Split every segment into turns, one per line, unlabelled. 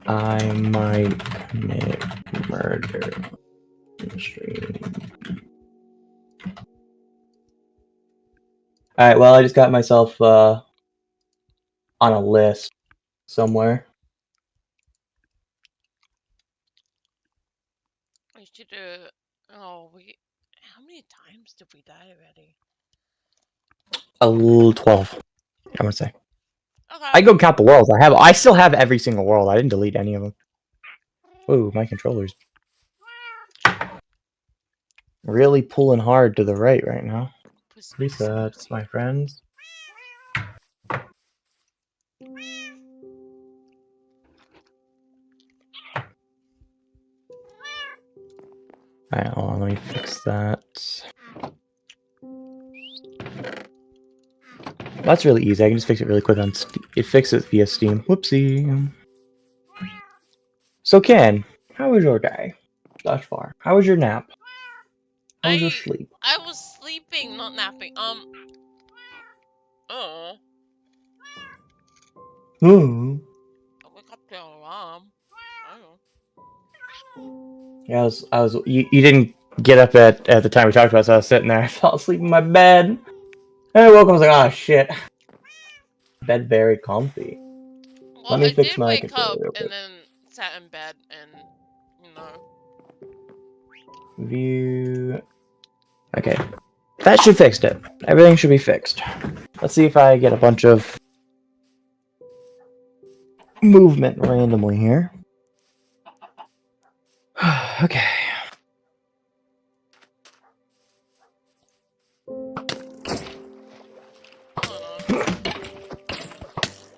I might commit murder on stream. Alright, well, I just got myself on a list somewhere.
We should how many times did we die already?
12, I would say.
Okay.
I go count the worlds. I still have every single world. I didn't delete any of them. Ooh, my controller's really pulling hard to the right now. Resets, my friends. Alright, hold on, let me fix that. That's really easy. I can just fix it really quick on Steam. It fixes via Steam. Whoopsie. So, Ken, how was your day thus far? How was your nap? How was your sleep?
I was sleeping, not napping.
Hmm.
I wake up to alarm. I don't know.
Yeah, I was. You didn't get up at the time we talked about, so I was sitting there. I fell asleep in my bed. And I woke up. I was like, oh shit. Bed very comfy.
Well,
Let me
I
fix
did
my
wake
controller
up
real quick.
and then sat in bed and
View. Okay, that should fix it. Everything should be fixed. Let's see if I get a bunch of movement randomly here. Okay.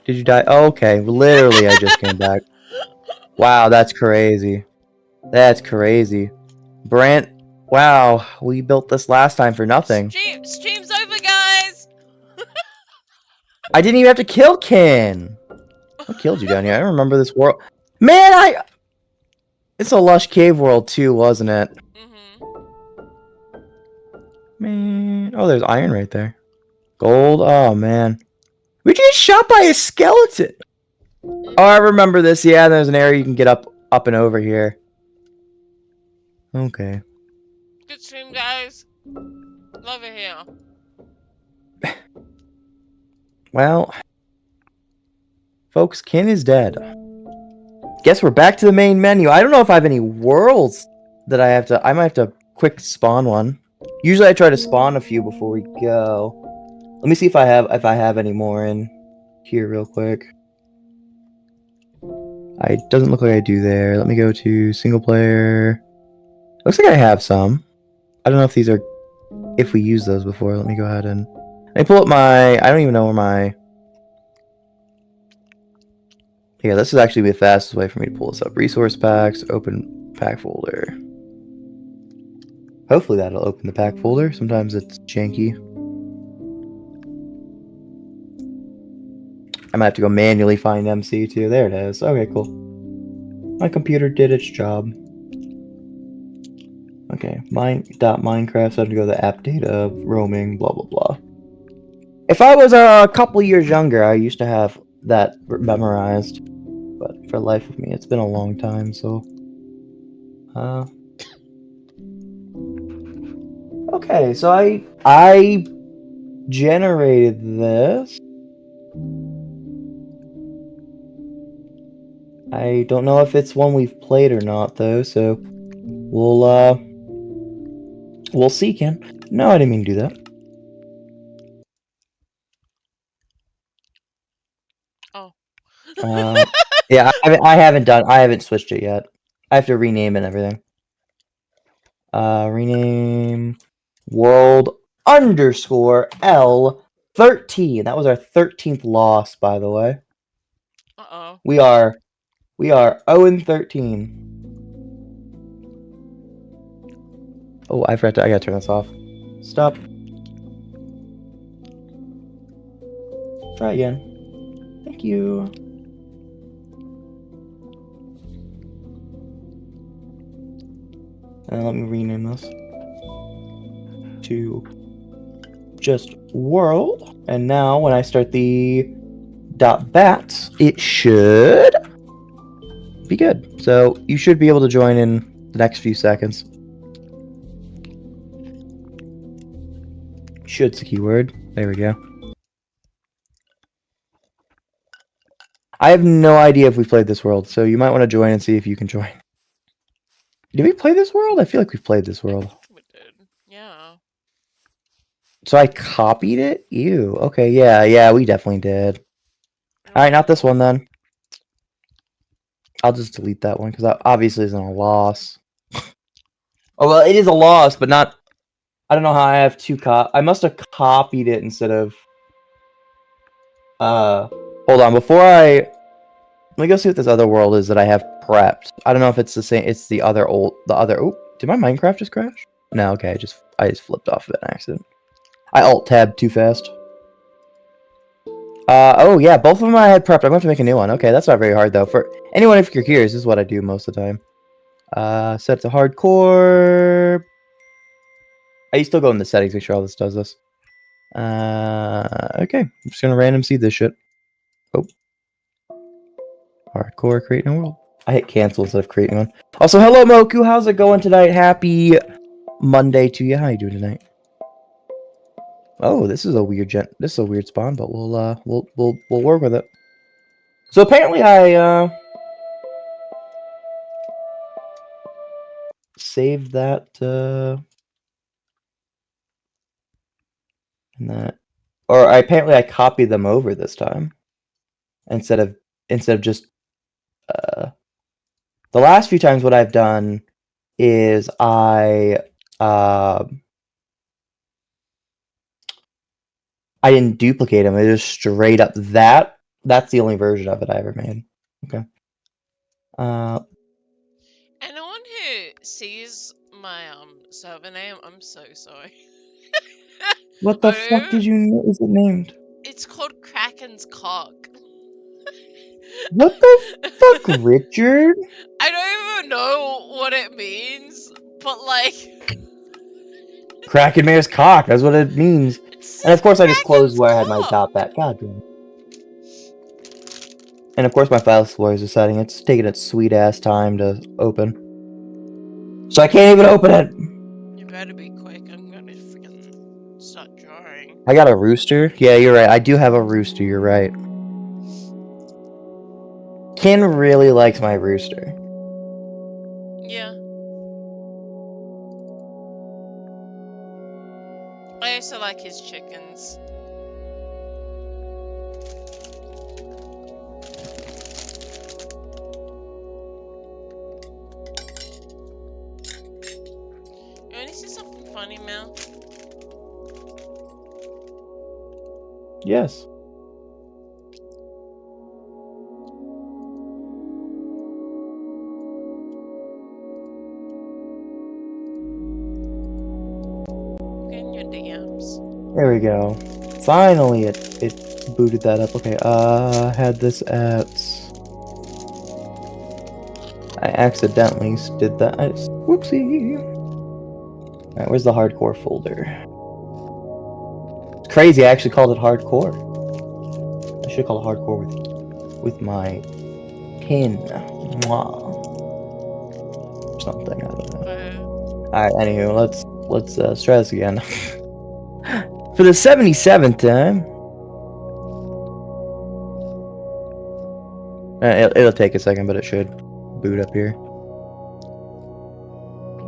Did you die? Oh, okay, literally, I just came back. Wow, that's crazy. That's crazy. Brant, wow, we built this last time for nothing.
Stream's over, guys!
I didn't even have to kill Ken. What killed you down here? I don't remember this world. Man, it's a lush cave world too, wasn't it? Man, oh, there's iron right there. Gold, oh man. We just get shot by a skeleton. Oh, I remember this. Yeah, there's an area you can get up and over here. Okay.
Good stream, guys. Love it here.
Well, folks, Ken is dead. Guess we're back to the main menu. I don't know if I have any worlds that I have to... I might have to quick spawn one. Usually I try to spawn a few before we go. Let me see if I have any more in here real quick. It doesn't look like I do there. Let me go to single player. Looks like I have some. I don't know if these are... if we used those before. Let me go ahead and... Let me pull up my... I don't even know where my... Yeah, this is actually the fastest way for me to pull this up. Resource packs, open pack folder. Hopefully that'll open the pack folder. Sometimes it's janky. I might have to go manually find MC too. There it is. Okay, cool. My computer did its job. Okay, Minecraft, so I have to go to the app data, roaming, blah, blah, blah. If I was a couple years younger, I used to have that memorized. But for the life of me, it's been a long time, so... Okay, so I generated this. I don't know if it's one we've played or not, though, so we'll see, Ken. No, I didn't mean to do that. Oh. Yeah, I haven't switched it yet. I have to rename it and everything. Rename world _ L13. That was our 13th loss, by the way.
Uh-oh.
We are 0-13. Oh, I forgot I gotta turn this off. Stop. Try again. Thank you. And let me rename this to just world. And now when I start the .bats, it should be good. So you should be able to join in the next few seconds. Should's the keyword. There we go. I have no idea if we've played this world, so you might want to join and see if you can join. Did we play this world? I feel like we've played this world.
We did. Yeah.
So I copied it? Ew. Okay, yeah, we definitely did. Alright, not this one then. I'll just delete that one, because that obviously isn't a loss. Oh, well, it is a loss, but not... I don't know how I have two I must have copied it instead of... Hold on, before I... Let me go see what this other world is that I have prepped. I don't know if it's the same... It's the other old... Oh, did my Minecraft just crash? No, okay, I just flipped off of it in accident. I alt-tabbed too fast. Oh yeah, both of them I had prepped. I'm going to have to make a new one. Okay, that's not very hard though. For anyone, if you're curious, this is what I do most of the time. Set to hardcore. I still go in the settings, make sure all this does this. Okay. I'm just gonna random seed this shit. Oh. Hardcore, creating a world. I hit cancel instead of creating one. Also, hello Moku, how's it going tonight? Happy Monday to you. How you doing tonight? Oh, this is a weird spawn, but we'll work with it. So apparently I saved that and that, or apparently I copied them over this time instead of just the last few times. What I've done is I didn't duplicate them. It just straight up that. That's the only version of it I ever made. Okay.
Anyone who sees my server name, I'm so sorry.
What the fuck did you? Is it named?
It's called Kraken's Cock.
What the fuck, Richard?
I don't even know what it means, but like...
Kraken Mayor's cock, that's what it means. And of course I just closed where I had my dot bat. God damn it. And of course my file explorer is deciding it's taking its sweet ass time to open. So I can't even open it!
You better be quick, I'm gonna freaking start drawing.
I got a rooster? Yeah, you're right. I do have a rooster, you're right. Ken really likes my rooster.
Yeah. I also like his chickens. You wanna see something funny, Mel?
Yes.
Get in your DMs.
There we go. Finally it booted that up. Okay, had this at... I accidentally did that. Whoopsie. Alright, where's the hardcore folder? It's crazy, I actually called it hardcore. I should call it hardcore with my pin. Mwah. Or something, I don't know. Alright, anywho, let's try this again. For the 77th time. It'll take a second, but it should boot up here.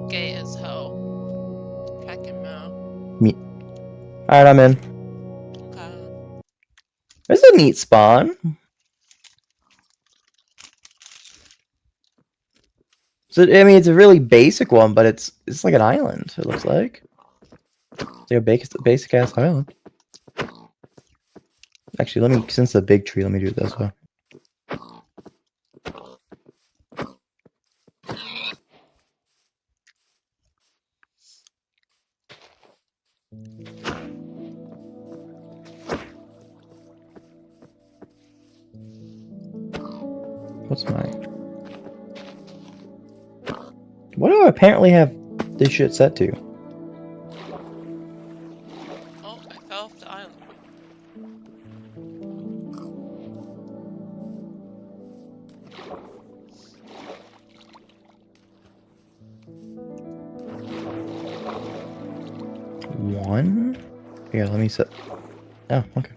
Gay as hell. Kraken Mel.
Alright, I'm in.
Okay.
There's a neat spawn. So I mean, it's a really basic one, but it's like an island. It looks like it's like a basic ass island. Actually, since the big tree, let me do it this way. What's mine? What do I apparently have this shit set to?
Oh, I fell off the island.
Here, let me set. Oh, okay.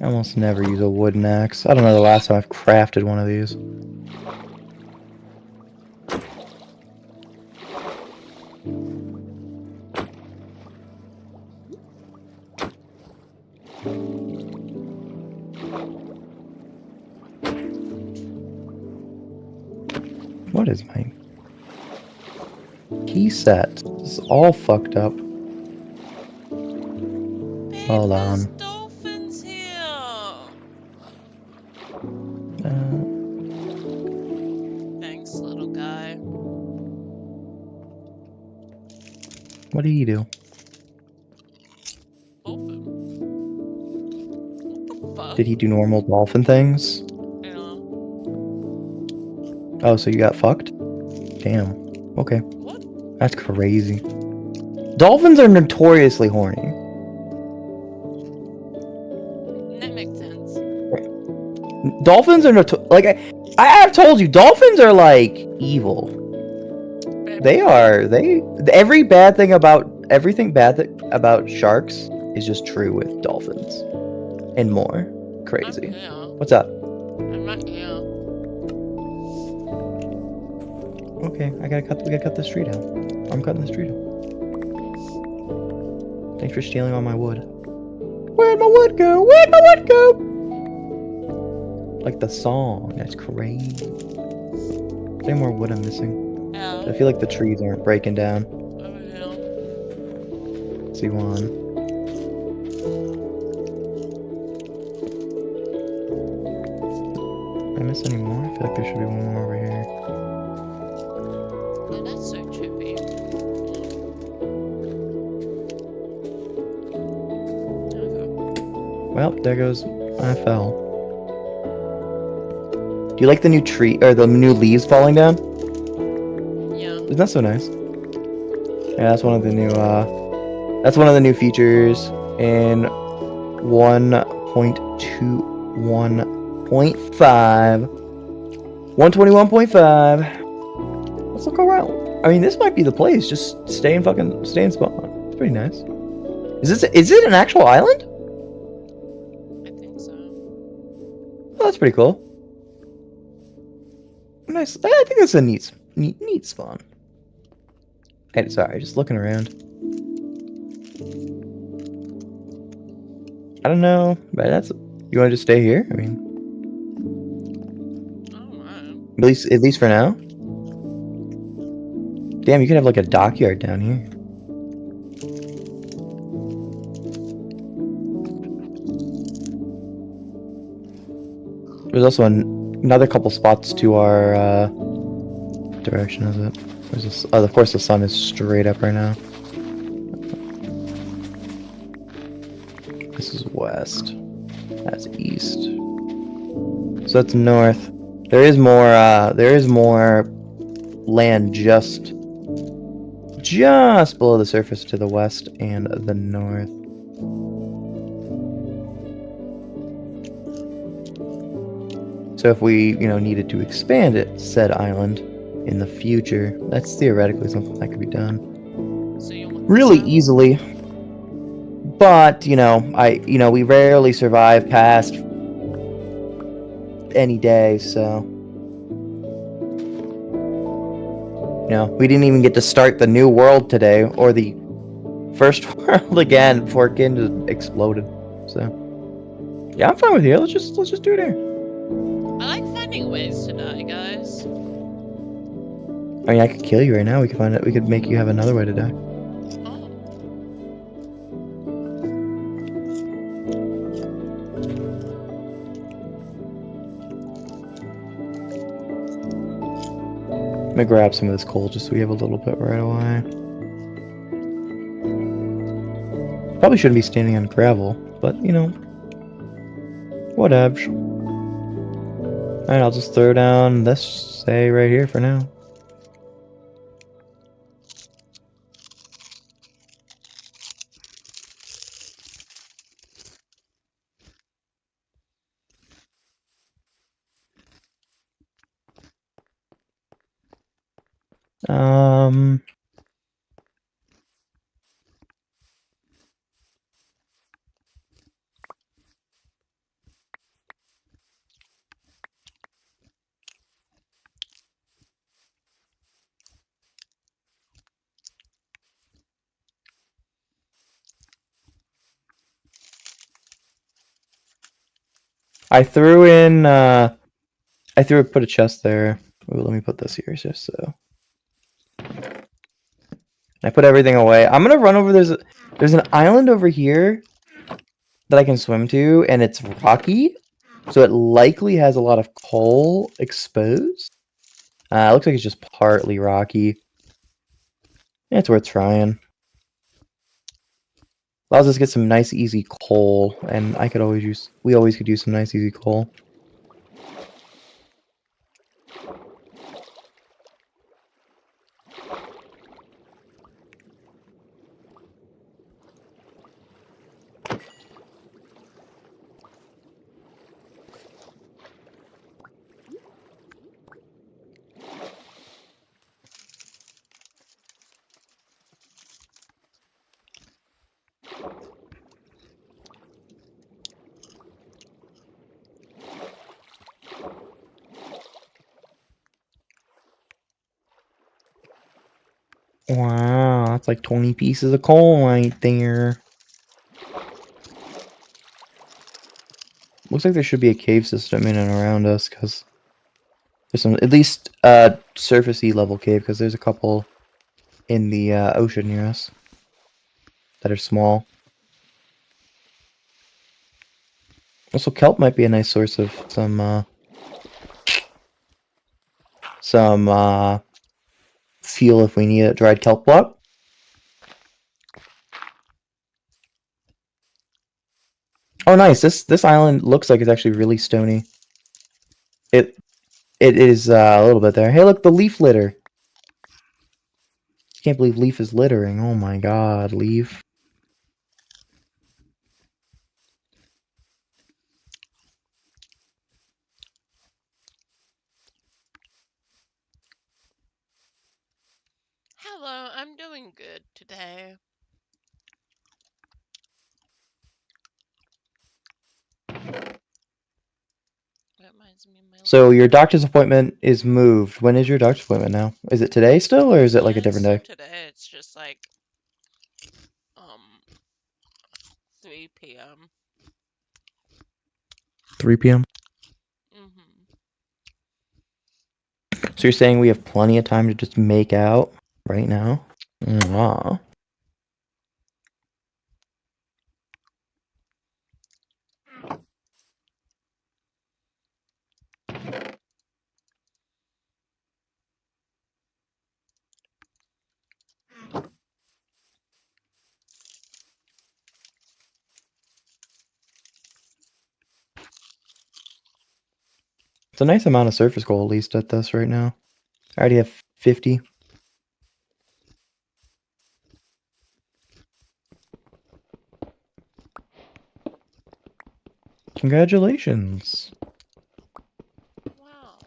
I almost never use a wooden axe. I don't know the last time I've crafted one of these. What is my key set? This is all fucked up.
Babe,
Hold
there's
on.
dolphins here. Thanks, little guy.
What do you do?
Open. What the fuck?
Did he do normal dolphin things?
Yeah.
Oh, so you got fucked? Damn. Okay.
What?
That's crazy. Dolphins are notoriously horny.
That makes sense.
Dolphins are like I have told you, dolphins are like evil.
Babe,
They are. Every bad thing about everything bad about sharks is just true with dolphins, and more.
I'm
Crazy.
here.
What's up?
I'm right here.
Okay, we gotta cut the street out. I'm cutting the street out. Thanks for stealing all my wood. Where'd my wood go? Where'd my wood go? Like the song. That's crazy. Any more wood I'm missing?
Yeah.
I feel like the trees aren't breaking down.
Over here.
C1. Did I miss any more? I feel like there should be one more over here.
Yeah, that's so trippy. Okay.
Well, there goes. I fell. Do you like the new tree or the new leaves falling down?
Yeah.
Isn't that so nice? Yeah, that's one of the new. That's one of the new features in 1.21.5. 121.5. Let's look around. I mean, this might be the place. Just stay in spawn. It's pretty nice. Is it an actual island?
I think so.
Oh, that's pretty cool. Nice. I think that's a neat spawn. Hey, sorry, just looking around. I don't know, but that's. You want to just stay here? I mean,
I don't know.
at least for now. Damn, you could have like a dockyard down here. There's also another couple spots to our direction. Is it? There's this, of course, the sun is straight up right now. This is west. That's east. So that's north. There is more land just below the surface to the west and the north. So if we, needed to expand it, said island, in the future, that's theoretically something that could be done
So you want
really
to-
easily. But, we rarely survive past any day, so. We didn't even get to start the new world today, or the first world again before it just exploded. So, yeah, I'm fine with you. Let's just do it here.
I like finding ways to die, guys.
I mean, I could kill you right now. We could make you have another way to die.
Oh.
Let me grab some of this coal just so we have a little bit right away. Probably shouldn't be standing on gravel, but whatever. Alright, I'll just throw down this, say, right here for now. Um... I threw in, put a chest there. Ooh, let me put this here just so. I put everything away. I'm gonna run over, there's an island over here that I can swim to, and it's rocky, so it likely has a lot of coal exposed. It looks like it's just partly rocky. Yeah, it's worth trying. Allows us to get some nice easy coal, and we always could use some nice easy coal. Wow, that's like 20 pieces of coal right there. Looks like there should be a cave system in and around us, because there's some, at least surfacey level cave, because there's a couple in the ocean near us that are small. Also, kelp might be a nice source of some fuel if we need it. Dried kelp block. Oh, nice. This island looks like it's actually really stony. It is a little bit there. Hey, look, the leaf litter. Can't believe Leaf is littering. Oh my god, Leaf.
Hello, I'm doing good today. That reminds me of my
So your doctor's appointment is moved. When is your doctor's appointment now? Is it today still, or is it like a
Yeah,
different day?
it's today. It's just like 3 p.m.
3 p.m.
Mm-hmm.
So you're saying we have plenty of time to just make out right now? Mwah. It's a nice amount of surface gold, at least at this right now. I already have 50. Congratulations.
Wow.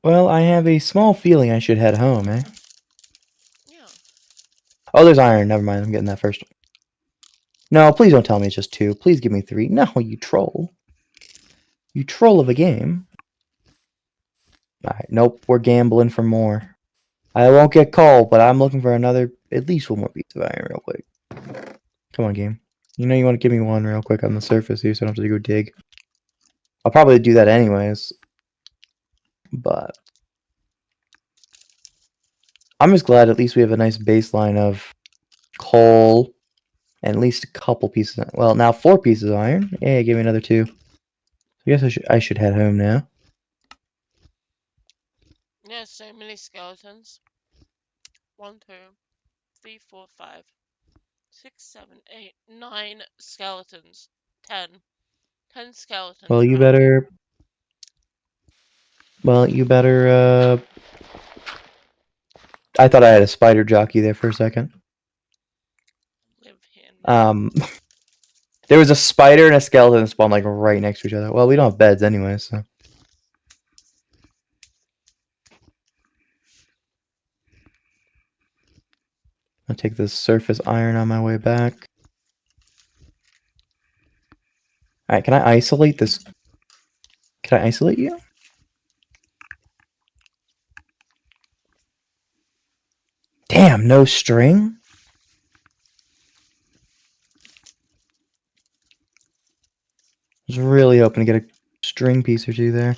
Well, I have a small feeling I should head home, eh?
Yeah.
Oh, there's iron. Never mind, I'm getting that first. No, please don't tell me it's just 2. Please give me 3. No, you troll. You troll of a game. Alright, nope, we're gambling for more. I won't get coal, but I'm looking for at least one more piece of iron real quick. Come on, game. You know you want to give me one real quick on the surface here so I don't have to go dig. I'll probably do that anyways. But I'm just glad at least we have a nice baseline of coal and at least a couple pieces. Well, now 4 pieces of iron. Yeah, give me another 2. I guess I should head home now.
Yeah, so many skeletons. 1, 2, 3, 4, 5, 6, 7, 8, 9 skeletons. 10. 10 skeletons.
Well, you
around here.
better. Well, you better. I thought I had a spider jockey there for a second.
Live here now.
There was a spider and a skeleton spawned like right next to each other. Well, we don't have beds anyway, so. I'll take this surface iron on my way back. Alright, can I isolate this? Can I isolate you? Damn, no string? I was really hoping to get a string piece or 2 there.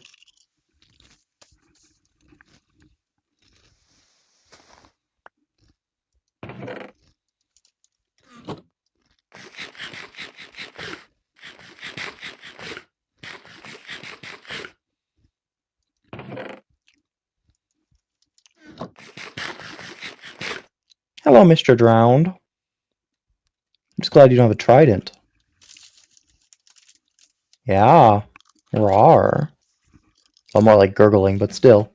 Hello, Mr. Drowned. I'm just glad you don't have a trident. Yeah. Rawr. Well, more like gurgling, but still.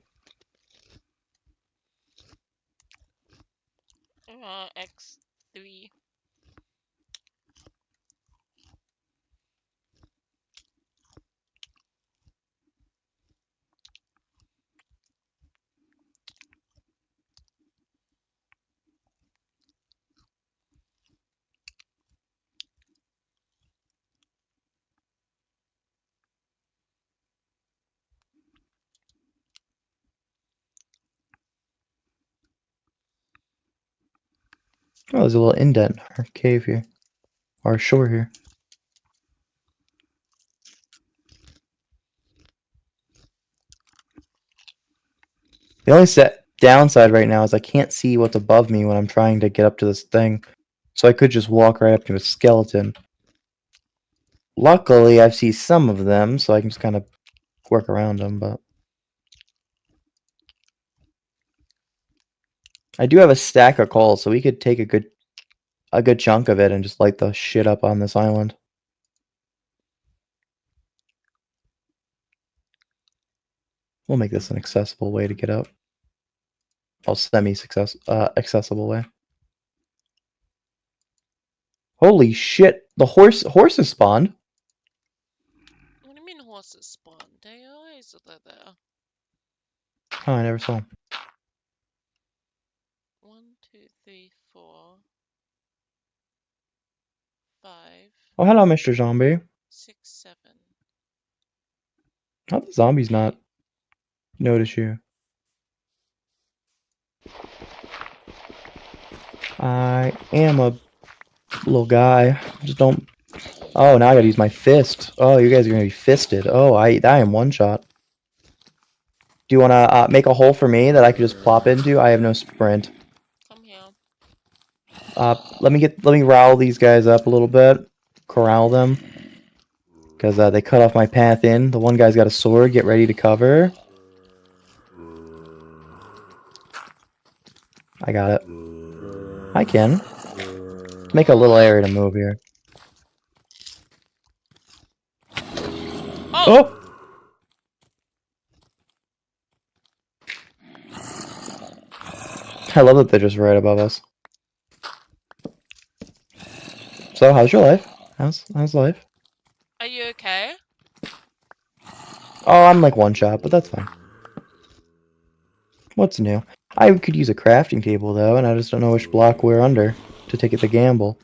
X3.
Oh, there's a little indent or cave here. Or shore here. The only downside right now is I can't see what's above me when I'm trying to get up to this thing. So I could just walk right up to a skeleton. Luckily, I see some of them, so I can just kind of work around them, but... I do have a stack of coal, so we could take a good chunk of it and just light the shit up on this island. We'll make this an accessible way to get up. Oh, accessible way. Holy shit! The horses spawned.
What do you mean horses spawn? They always are there.
Oh, I never saw them.
1, 2, 3, 4, 5.
Oh, hello, Mr. Zombie.
6, 7.
How the zombies not notice you? I am a little guy. Just don't. Oh, now I gotta use my fist. Oh, you guys are gonna be fisted. Oh, I am one shot. Do you wanna make a hole for me that I could just plop into? I have no sprint.
Come here.
Let me rile these guys up a little bit, corral them, because they cut off my path in. The one guy's got a sword. Get ready to cover. I got it. I can make a little area to move here.
Oh!
I love that they're just right above us. So, how's your life? How's life?
Are you okay?
Oh, I'm like one shot, but that's fine. What's new? I could use a crafting table though, and I just don't know which block we're under to take it the gamble.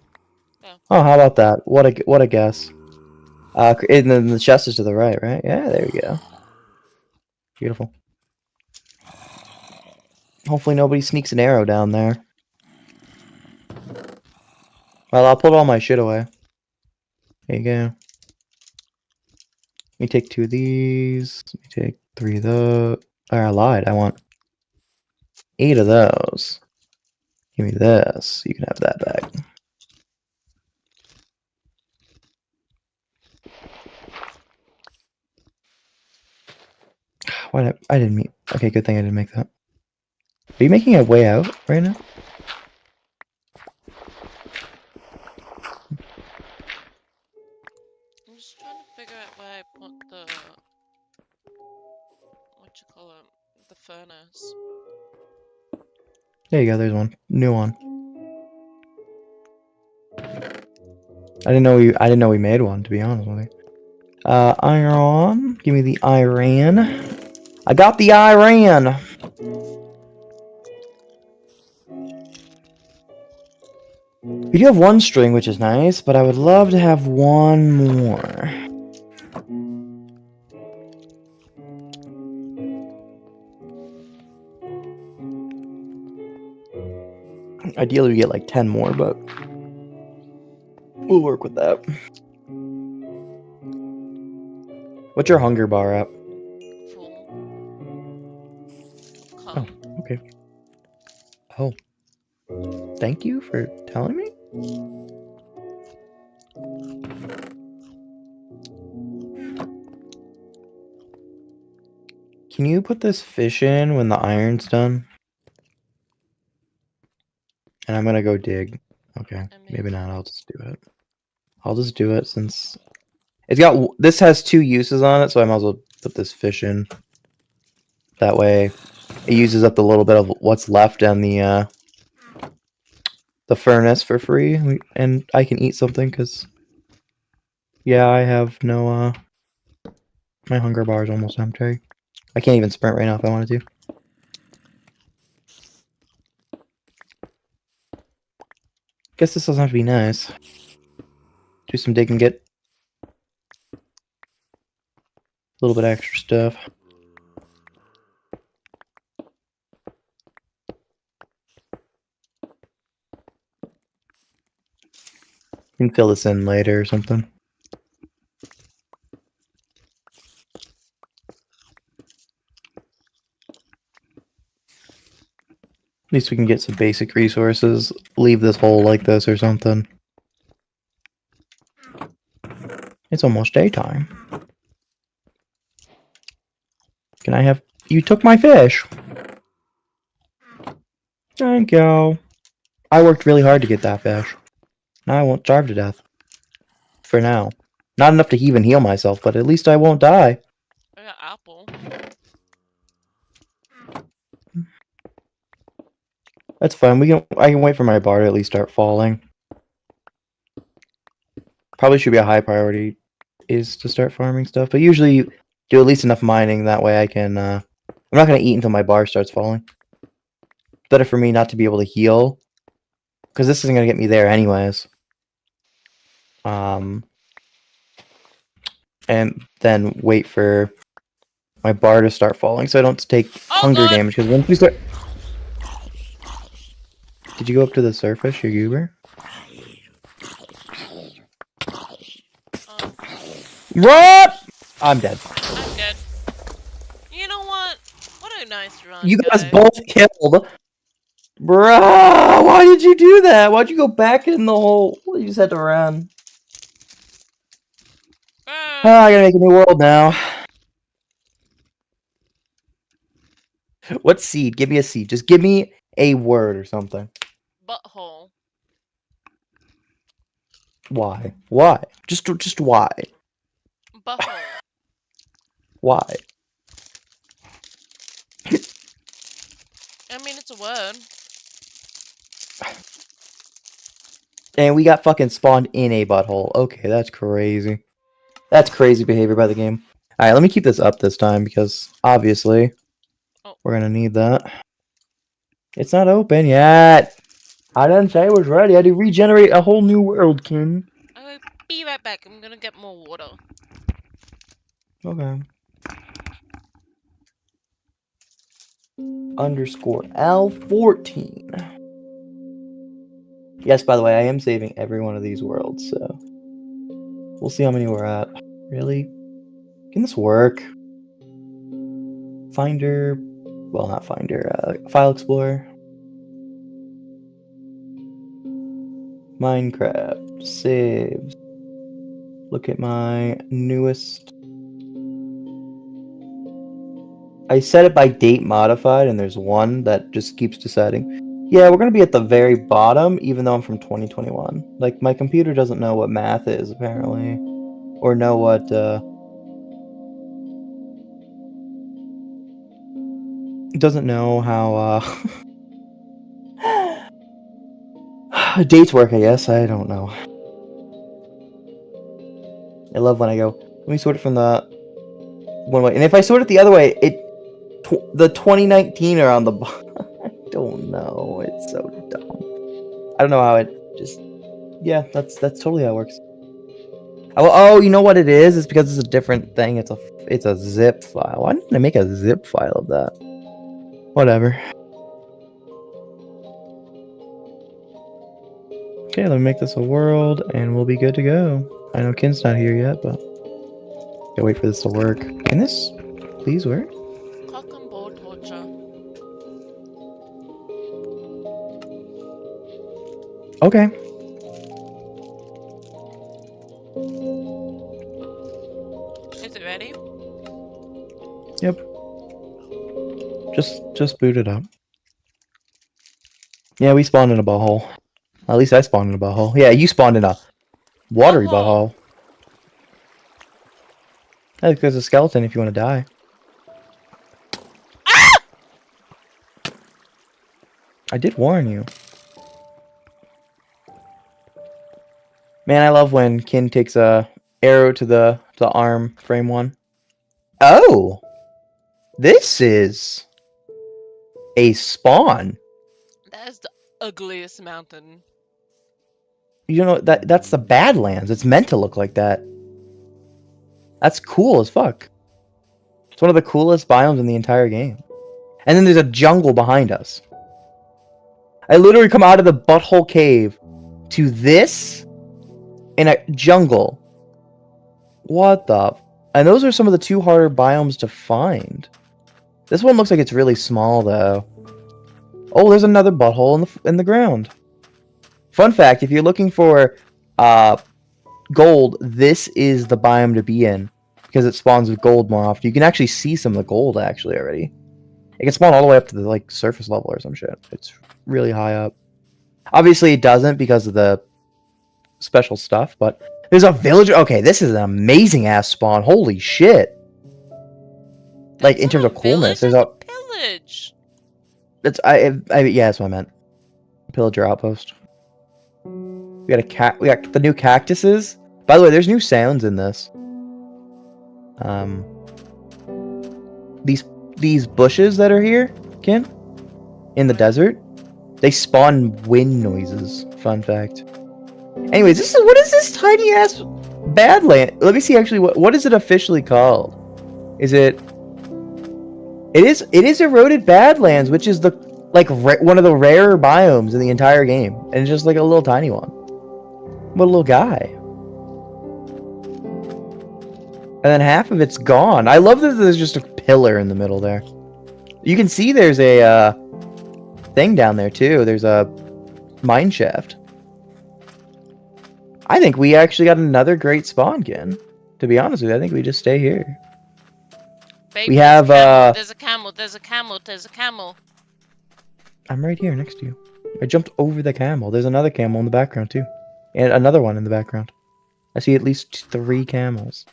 Yeah.
Oh, how about that? What a guess. And then the chest is to the right, right? Yeah, there we go. Beautiful. Hopefully nobody sneaks an arrow down there. Well, I'll put all my shit away. There you go. Let me take 2 of these. Let me take 3 of those. Oh, I lied. I want 8 of those. Give me this. You can have that back. What? I didn't mean. Okay, good thing I didn't make that. Are you making a way out right now?
I'm just trying to figure out where I put the what you call it, the furnace.
There you go. There's one. New one. I didn't know we made one. To be honest with you. Iron. Give me the iron. I got the iron. We do have 1 string, which is nice, but I would love to have 1 more. Ideally, we get like 10 more, but we'll work with that. What's your hunger bar at?
Full.
Oh, okay. Oh. Thank you for telling me? Can you put this fish in when the iron's done? And I'm gonna go dig. Okay, maybe not. I'll just do it. I'll just do it since it's got. This has 2 uses on it, so I might as well put this fish in. That way, it uses up the little bit of what's left in the furnace for free, and I can eat something because, yeah, I have no. My hunger bar is almost empty. I can't even sprint right now if I wanted to. Guess this doesn't have to be nice. Do some digging, get a little bit extra stuff. We can fill this in later or something. At least we can get some basic resources. Leave this hole like this or something. It's almost daytime. Can I have... You took my fish! Thank you. I worked really hard to get that fish. Now I won't starve to death. For now. Not enough to even heal myself, but at least I won't die.
I got apple.
That's fine. I can wait for my bar to at least start falling. Probably should be a high priority is to start farming stuff, but usually you do at least enough mining, that way I can I'm not gonna eat until my bar starts falling. Better for me not to be able to heal, because this isn't gonna get me there anyways. And then wait for my bar to start falling so I don't take hunger damage, because once we start... Did you go up to the surface, you goober? What? I'm dead.
I'm dead. You know what? What a nice run,
You guys
guys.
both killed. Bruh, why did you do that? Why'd you go back in the hole? You just had to run. I gotta make a new world now. What seed? Give me a seed. Just give me a word or something.
Butthole.
Why? Why? Just why?
Butthole.
Why?
I mean, it's a word.
And we got fucking spawned in a butthole. Okay, that's crazy. That's crazy behavior by the game. Alright, let me keep this up this time because obviously we're gonna need that. It's not open yet. I didn't say it was ready. I had to regenerate a whole new world, King.
I will be right back. I'm gonna get more water.
Okay. underscore L14. Yes, by the way, I am saving every one of these worlds, so we'll see how many we're at. Really? Can this work? Finder, well, not Finder, File Explorer. Minecraft, saves. Look at my newest. I set it by date modified, and there's one that just keeps deciding. Yeah, we're gonna be at the very bottom, even though I'm from 2021. Like, my computer doesn't know what math is, apparently. Or know what, it doesn't know how, dates work, I guess. I don't know. I love when I go, let me sort it from the one way. And if I sort it the other way, the 2019 are on the bottom. I don't know. It's so dumb. I don't know how it just... Yeah, that's totally how it works. Oh, you know what it is? It's because it's a different thing. It's a zip file. Why didn't I make a zip file of that? Whatever. Okay, let me make this a world, and we'll be good to go. I know Kin's not here yet, but gotta wait for this to work. Can this please work?
Cock and ball torture.
Okay.
Is it ready?
Yep. Just boot it up. Yeah, we spawned in a butthole. At least I spawned in a butthole. Yeah, you spawned in a watery butthole. I think there's a skeleton if you want to die.
Ah!
I did warn you. Man, I love when Kin takes a arrow to the arm, frame 1. Oh! This is a spawn.
That is the ugliest mountain.
You know, that's the Badlands. It's meant to look like that. That's cool as fuck. It's one of the coolest biomes in the entire game. And then there's a jungle behind us. I literally come out of the butthole cave to this in a jungle. What the... And those are some of the 2 harder biomes to find. This one looks like it's really small, though. Oh, there's another butthole in the ground. Fun fact, if you're looking for gold, this is the biome to be in. Because it spawns with gold more often. You can actually see some of the gold, actually, already. It can spawn all the way up to the, like, surface level or some shit. It's really high up. Obviously, it doesn't because of the special stuff, but... There's a villager. Okay, this is an amazing-ass spawn. Holy shit. Like, in terms of coolness. There's a...
Pillage!
That's... yeah, that's what I meant. Pillager outpost. We got a cat. We got the new cactuses. By the way, there's new sounds in this. These bushes that are here, Ken, in the desert, they spawn wind noises. Fun fact. Anyways, what is this tiny ass badland? Let me see actually what is it officially called? Is it? It is eroded badlands, which is the one of the rarer biomes in the entire game, and it's just like a little tiny one. What a little guy. And then half of it's gone. I love that there's just a pillar in the middle there. You can see there's a thing down there too. There's a mine shaft. I think we actually got another great spawn, Ken. To be honest with you, I think we just stay here.
Babe,
We have
there's a camel, there's a camel, there's a camel.
I'm right here next to you. I jumped over the camel. There's another camel in the background too. And another one in the background. I see at least 3 camels.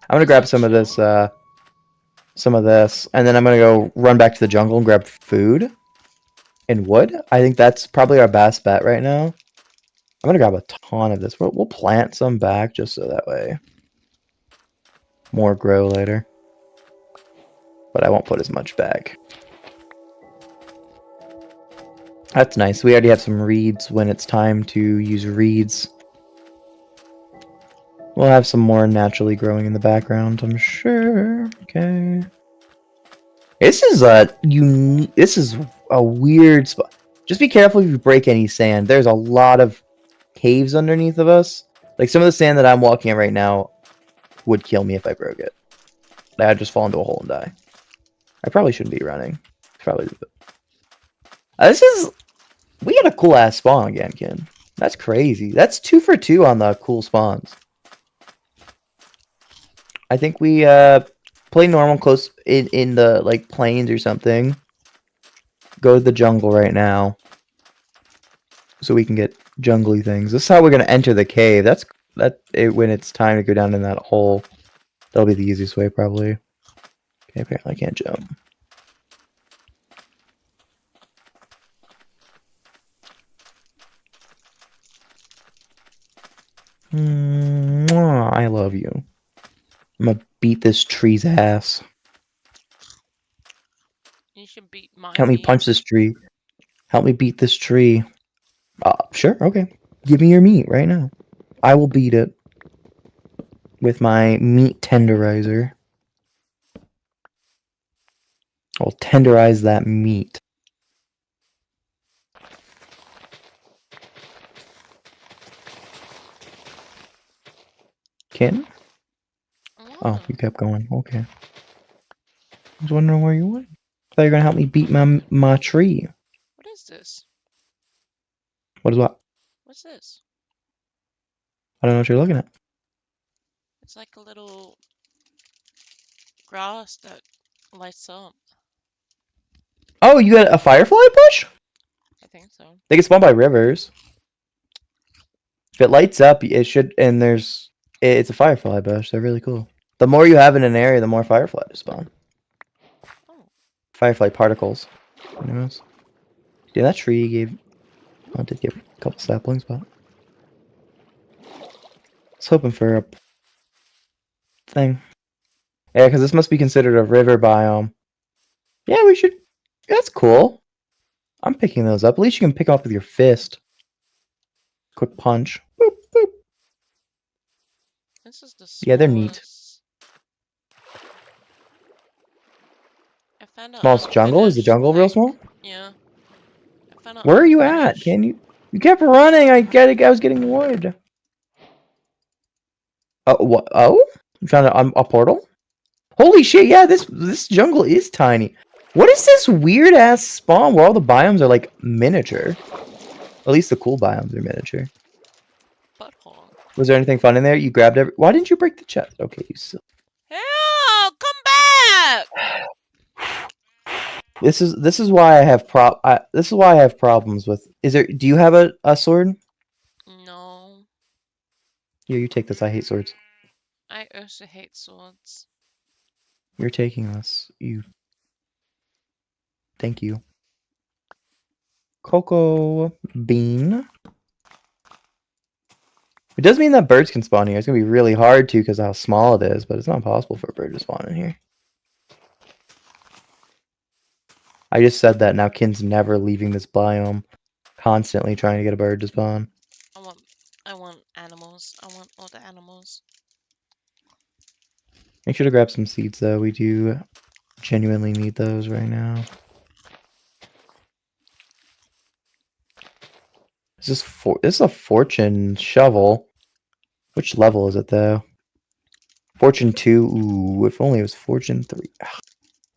I'm gonna grab some of this, and then I'm gonna go run back to the jungle and grab food and wood. I think that's probably our best bet right now. I'm gonna grab a ton of this. We'll plant some back just so that way more grow later. But I won't put as much back. That's nice. We already have some reeds when it's time to use reeds. We'll have some more naturally growing in the background, I'm sure. Okay. This is this is a weird spot. Just be careful if you break any sand. There's a lot of caves underneath of us. Like some of the sand that I'm walking in right now would kill me if I broke it. I'd just fall into a hole and die. I probably shouldn't be running. Probably. This is. We got a cool ass spawn again, Ken. That's crazy. That's 2 for 2 on the cool spawns. I think we play normal close in the like plains or something. Go to the jungle right now, so we can get jungly things. This is how we're gonna enter the cave. When it's time to go down in that hole. That'll be the easiest way, probably. Okay, apparently I can't jump. Mwah, I love you. I'm gonna beat this tree's ass.
You should beat my
Help me
meat.
punch this tree. Help me beat this tree. Sure, okay. Give me your meat right now. I will beat it with my meat tenderizer. I'll tenderize that meat. Ken? Oh, you kept going. Okay. I was wondering where you went. I thought you were gonna help me beat my tree.
What is this?
What is what?
What's this?
I don't know what you're looking at.
It's like a little grass that lights up.
Oh, you got a firefly bush?
I think so.
They get spawned by rivers. If it lights up, it should. And it's a firefly bush. They're really cool. The more you have in an area, the more fireflies spawn.
Oh.
Firefly particles. Anyways. Yeah, that tree gave. I did give a couple saplings, but I was hoping for a thing. Yeah, because this must be considered a river biome. Yeah, we should. That's cool. I'm picking those up. At least you can pick them up with your fist. Quick punch. Boop, boop.
This is the smallest.
Yeah, they're neat.
I found out.
Smallest jungle? Is the jungle real small?
Yeah. I found out.
Where are you at? Can you? You kept running. I was getting wood. Oh, what? Oh, you found a portal? Holy shit! Yeah, this jungle is tiny. What is this weird ass spawn where all the biomes are like miniature? At least the cool biomes are miniature.
Butthole.
Was there anything fun in there? You grabbed every. Why didn't you break the chest? Okay, you silly.
Hell, come back!
This is why I have problems with. Do you have a sword?
No.
Here, you take this. I hate swords.
I also hate swords.
You're taking this. You. Thank you. Cocoa bean. It does mean that birds can spawn here. It's gonna be really hard to because of how small it is, but it's not possible for a bird to spawn in here. I just said that. Now Kin's never leaving this biome. Constantly trying to get a bird to spawn.
I want animals. I want all the animals.
Make sure to grab some seeds though. We do genuinely need those right now. This is a fortune shovel. Which level is it though? Fortune 2. Ooh, if only it was Fortune 3. Ugh,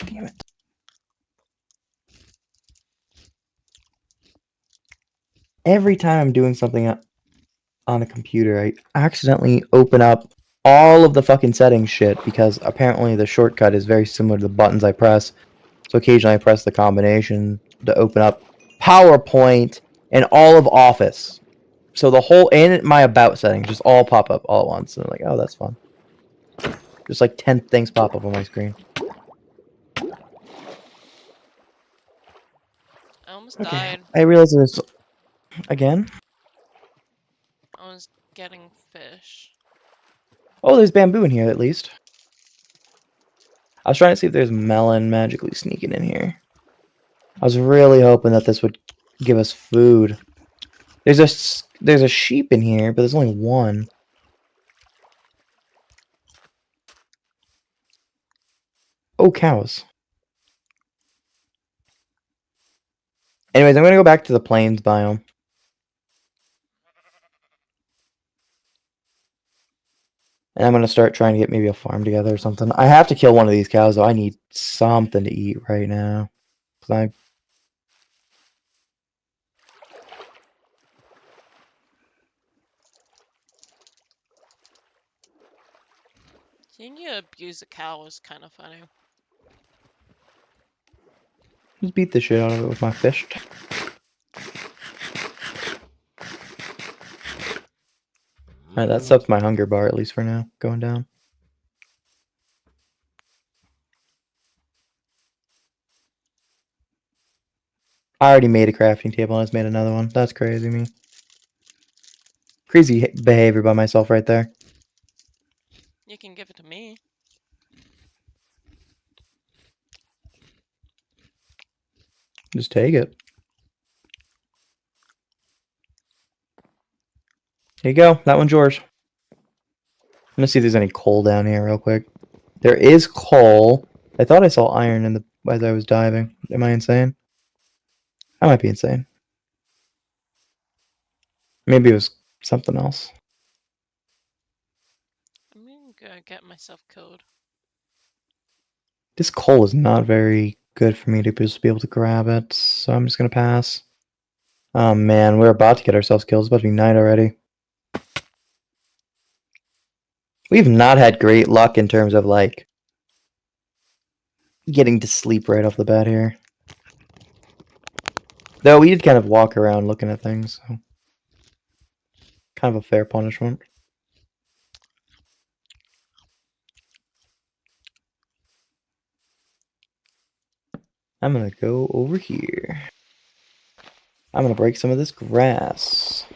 damn it. Every time I'm doing something on a computer, I accidentally open up all of the fucking settings shit because apparently the shortcut is very similar to the buttons I press. So occasionally I press the combination to open up PowerPoint and all of Office. So the whole and my about settings just all pop up all at once. And I'm like, oh, that's fun. Just like 10 things pop up on my screen.
I almost died.
I realized there's again.
I was getting fish.
Oh, there's bamboo in here at least. I was trying to see if there's melon magically sneaking in here. I was really hoping that this would give us food. There's a sheep in here, but there's only one. Oh, cows. Anyways, I'm gonna go back to the plains biome. And I'm gonna start trying to get maybe a farm together or something. I have to kill one of these cows though. I need something to eat right now. 'Cause I
Seeing you abuse a cow was kind of funny.
just beat the shit out of it with my fist. Alright, that subs my hunger bar at least for now. Going down. I already made a crafting table and I just made another one. That's crazy, me. Crazy behavior by myself right there.
You can give it to me.
Just take it. Here you go. That one's yours. I'm gonna see if there's any coal down here real quick. There is coal. I thought I saw iron in the as I was diving. Am I insane? I might be insane. Maybe it was something else.
I'm gonna get myself killed.
This coal is not very good for me to just be able to grab it, so I'm just gonna pass. Oh man, we're about to get ourselves killed. It's about to be night already. We've not had great luck in terms of like getting to sleep right off the bat here. Though we did kind of walk around looking at things, so kind of a fair punishment. I'm gonna go over here. I'm gonna break some of this grass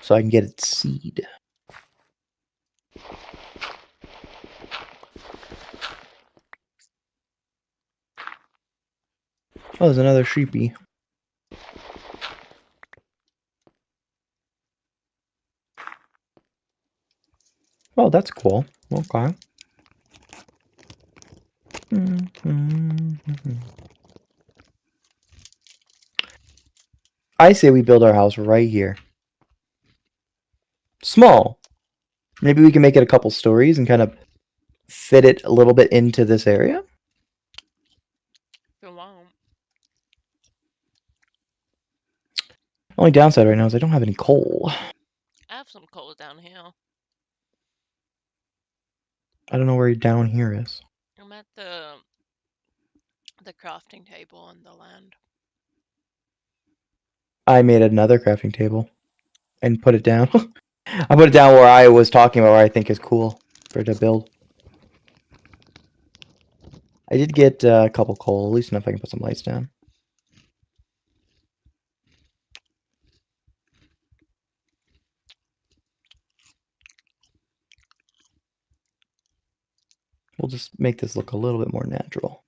so I can get its seed. Oh, there's another sheepy. Oh, that's cool. Okay. I say we build our house right here. Small. Maybe we can make it a couple stories and kind of fit it a little bit into this area.
You won't.
Only downside right now is I don't have any coal.
I have some coal down here.
I don't know where down here is.
I'm at the crafting table on the land.
I made another crafting table and put it down. I put it down where I was talking about where I think is cool for it to build. I did get a couple coal, at least enough I can put some lights down. We'll just make this look a little bit more natural.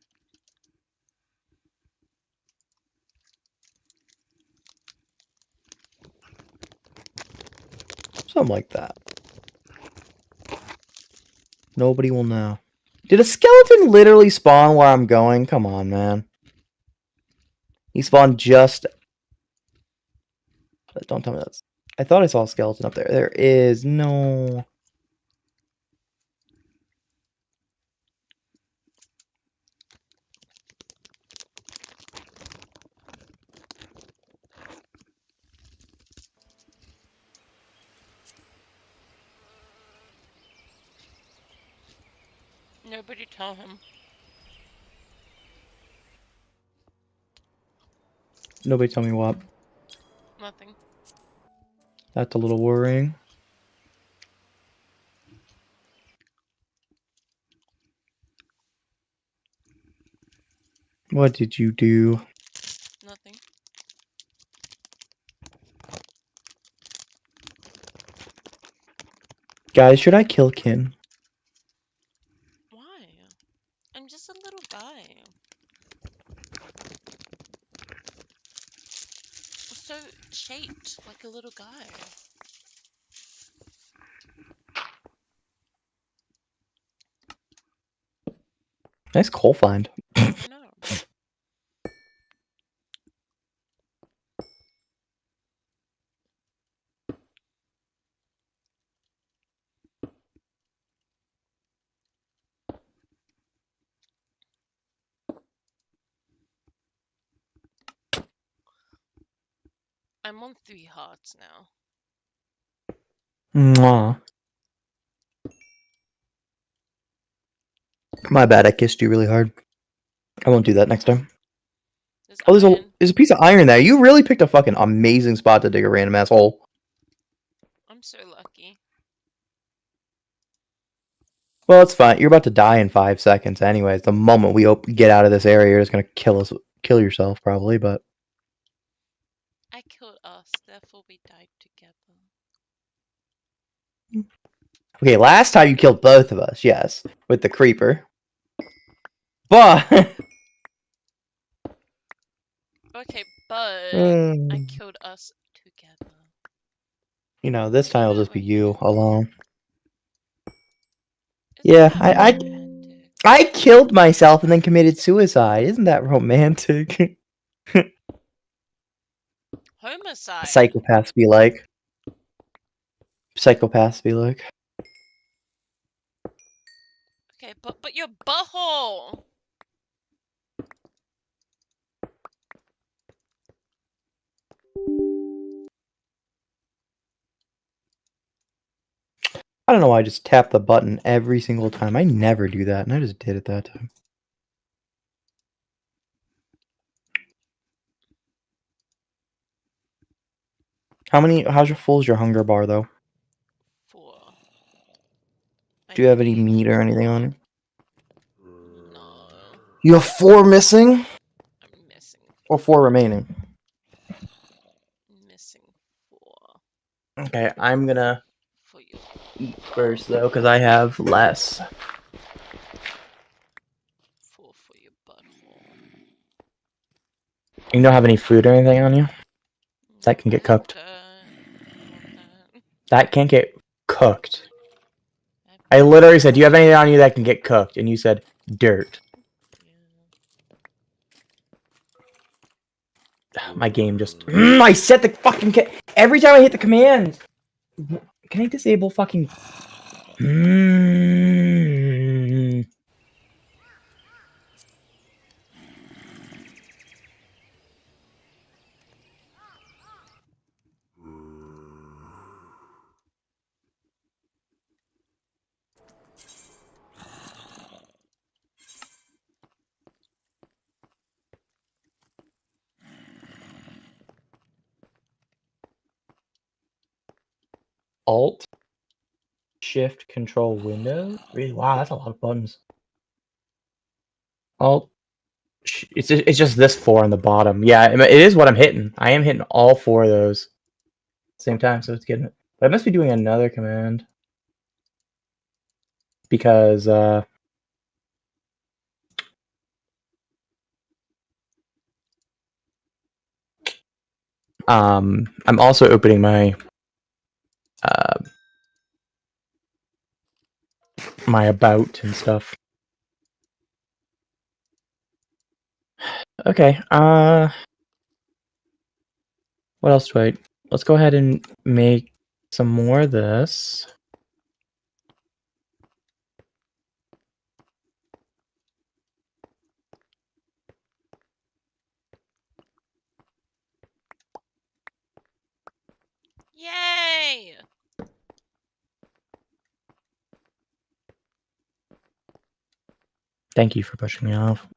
Something like that. Nobody will know. Did a skeleton literally spawn where I'm going? Come on, man. He spawned just... Don't tell me that's... I thought I saw a skeleton up there. There is no...
Nobody tell him.
Nobody tell me what.
Nothing.
That's a little worrying. What did you do?
Nothing.
Guys, should I kill Kin?
Why? I'm just a little guy. So shaped like a little guy.
Nice coal find.
I know. I'm on 3 hearts now.
Mwah. My bad, I kissed you really hard. I won't do that next time.
There's
Oh,
iron.
there's a piece of iron there. You really picked a fucking amazing spot to dig a random ass hole.
I'm so lucky.
Well, it's fine. You're about to die in 5 seconds, anyways. The moment we get out of this area, you're just gonna kill yourself, probably. But
I killed us, therefore we died together.
okay, last time you killed both of us, yes, with the creeper. But
Okay, but I killed us together.
you know, this time it'll just be you
Romantic.
alone.
Isn't
Yeah,
that romantic?
I killed myself and then committed suicide. Isn't that romantic?
Homicide.
Psychopaths be like. Psychopaths be like.
Okay, but your butthole.
I don't know why I just tap the button every single time. I never do that, and I just did it that time. How's your full's your hunger bar, though?
4.
Do you have any
need
meat or anything on it?
No.
You have 4 missing?
I'm missing.
Or 4 remaining?
Missing 4.
Okay, I'm gonna
For you.
eat first, though, because I have less.
4 for your butthole.
You don't have any food or anything on you? That can get cooked. That can't get cooked. I literally said, do you have anything on you that can get cooked? And you said, dirt. My game just... I set the fucking... Every time I hit the command! Can I disable fucking... Alt, Shift, Control, Windows. Really? Wow, that's a lot of buttons. Alt. It's just this 4 on the bottom. Yeah, it is what I'm hitting. I am hitting all 4 of those same time, so it's getting it. But I must be doing another command because I'm also opening my my about and stuff. Okay, what else do I... Let's go ahead and make some more of this.
Yay!
Thank you for pushing me off.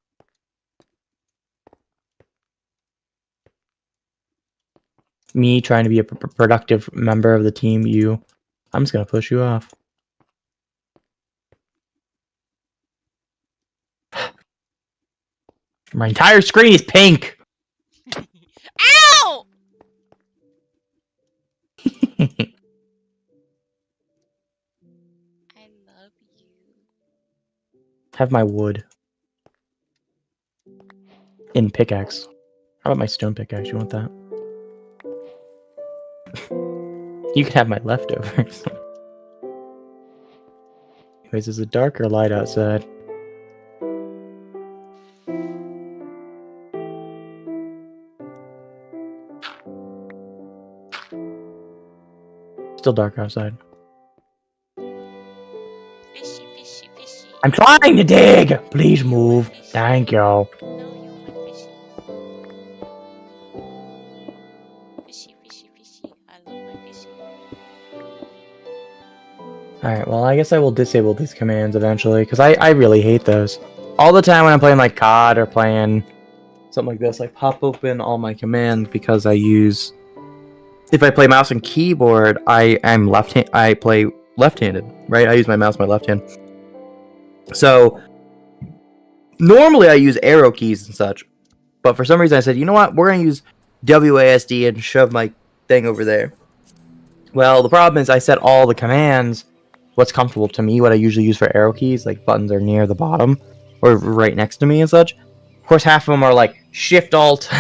Me trying to be a productive member of the team, I'm just gonna push you off. My entire screen is pink!
Ow! I love you.
Have my wood. In pickaxe. How about my stone pickaxe? You want that? You can have my leftovers. Anyways, is it dark or light outside? Still dark outside.
Fishy, fishy, fishy.
I'm trying to dig! Please
You
move.
want fishy?
Thank you.
No, you want fishy. Fishy,
Alright, well, I guess I will disable these commands eventually, because I really hate those. All the time when I'm playing like COD or playing something like this, I pop open all my commands because I use... If I play mouse and keyboard, I play left-handed, right? I use my mouse, my left hand. So, normally I use arrow keys and such, but for some reason I said, you know what, we're going to use WASD and shove my thing over there. Well, the problem is I set all the commands, what's comfortable to me, what I usually use for arrow keys, like buttons are near the bottom, or right next to me and such. Of course, half of them are like Shift Alt,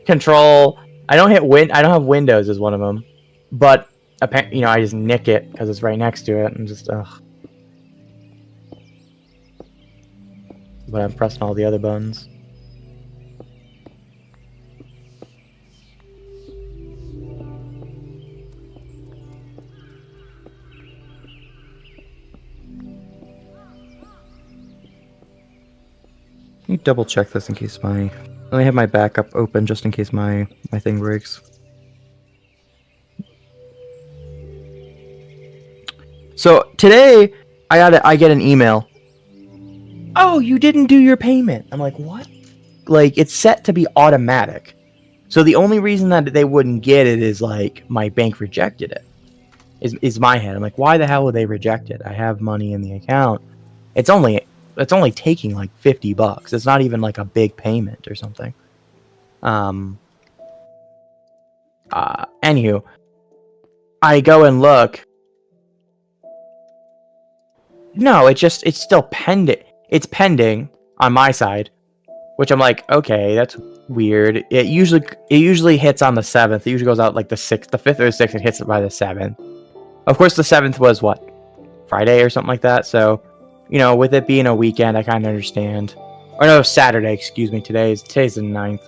Control. I don't have Windows as one of them, but apparently, I just nick it because it's right next to it, and just ugh. But I'm pressing all the other buttons. Let me double check this in case let me have my backup open just in case my thing breaks. So today I get an email. Oh, you didn't do your payment. I'm like, what? Like, it's set to be automatic. So the only reason that they wouldn't get it is like my bank rejected it. Is my head. I'm like, why the hell would they reject it? I have money in the account. It's only taking like $50. It's not even like a big payment or something. Anywho, I go and look. No, it's still pending. It's pending on my side, which I'm like, okay, that's weird. It usually hits on the 7th. It usually goes out like the 6th, the 5th or the 6th. It hits it by the 7th. Of course, the 7th was what, Friday or something like that. So, with it being a weekend, I kind of understand. Or no, Saturday. Excuse me. Today's the 9th.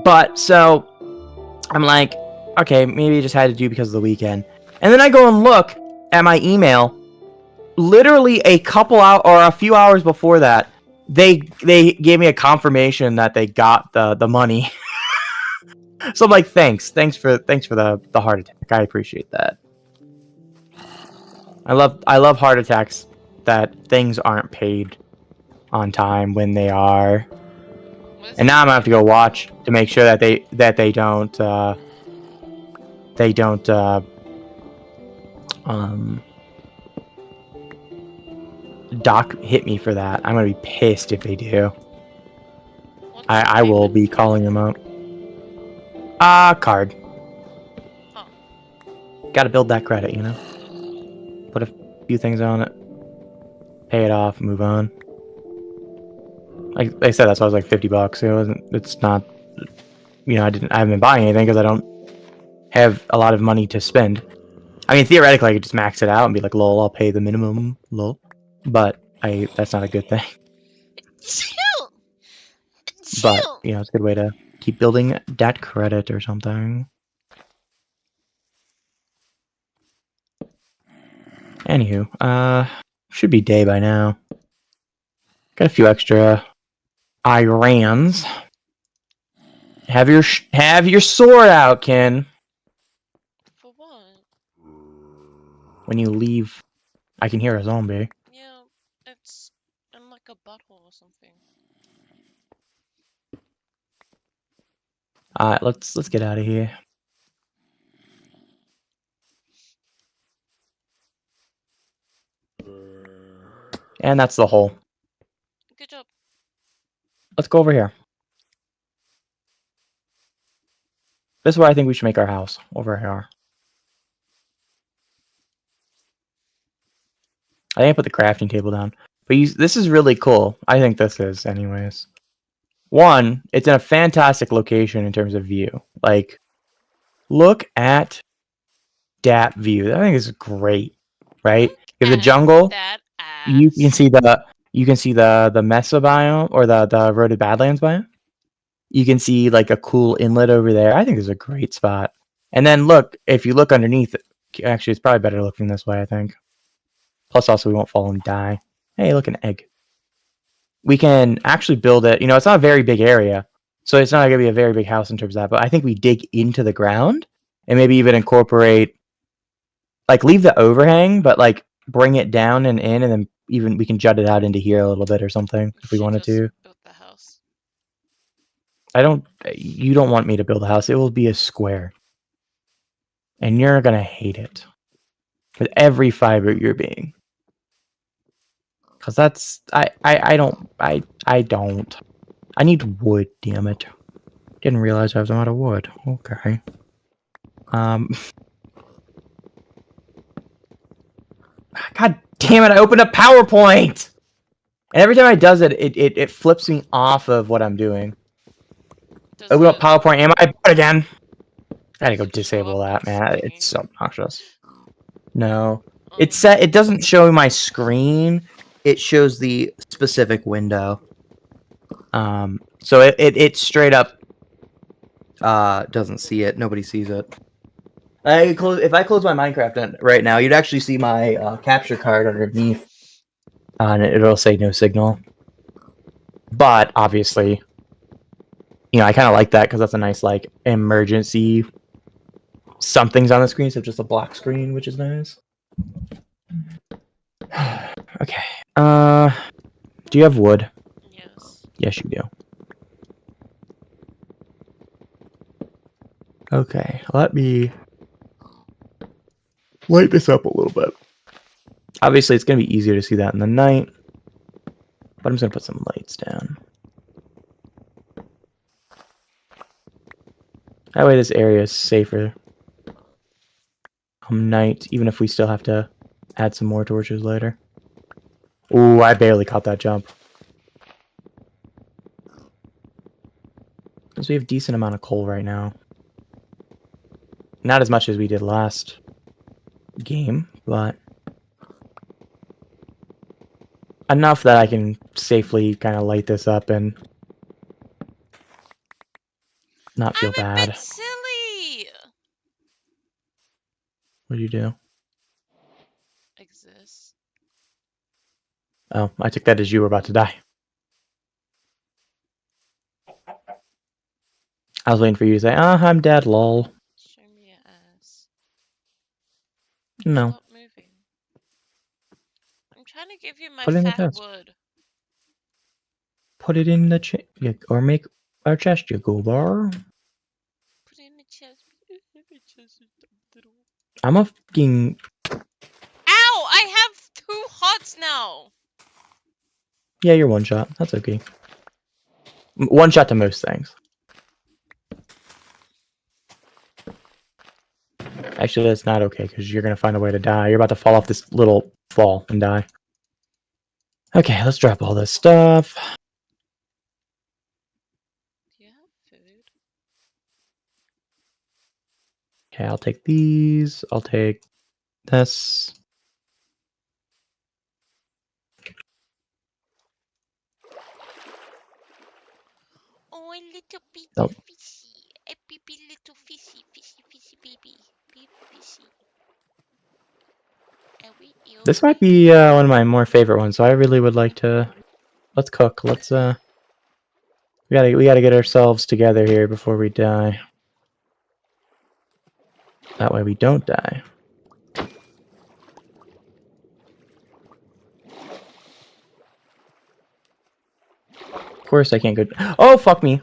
But so, I'm like, okay, maybe it just had to do because of the weekend. And then I go and look at my email. Literally a few hours before that, they gave me a confirmation that they got the money. So I'm like, thanks for the heart attack. I appreciate that. I love heart attacks that things aren't paid on time when they are. And now I'm gonna have to go watch to make sure that they don't Doc hit me for that. I'm gonna be pissed if they do. I will be calling them out. Card.
Oh.
Gotta build that credit, Put a few things on it. Pay it off, move on. Like I said, that's why it was like $50. It's not, I haven't been buying anything because I don't have a lot of money to spend. I mean, theoretically, I could just max it out and be like, lol, I'll pay the minimum, lol. But that's not a good thing.
Chill.
But, it's a good way to keep building that credit or something. Anywho, should be day by now. Got a few extra Irans. Have your sword out, Ken.
For what?
When you leave, I can hear a zombie.
Yeah, it's in like a butthole or something.
Alright, let's get out of here. And that's the hole.
Good job.
Let's go over here. This is where I think we should make our house. Over here. I think I put the crafting table down. But this is really cool. I think this is, anyways. One, it's in a fantastic location in terms of view. Like, look at that view. I think it's great, right? You have the jungle. You can see the Mesa biome or the Eroded Badlands biome. You can see like a cool inlet over there. I think it's a great spot. And then look, if you look underneath, actually, it's probably better looking this way, I think. Plus, also, we won't fall and die. Hey, look, an egg. We can actually build it. It's not a very big area, so it's not going to be a very big house in terms of that. But I think we dig into the ground and maybe even incorporate like leave the overhang, but like bring it down and in, and then even we can jut it out into here a little bit or something if we
She
wanted
just
to.
built the house.
You don't want me to build a house. It will be a square. And you're gonna hate it. With every fiber you're being. Cause that's I don't. I need wood, damn it. Didn't realize I was out of wood. Okay. God damn it, I opened up PowerPoint! And every time I does it, it flips me off of what I'm doing.
Does
Open up
it-
PowerPoint, am I again? I gotta go
does it show
disable
up
that,
on
man. It's so
screen?
obnoxious. No.
Oh,
It doesn't show my screen. It shows the specific window. So it straight up doesn't see it. Nobody sees it. If I close my Minecraft right now, you'd actually see my capture card underneath. And it'll say no signal. But obviously, I kind of like that because that's a nice like emergency. Something's on the screen, so just a black screen, which is nice. Okay. Do you have wood?
yes.
Yes, you do. Okay, let me light this up a little bit. Obviously, it's going to be easier to see that in the night, but I'm just going to put some lights down. That way this area is safer come night, even if we still have to add some more torches later. Ooh, I barely caught that jump. Because we have a decent amount of coal right now. Not as much as we did last game, but enough that I can safely kind of light this up and not feel
I'm a
bad.
bit silly.
What do you do?
Exists.
Oh, I took that as you were about to die. I was waiting for you to say, I'm dead, lol.
Show me your ass.
No.
Stop moving. I'm trying to give you my
Put it in the
fat
chest.
wood.
Put it in the chest. Or make our chest, you go bar.
Put it in the chest. Put it in the chest.
I'm a fucking...
Ow! I have 2 hearts now.
Yeah, you're one shot. That's okay. One shot to most things. Actually, that's not okay, because you're going to find a way to die. You're about to fall off this little fall and die. Okay, let's drop all this stuff.
Do you have food?
Okay, I'll take these. I'll take this.
Oh, a little bitty
Nope.
fishy. A baby little fishy, fishy, fishy baby. Baby fishy.
This might be one of my more favorite ones, so I really would like to... Let's cook. Let's, we gotta get ourselves together here before we die. That way we don't die. Of course I can't go... Oh, fuck me!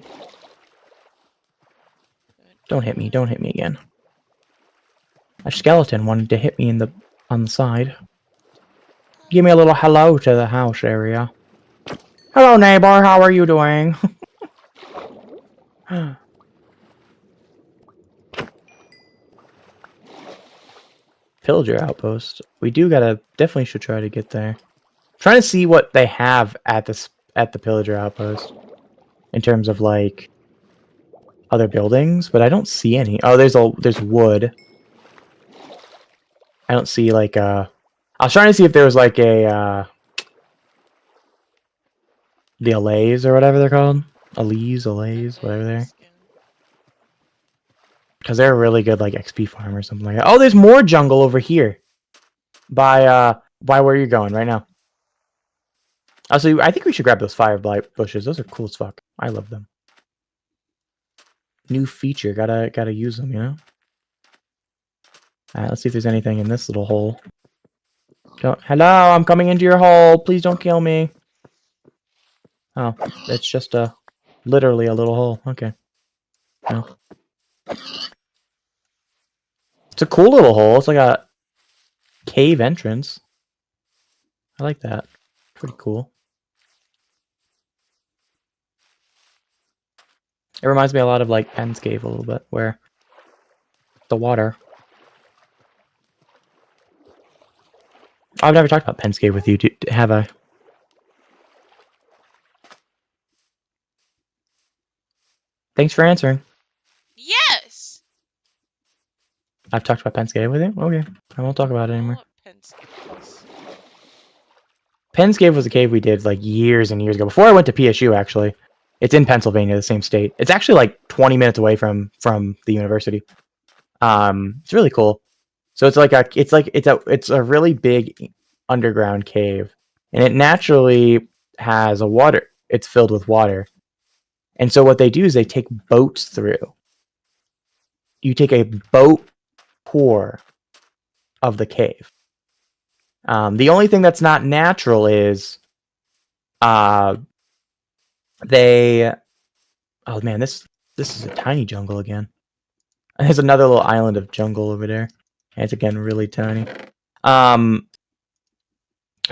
Don't hit me. Don't hit me again. A skeleton wanted to hit me on the side. Give me a little hello to the house area. Hello, neighbor. How are you doing? Pillager outpost. We do gotta... Definitely should try to get there. I'm trying to see what they have at the pillager outpost. In terms of, like... other buildings, but I don't see any. Oh, there's wood. I don't see, like, I was trying to see if there was, like, the allays or whatever they're called. Allays, whatever they're. Because they're a really good, like, XP farm or something like that. Oh, there's more jungle over here. By where you're going right now. Also, I think we should grab those fire blight bushes. Those are cool as fuck. I love them. New feature. Gotta use them, you know? Alright, let's see if there's anything in this little hole. Hello, I'm coming into your hole. Please don't kill me. Oh, it's just literally a little hole. Okay. No. It's a cool little hole. It's like a cave entrance. I like that. Pretty cool. It reminds me a lot of like Penn's Cave a little bit, where the water. I've never talked about Penn's Cave with you, have I? Thanks for answering.
Yes.
I've talked about Penn's Cave with you? Okay. I won't talk about it anymore. Penn's Cave was a cave we did like years and years ago. Before I went to PSU, actually. It's in Pennsylvania, the same state. It's actually like 20 minutes away from the university. It's really cool. So it's a really big underground cave, and it naturally has a water. It's filled with water, and so what they do is they take boats through. You take a boat tour of the cave. The only thing that's not natural is, oh man, this is a tiny jungle again. There's another little island of jungle over there. And it's again really tiny. So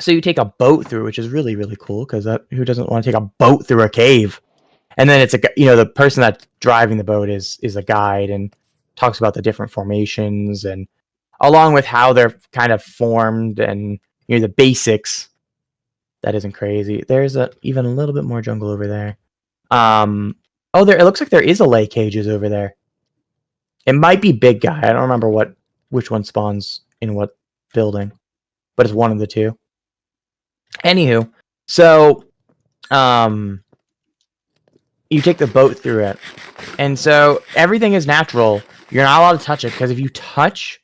you take a boat through, which is really, really cool, because who doesn't want to take a boat through a cave? And then it's the person that's driving the boat is a guide and talks about the different formations, and along with how they're kind of formed, and the basics. That isn't crazy. There's even a little bit more jungle over there. It looks like there is a lay cages over there. It might be Big Guy. I don't remember which one spawns in what building, but it's one of the two. Anywho, so you take the boat through it, and so everything is natural. You're not allowed to touch it, because if you touch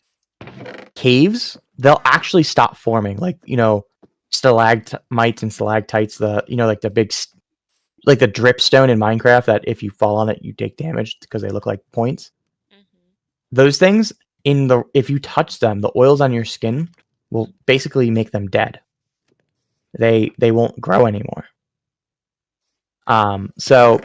caves, they'll actually stop forming. Like, stalagmites and stalactites, like the big, like the dripstone in Minecraft, that if you fall on it, you take damage because they look like points. Those things, if you touch them, the oils on your skin will basically make them dead. They won't grow anymore. So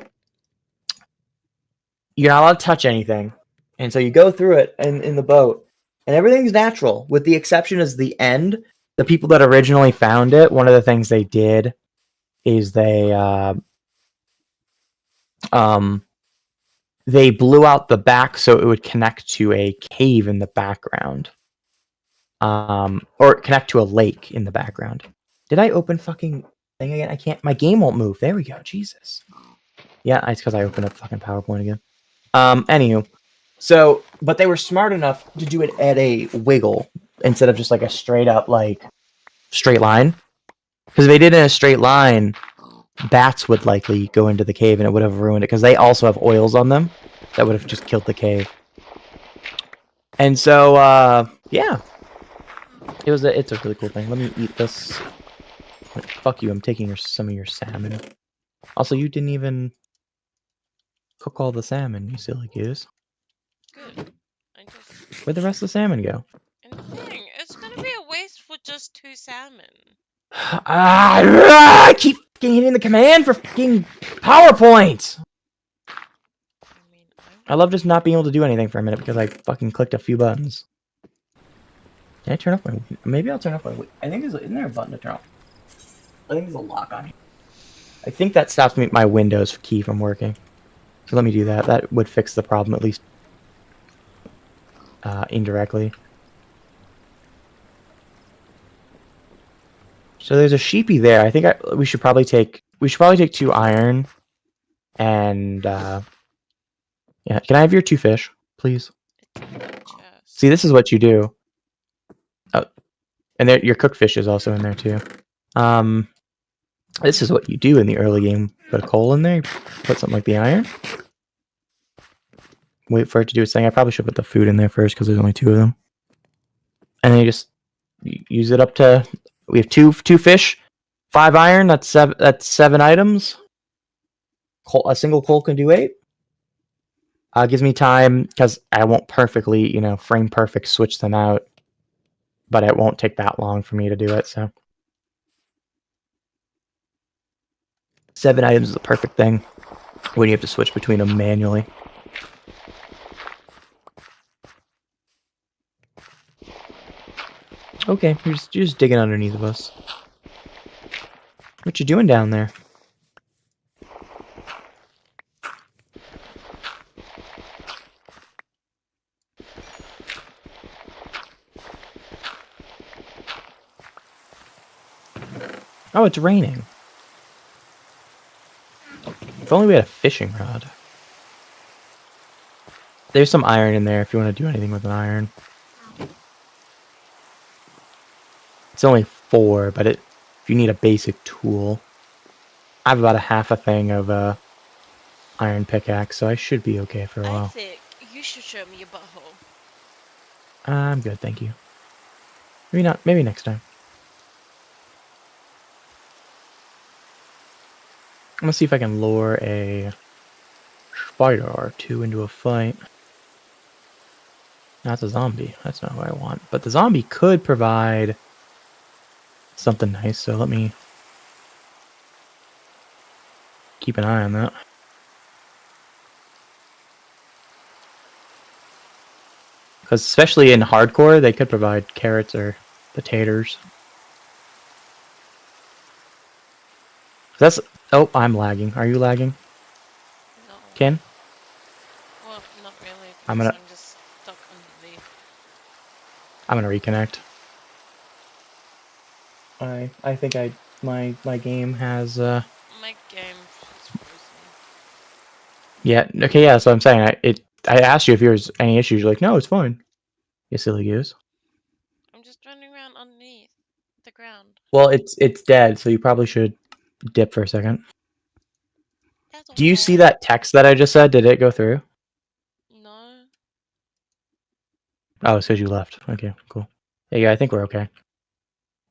you're not allowed to touch anything, and so you go through it in the boat, and everything's natural, with the exception is the end. The people that originally found it, one of the things they did is they blew out the back so it would connect to a cave in the background. Or connect to a lake in the background. Did I open fucking thing again? I can't. My game won't move. There we go. Jesus. Yeah, it's because I opened up fucking PowerPoint again. Anywho. So, but they were smart enough to do it at a wiggle instead of just like a straight up, like, straight line. Because if they did it in a straight line, bats would likely go into the cave and it would have ruined it, because they also have oils on them that would have just killed the cave. And so, yeah. It's a really cool thing. Let me eat this. Fuck you, I'm taking some of your salmon. Also, you didn't even cook all the salmon, you silly goose.
Good.
Where'd the rest of the salmon go?
And the thing, it's gonna be a waste for just 2 salmon.
I keep hitting the command for fucking PowerPoint! I love just not being able to do anything for a minute because I fucking clicked a few buttons. Can I turn off my... Maybe I'll turn off my... I think isn't there a button to turn off? I think there's a lock on here. I think that stops my Windows key from working. So let me do that. That would fix the problem, at least indirectly. So there's a sheepy there. I think we should probably take 2 iron, and yeah. Can I have your 2 fish, please? See, this is what you do. Oh, and there, your cooked fish is also in there too. This is what you do in the early game. Put a coal in there. Put something like the iron. Wait for it to do its thing. I probably should put the food in there first because there's only 2 of them. And then you just use it up to... We have 2 fish, 5 iron. That's 7 items. A single coal can do 8. Gives me time because I won't perfectly, frame perfect switch them out, but it won't take that long for me to do it. So 7 items is the perfect thing when you have to switch between them manually. Okay, you're just digging underneath of us. What you doing down there? Oh, it's raining. If only we had a fishing rod. There's some iron in there if you want to do anything with an iron. It's only 4, but if you need a basic tool. I have about a half a thing of iron pickaxe, so I should be okay for a while.
I think you should show me your butthole.
I'm good, thank you. Maybe not. Maybe next time. I'm gonna see if I can lure a spider or 2 into a fight. That's a zombie. That's not what I want. But the zombie could provide something nice, so let me keep an eye on that. Because especially in hardcore, they could provide carrots or potatoes. That's... Oh, I'm lagging. Are you lagging?
No.
Ken?
Well, not really.
I'm
just stuck underneath.
I'm gonna reconnect. I think my game has
My game is frozen.
Yeah, okay, yeah, that's what I'm saying. I asked you if there was any issues. You're like, no, it's fine. You silly goose.
I'm just running around underneath the ground.
Well, it's dead, so you probably should dip for a second.
That's
Do you
okay.
see that text that I just said? Did it go through?
No.
Oh, it says you left. Okay, cool. There you go. I think we're okay.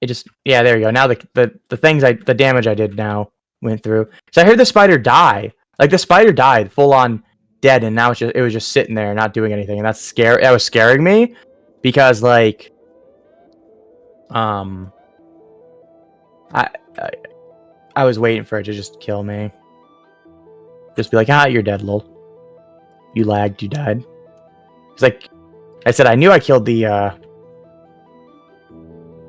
It just... Yeah, there you go. Now the damage I did now went through. So I heard the spider die. Like, the spider died full on dead, and now it was just sitting there not doing anything, and that was scaring me because, like, I was waiting for it to just kill me. Just be like, you're dead, lol. You lagged, you died. It's like I said, I knew I killed the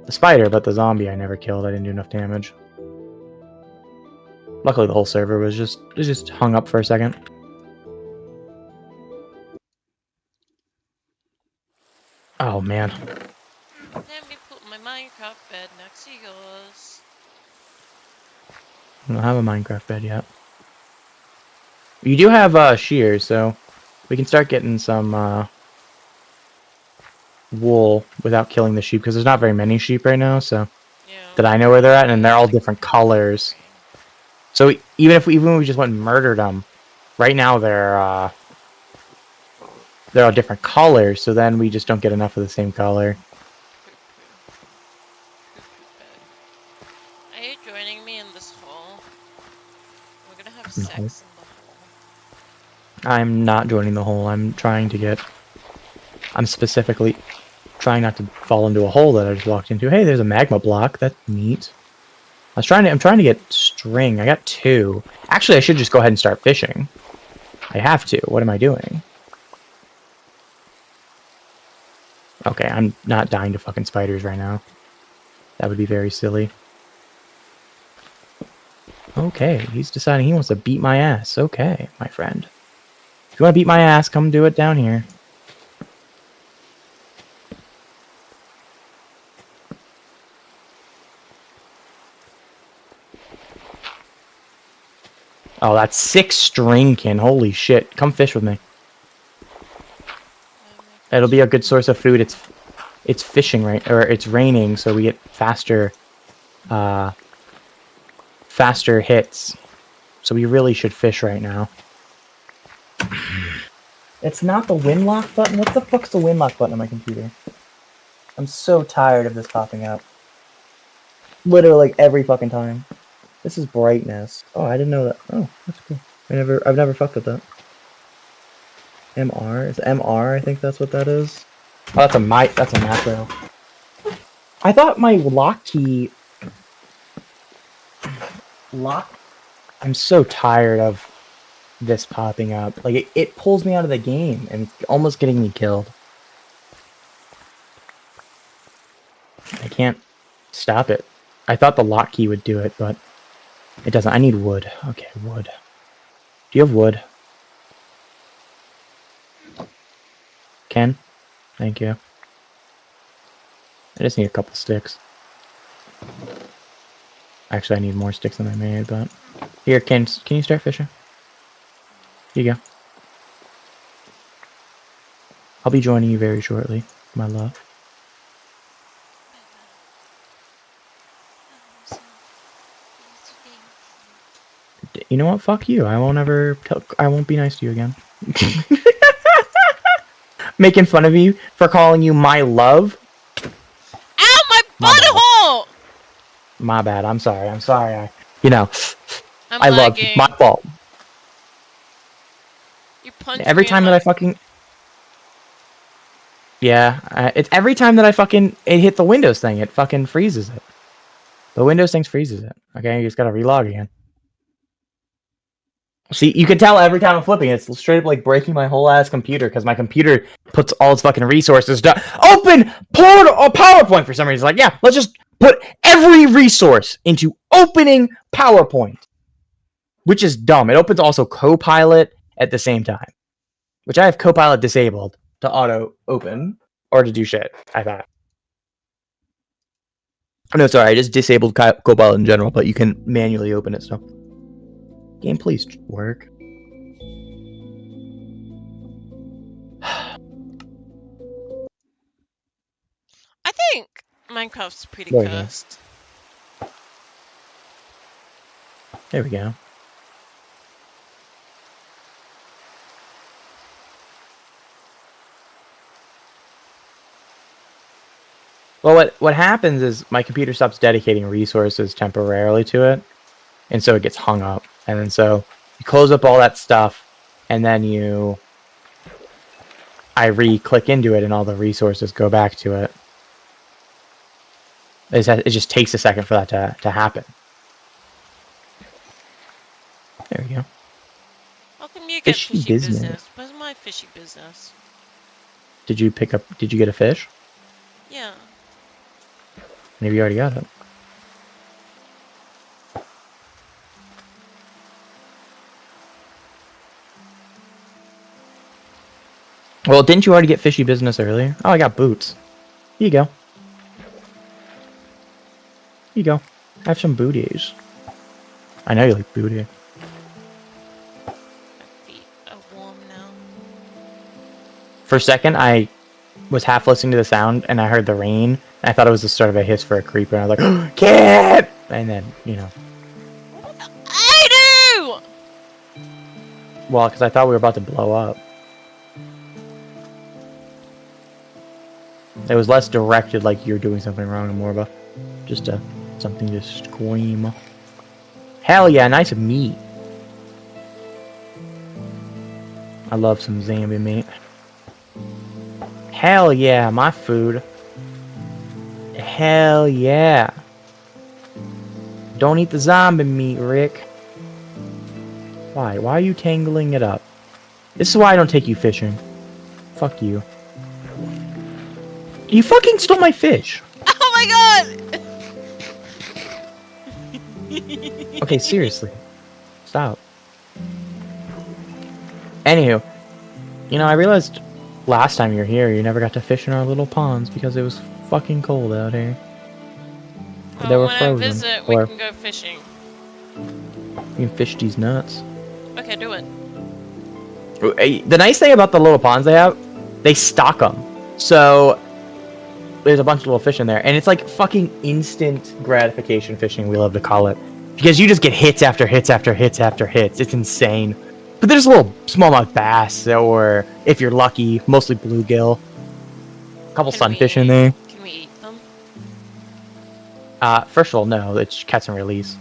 spider, but the zombie I never killed. I didn't do enough damage. Luckily, the whole server was just hung up for a second. Oh man.
Let me put my Minecraft bed next to yours.
I don't have a Minecraft bed yet. You do have shears, so we can start getting some wool without killing the sheep, because there's not very many sheep right now, so
Yeah.
that I know where they're at, and they're all different colors. So even if we just went and murdered them, right now they're all different colors, so then we just don't get enough of the same color.
Are you joining me in this hole? We're gonna have sex in the hole.
I'm not joining the hole. I'm specifically trying not to fall into a hole that I just walked into. Hey, there's a magma block. That's neat. I'm trying to get string. I got 2. Actually, I should just go ahead and start fishing. I have to. What am I doing? Okay, I'm not dying to fucking spiders right now. That would be very silly. Okay, he's deciding he wants to beat my ass. Okay, my friend. If you want to beat my ass, come do it down here. Oh, that's 6 string, Kin. Holy shit. Come fish with me. It'll be a good source of food. It's fishing right, or it's raining, so we get faster hits. So we really should fish right now. It's not the Winlock button? What the fuck's the Winlock button on my computer? I'm so tired of this popping up. Literally like every fucking time. This is brightness. Oh, I didn't know that. Oh, that's cool. I've never fucked with that. MR? Is it MR? I think that's what that is. Oh, that's a macro. I thought my lock key... I'm so tired of this popping up. Like, it pulls me out of the game, and it's almost getting me killed. I can't stop it. I thought the lock key would do it, but it doesn't. I need wood. Okay, wood. Do you have wood? Ken? Thank you. I just need a couple sticks. Actually, I need more sticks than I made, but... Here, Ken, can you start fishing? Here you go. I'll be joining you very shortly, my love. You know what? Fuck you. I won't be nice to you again. Making fun of you for calling you my love.
Ow, my butthole!
My bad. I'm sorry. I
I'm
love you.
lagging.
My fault.
You punched
Every
me
time
in
that
my...
I fucking... Yeah, it's every time that I fucking... It hit the Windows thing, it fucking freezes it. The Windows thing freezes it. Okay, you just gotta relog again. See, you can tell every time I'm flipping, it's straight up like breaking my whole ass computer because my computer puts all its fucking resources down. Open PowerPoint for some reason. Like, yeah, let's just put every resource into opening PowerPoint, which is dumb. It opens also Copilot at the same time, which I have Copilot disabled to auto open or to do shit. I thought. No, sorry, I just disabled Copilot in general, but you can manually open it still. Game, please work.
I think Minecraft's pretty
There we go.
cursed.
There we go. Well, what happens is my computer stops dedicating resources temporarily to it, and so it gets hung up. And then so you close up all that stuff, and then I re-click into it, and all the resources go back to it. It just takes a second for that to happen. There we go.
How come you get
Fishy
fishy
business.
business? Where's my fishy business?
Did you get a fish?
Yeah.
Maybe you already got it. Well, didn't you already get fishy business earlier? Oh, I got boots. Here you go. Here you go. Have some booties. I know you like booty.
My feet are warm now.
For a second, I was half listening to the sound, and I heard the rain. And I thought it was the start of a hiss for a creeper, and I was like, "Cat!" And then,
I do!
well, because I thought we were about to blow up. It was less directed, like you're doing something wrong, and more of something to scream. Hell yeah, nice meat. I love some zombie meat. Hell yeah, my food. Hell yeah. Don't eat the zombie meat, Rick. Why? Why are you tangling it up? This is why I don't take you fishing. Fuck you. You fucking stole my fish.
Oh my god!
Okay, seriously. Stop. Anywho, I realized last time you were here, you never got to fish in our little ponds because it was fucking cold out here.
Well,
They were
when
frozen.
I visit, we
Or
can go fishing.
you can fish these nuts.
Okay, do it.
The nice thing about the little ponds they have, they stock them. So there's a bunch of little fish in there, and it's like fucking instant gratification fishing, we love to call it, because you just get hits after hits after hits after hits. It's insane. But there's little smallmouth bass, or if you're lucky, mostly bluegill. A couple sunfish in there.
Can we eat them?
First of all, no, it's catch and release.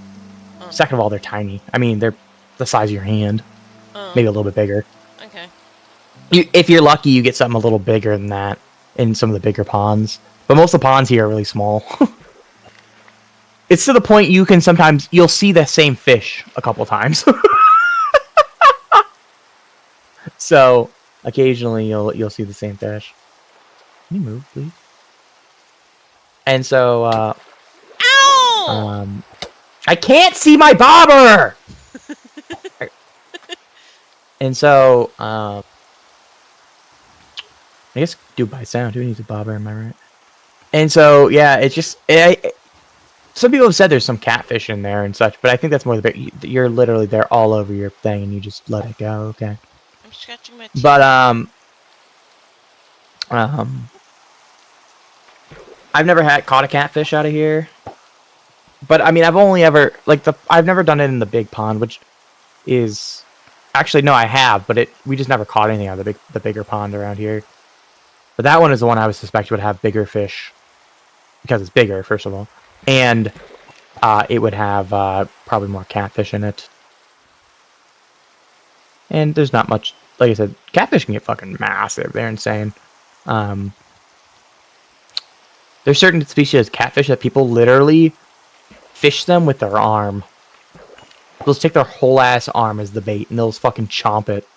Oh.
Second of all, they're tiny. I mean, they're the size of your hand, maybe a little bit bigger.
Okay.
If you're lucky, you get something a little bigger than that in some of the bigger ponds. But most of the ponds here are really small. It's to the point you'll see the same fish a couple times. So occasionally you'll see the same fish. Can you move, please? And so
Ow!
I can't see my bobber. And so I guess do by sound. Who needs a bobber? Am I right? And so yeah, it's just some people have said there's some catfish in there and such, but I think that's more you're literally there all over your thing and you just let it go. Okay.
I'm scratching my teeth.
But I've never caught a catfish out of here. But I mean, I've only ever I've never done it in the big pond, which is actually no, I have, but we just never caught anything out of the bigger pond around here. But that one is the one I would suspect would have bigger fish because it's bigger, first of all, and it would have probably more catfish in it. And there's not much, like I said, catfish can get fucking massive. They're insane. There's certain species of catfish that people literally fish them with their arm. They'll just take their whole ass arm as the bait and they'll just fucking chomp it.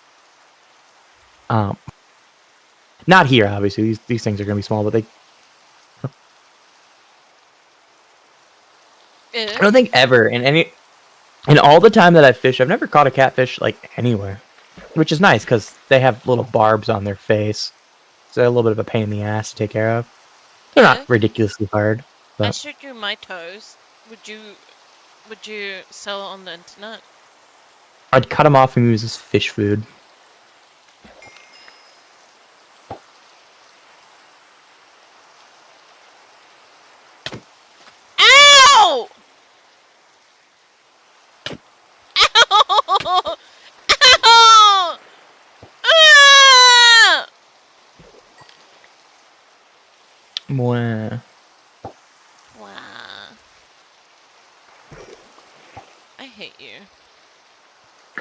Not here, obviously. These things are gonna be small, but they. I don't think ever in all the time that I've fished, I've never caught a catfish like anywhere, which is nice because they have little barbs on their face, so they're a little bit of a pain in the ass to take care of. They're not ridiculously hard. But
I showed you my toes. Would you sell it on the internet?
I'd cut them off and use as fish food.
Ow! Ow! Ow! Ah!
Wow.
Wow. I hate you.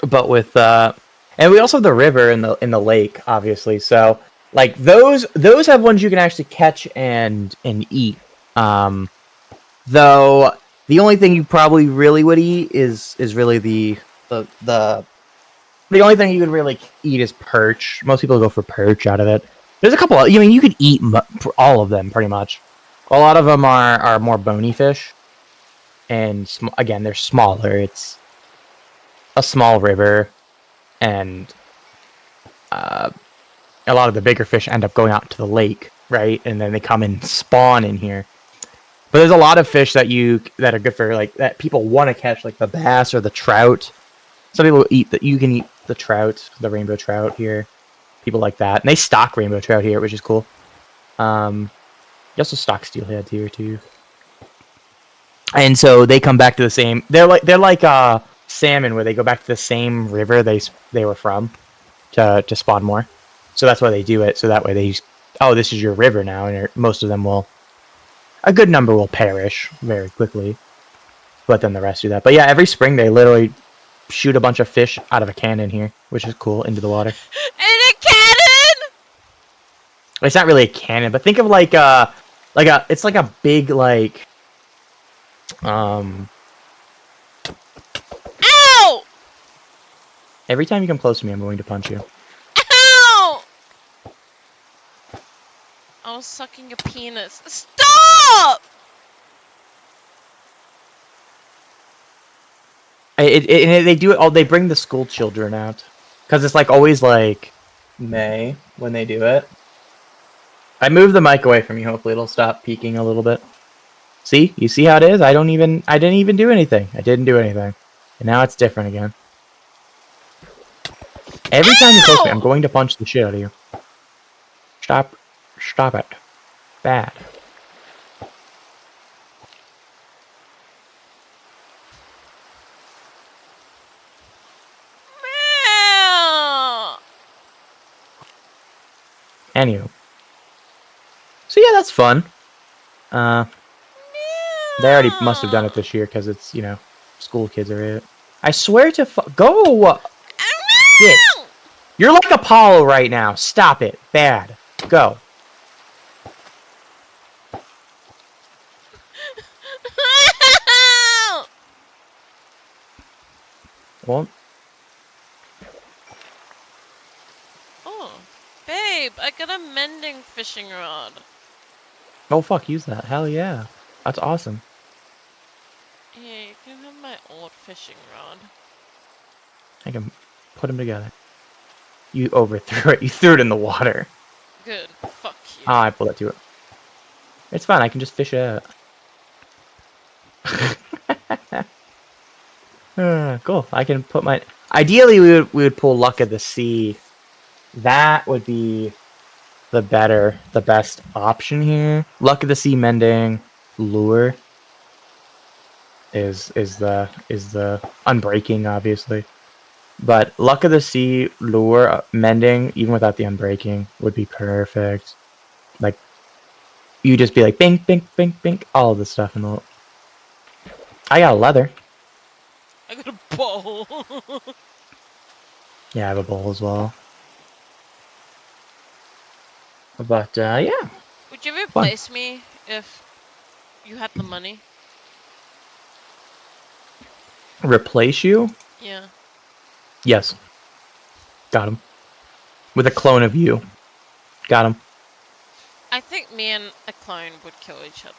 But with and we also have the river in the lake, obviously. So like those have ones you can actually catch and eat. Though the only thing you probably really would eat is really the only thing you could really eat is perch. Most people go for perch out of it. There's a couple. I mean, you could eat all of them pretty much. A lot of them are more bony fish, and again, they're smaller. It's a small river, and a lot of the bigger fish end up going out to the lake, right? And then they come and spawn in here. But there's a lot of fish that are good for that people want to catch, like the bass or the trout. Some people eat that. You can eat the trout, the rainbow trout here. People like that, and they stock rainbow trout here, which is cool. You also stock steelhead here too, and so they come back to the same. They're like salmon, where they go back to the same river they were from to spawn more. So that's why they do it. So that way this is your river now, and most of them a good number will perish very quickly, but then the rest do that. But yeah, every spring they literally shoot a bunch of fish out of a cannon here, which is cool, into the water.
In a cannon?
It's not really a cannon, but think of it's like a big
Ow!
Every time you come close to me, I'm going to punch you.
Ow! I was sucking a penis. Stop!
They do it all. They bring the school children out because it's always May when they do it. I moved the mic away from you. Hopefully, it'll stop peaking a little bit. See, you see how it is. I didn't even do anything. I didn't do anything, and now it's different again. Every time you close me, I'm going to punch the shit out of you. Stop it. Bad. Anywho. So yeah, that's fun. They already must have done it this year because it's, school kids are it. I swear to go! Shit. You're like Apollo right now. Stop it. Bad. Go. Well,
Oh, babe, I got a mending fishing rod.
oh fuck, use that. Hell yeah. That's awesome.
Yeah, you can have my old fishing rod.
I can put them together. You overthrew it. You threw it in the water.
Good. Fuck you.
Ah, I pulled it to it. It's fine. I can just fish it out. Cool. I can put my. Ideally, we would pull Luck of the Sea. That would be the best option here. Luck of the Sea mending lure is the unbreaking, obviously. But Luck of the Sea lure mending, even without the unbreaking, would be perfect. Like, you just be like bink, bink, bink, bink, all of the stuff in the. I got a leather.
I got a bowl.
Yeah, I have a bowl as well. But yeah,
Would you replace me if you had the money?
replace you?
Yeah.
Yes. Got him. With a clone of you. Got him.
I think me and a clone would kill each other.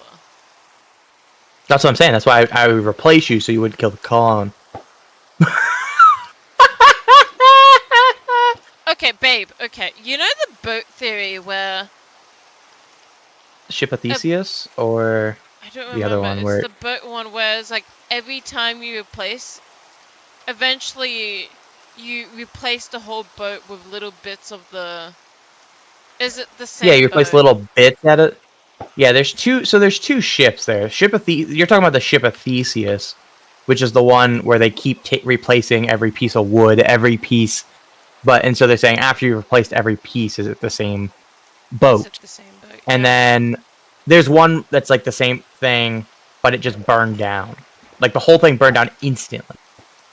That's what I'm saying. That's why I would replace you so you wouldn't kill the clone.
Okay, babe, okay. You know the boat theory where...
Ship of Theseus or
I don't
the
remember.
other one
It's
where
the boat one where it's like every time you replace... Eventually, you replace the whole boat with little bits of the... Is it the same
yeah, you replace
boat?
little bits at it. Yeah, there's two. So there's two ships there. You're talking about the ship of Theseus, which is the one where they keep replacing every piece of wood, every piece. And so they're saying after you replaced every piece, is it the same boat?
Is it the same boat?
And
Yeah.
then there's one that's like the same thing, but it just burned down. Like the whole thing burned down instantly.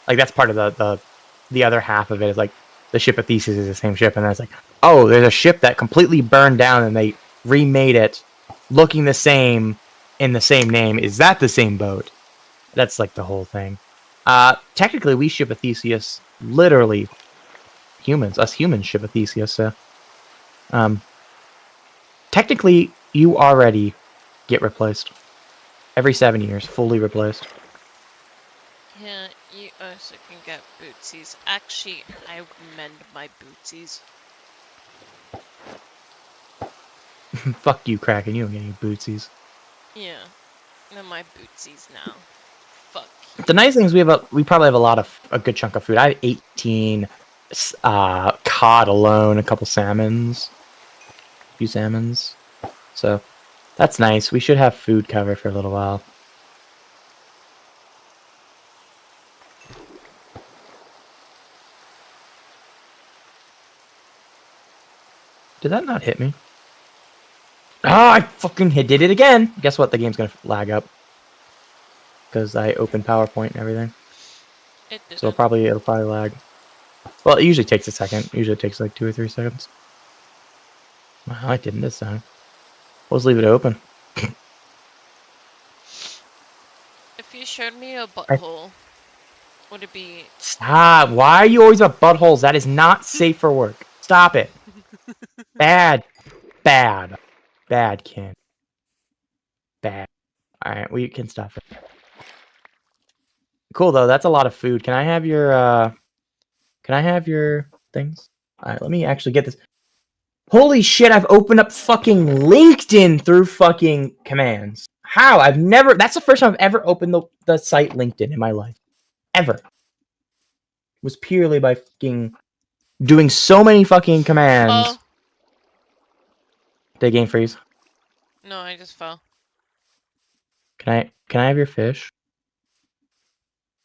Like that's part of the other half of it is like the ship of Theseus is the same ship, and then it's like, oh, there's a ship that completely burned down and they remade it, looking the same in the same name. Is that the same boat? That's like the whole thing. Technically, we ship of Theseus, literally us humans ship of Theseus. So, technically, you already get replaced every 7 years, fully replaced.
Yeah, you also can get bootsies. Actually, I mend my bootsies.
Fuck you, Kraken. You don't get any bootsies.
Yeah, they're my bootsies now. Fuck.
The nice thing is we probably have a good chunk of food. I have 18 cod alone, a couple salmons, a few salmons. So that's nice. We should have food covered for a little while. Did that not hit me? Oh, I fucking did it again. Guess what? The game's gonna lag up because I opened PowerPoint and everything.
It didn't.
So it'll probably lag. Well, it usually takes a second. Usually it takes like 2 or 3 seconds. Wow, I didn't this time. Let's leave it open.
If you showed me a butthole, would it be...
Stop. Why are you always about buttholes? That is not safe for work. Stop it. Bad. Bad. Bad, Ken. Bad. Alright, we can stop it. Cool, though. That's a lot of food. Can I have your things? Alright, let me actually get this. Holy shit, I've opened up fucking LinkedIn through fucking commands. How? That's the first time I've ever opened the site LinkedIn in my life. Ever. It was purely by fucking doing so many fucking commands.
Oh.
Did game freeze?
No, I just fell.
Can I have your fish?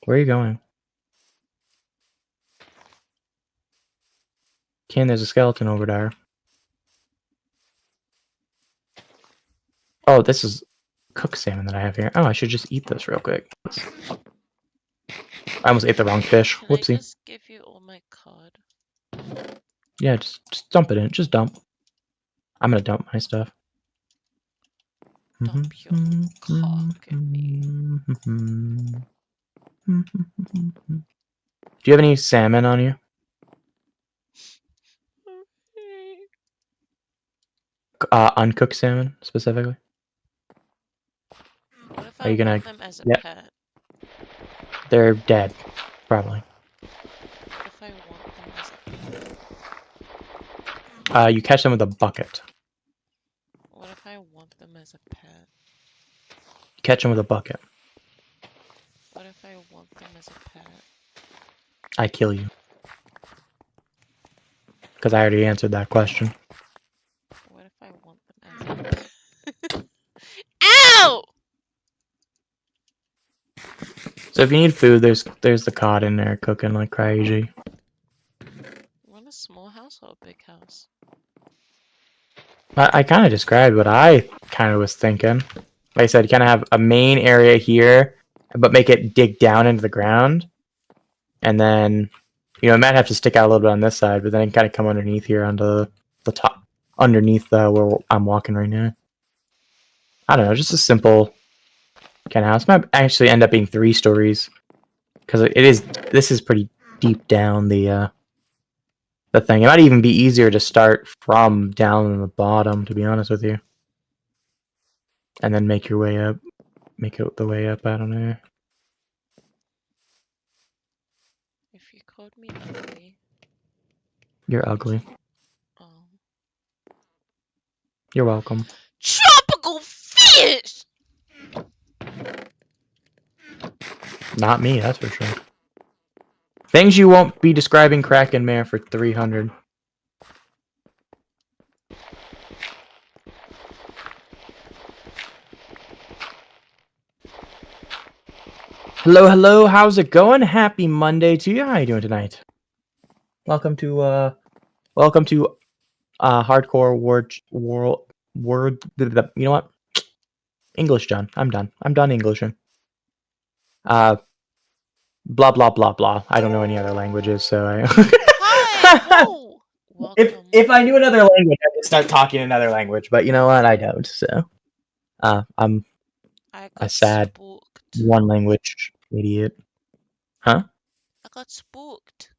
Where are you going? Ken, there's a skeleton over there. Oh, this is cooked salmon that I have here. Oh, I should just eat this real quick. I almost ate the wrong fish.
Can
Whoopsie.
I just give you all my cod?
Yeah, just dump it in. Just dump. I'm gonna dump my stuff.
Dump your cock in me.
Do you have any salmon on you? Uncooked salmon, specifically?
What if
Are
I
you gonna...
want them as a
Yep.
pet?
They're dead. Probably.
What if I want them as a pet?
You catch them with a bucket.
What if I want them as a pet?
Catch them with a bucket.
What if I want them as a pet?
I kill you. Because I already answered that question.
What if I want them as a pet? Ow!
So if you need food, there's the cod in there cooking like crazy.
You want a small house or a big house?
I kind of described what I kind of was thinking. Like I said, kind of have a main area here, but make it dig down into the ground. And then, it might have to stick out a little bit on this side, but then kind of come underneath here onto the top, underneath where I'm walking right now. I don't know, just a simple kind of house. Might actually end up being 3 stories. Because this is pretty deep down the thing. It might even be easier to start from down in the bottom, to be honest with you. And then make your way up. Make it the way up, I don't know.
If you called me ugly.
You're ugly.
Oh.
You're welcome.
Tropical fish!
Not me, that's for sure. Things you won't be describing Kraken Mare for 300. Hello, how's it going? Happy Monday to you. How you doing tonight? Welcome to Hardcore Word. You know what? English done. I'm done. I'm done Englishing. Blah blah blah blah. I don't know any other languages, so I.
Hi! Whoa! Welcome.
If I knew another language, I could start talking another language. But you know what? I don't. So, I'm
I
a
got
sad
spooked.
one language idiot. Huh?
I got spooked.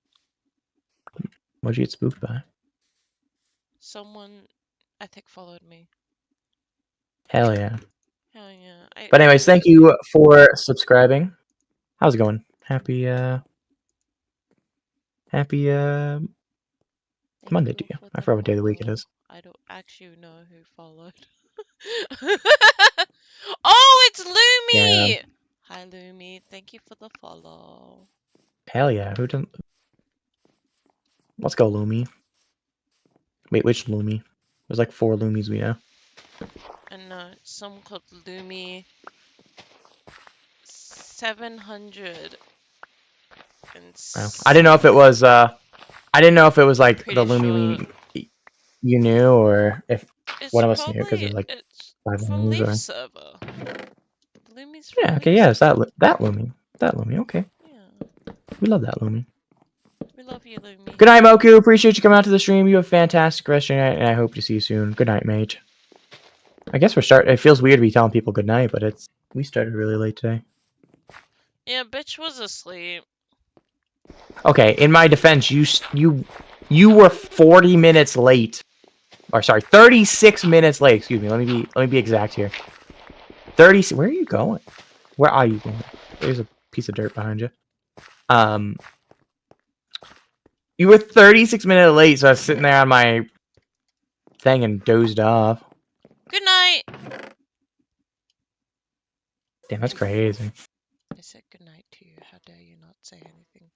What'd you get spooked by?
Someone, I think, followed me.
Hell yeah.
Hell yeah.
But anyways, thank you for subscribing. How's it going? Happy Monday to you. I forgot what day of the week it is.
I don't actually know who followed. Oh, it's Lumi!
Yeah.
Hi, Lumi. Thank you for the follow.
Hell yeah. Who didn't? Let's go, Lumi. Wait, which Lumi? There's like 4 Lumis we know.
And someone called Lumi 700.
Wow. I didn't know if it was like
Pretty
the Lumi
sure.
you knew, or if
It's
one of us knew, because there's like
it's
5
from
Lumis.
Leaf server. Lumi's from
Yeah. Okay.
Leaf
Yeah. It's
server.
that Lumi. That Lumi. Okay.
Yeah.
We love that Lumi.
We love you, Lumi.
Good night, Moku. Appreciate you coming out to the stream. You have a fantastic rest of your night, and I hope to see you soon. Good night, mate. I guess we're starting. It feels weird to be telling people good night, but we started really late today.
Yeah, bitch was asleep.
Okay, in my defense, you were 40 minutes late. Or sorry, 36 minutes late. Excuse me. Let me be exact here. 30. Where are you going? Where are you going? There's a piece of dirt behind you. You were 36 minutes late, so I was sitting there on my thing and dozed off.
Good night.
Damn, that's crazy.
I said good night to you. How dare you not say anything?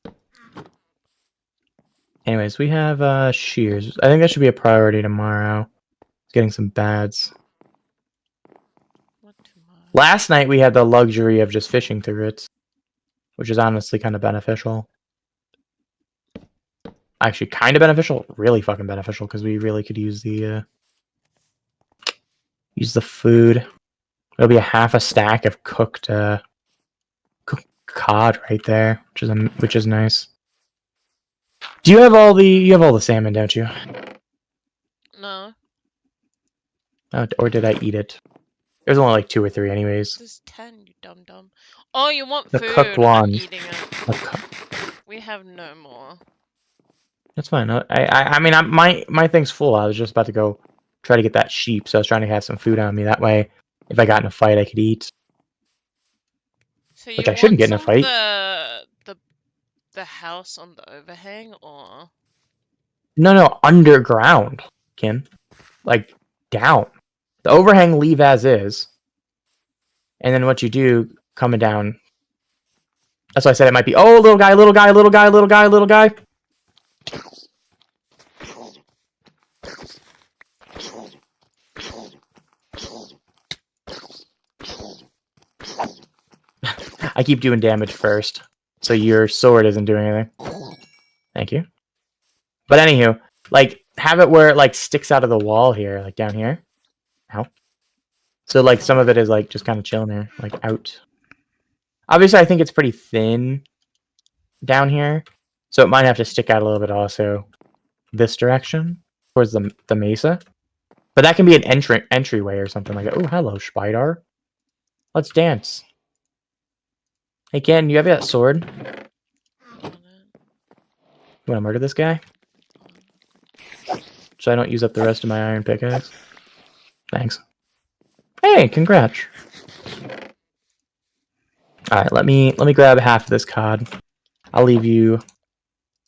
Anyways, we have shears. I think that should be a priority tomorrow. Getting some bads.
What tomorrow?
Last night we had the luxury of just fishing through it, which is honestly kind of beneficial. Actually, kind of beneficial. Really fucking beneficial, because we really could use the food. It'll be a half a stack of cooked cod right there, which is nice.
Do you have all the salmon, don't you?
No.
Oh, or did I eat it? There's only like 2 or 3 anyways.
There's 10, you dum-dum. Oh, you want
The
food?
cooked
I'm
ones.
eating it. We have no more.
That's fine. I mean, my thing's full. I was just about to go try to get that sheep, so I was trying to have some food on me. That way, if I got in a fight, I could eat.
So you
Which I shouldn't
want
get in a
some
fight.
of the house on the overhang, or
No, underground, Kin. Like, down. The overhang leave as is. And then what you do, coming down... That's why I said it might be... Oh, little guy, little guy, little guy, little guy, little guy. I keep doing damage first, so your sword isn't doing anything. Thank you. But anywho, like, have it where it, like, sticks out of the wall here, like, down here. Ow. So, like, some of it is, like, just kind of chilling there, like, out. Obviously, I think it's pretty thin down here, so it might have to stick out a little bit also this direction, towards the mesa. But that can be an entryway or something like that. Oh, hello, Spider. Let's dance. Hey, Ken, you have that sword? You want to murder this guy? So I don't use up the rest of my iron pickaxe? Thanks. Hey, congrats. Alright, let me grab half of this cod. I'll leave you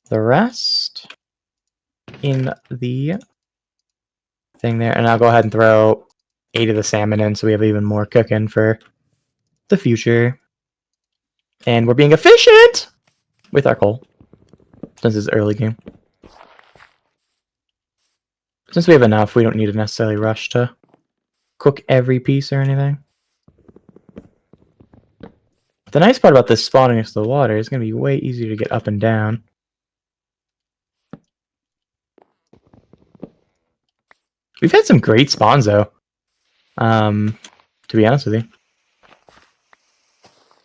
the rest in the thing there, and I'll go ahead and throw 8 of the salmon in so we have even more cooking for the future. And we're being efficient with our coal, since it's early game. Since we have enough, we don't need to necessarily rush to cook every piece or anything. The nice part about this spawning next to the water is going to be way easier to get up and down. We've had some great spawns, though. To be honest with you.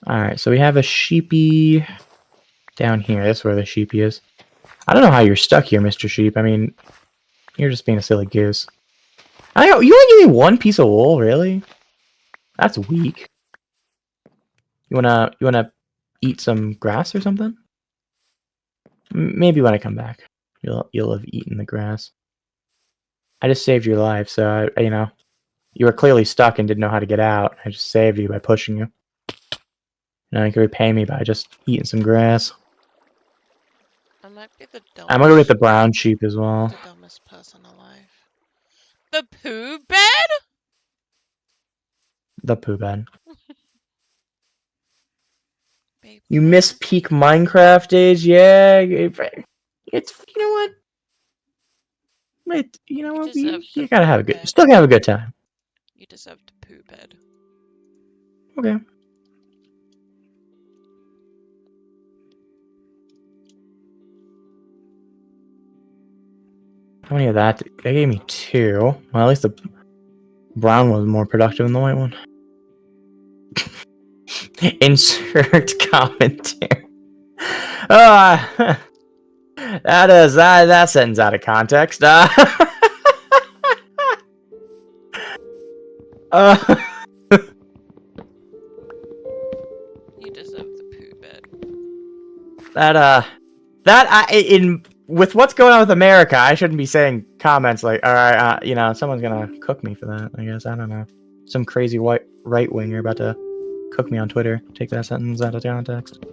Alright, so we have a sheepy down here. That's where the sheepy is. I don't know how you're stuck here, Mr. Sheep. I mean, you're just being a silly goose. You only give me 1 piece of wool, really? That's weak. You wanna eat some grass or something? Maybe when I come back, you'll have eaten the grass. I just saved your life, so you know, you were clearly stuck and didn't know how to get out. I just saved you by pushing you. Now you can repay me by just eating some grass.
I might be the dumbest.
I'm gonna go get the brown sheep as well.
The dumbest person alive. The poo bed?
The poo bed.
Babe,
You miss peak Minecraft days? Yeah, it's you know what? You know what? You gotta have a good. Still gotta have a good time.
You deserve the poo bed.
Okay. How many of that? They gave me 2. Well, at least the brown was more productive than the white one. Insert commentary. That sentence out of context.
You deserve the poo bed.
With what's going on with America, I shouldn't be saying comments like, all right, you know, someone's gonna cook me for that. I guess I don't know. Some crazy white right winger about to cook me on Twitter. Take that sentence out of context.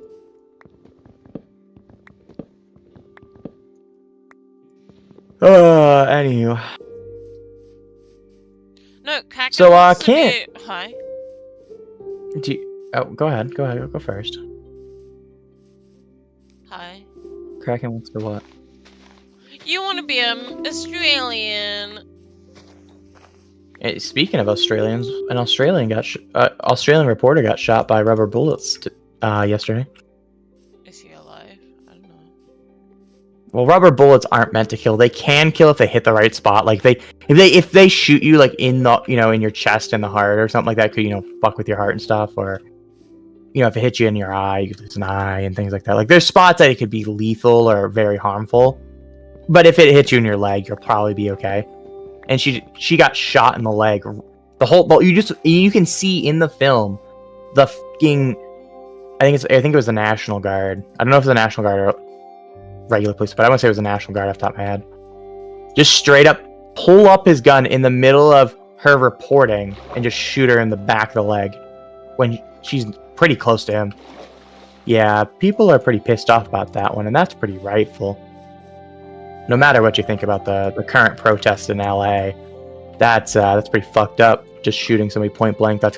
Anywho.
No, Kraken
So,
wants to
can't-
do... Hi.
Go ahead. Go first.
Hi.
Kraken wants to what?
You want to be an Australian.
Speaking of Australians, an Australian reporter got shot by rubber bullets yesterday.
Is he alive? I don't know.
Well, rubber bullets aren't meant to kill. They can kill if they hit the right spot. Like if they shoot you like in the in your chest and the heart or something like that, could fuck with your heart and stuff, or you know, if it hits you in your eye, you could lose an eye and things like that. Like, there's spots that it could be lethal or very harmful, but if it hits you in your leg, you'll probably be okay. And she got shot in the leg. You can see in the film the fucking, I think it was the National Guard. I don't know if it was the National Guard or regular police, but I want to say it was the National Guard off the top of my head. Just straight up pull up his gun in the middle of her reporting and just shoot her in the back of the leg when she's pretty close to him. Yeah, people are pretty pissed off about that one, and that's pretty rightful. No matter what you think about the current protests in LA, that's pretty fucked up. Just shooting somebody point blank, that's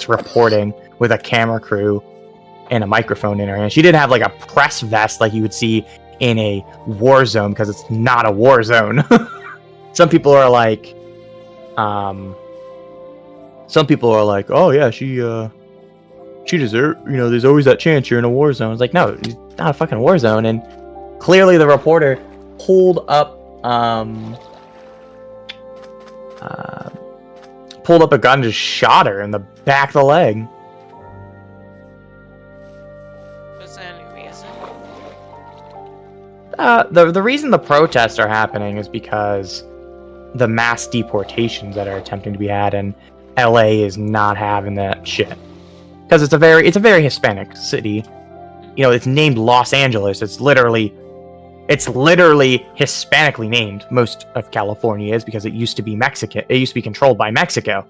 reporting with a camera crew and a microphone in her hand. She didn't have like a press vest like you would see in a war zone, because it's not a war zone. Some people are like, oh yeah, she deserved, you know, there's always that chance you're in a war zone. It's like, no, it's not a fucking war zone. And clearly the reporter pulled up a gun and just shot her in the back of the leg.
Was there any reason?
The reason the protests are happening is because the mass deportations that are attempting to be had, and LA is not having that shit. Because it's a very Hispanic city. You know, it's named Los Angeles. It's literally Hispanically named. Most of California is, because it used to be Mexican. It used to be controlled by Mexico,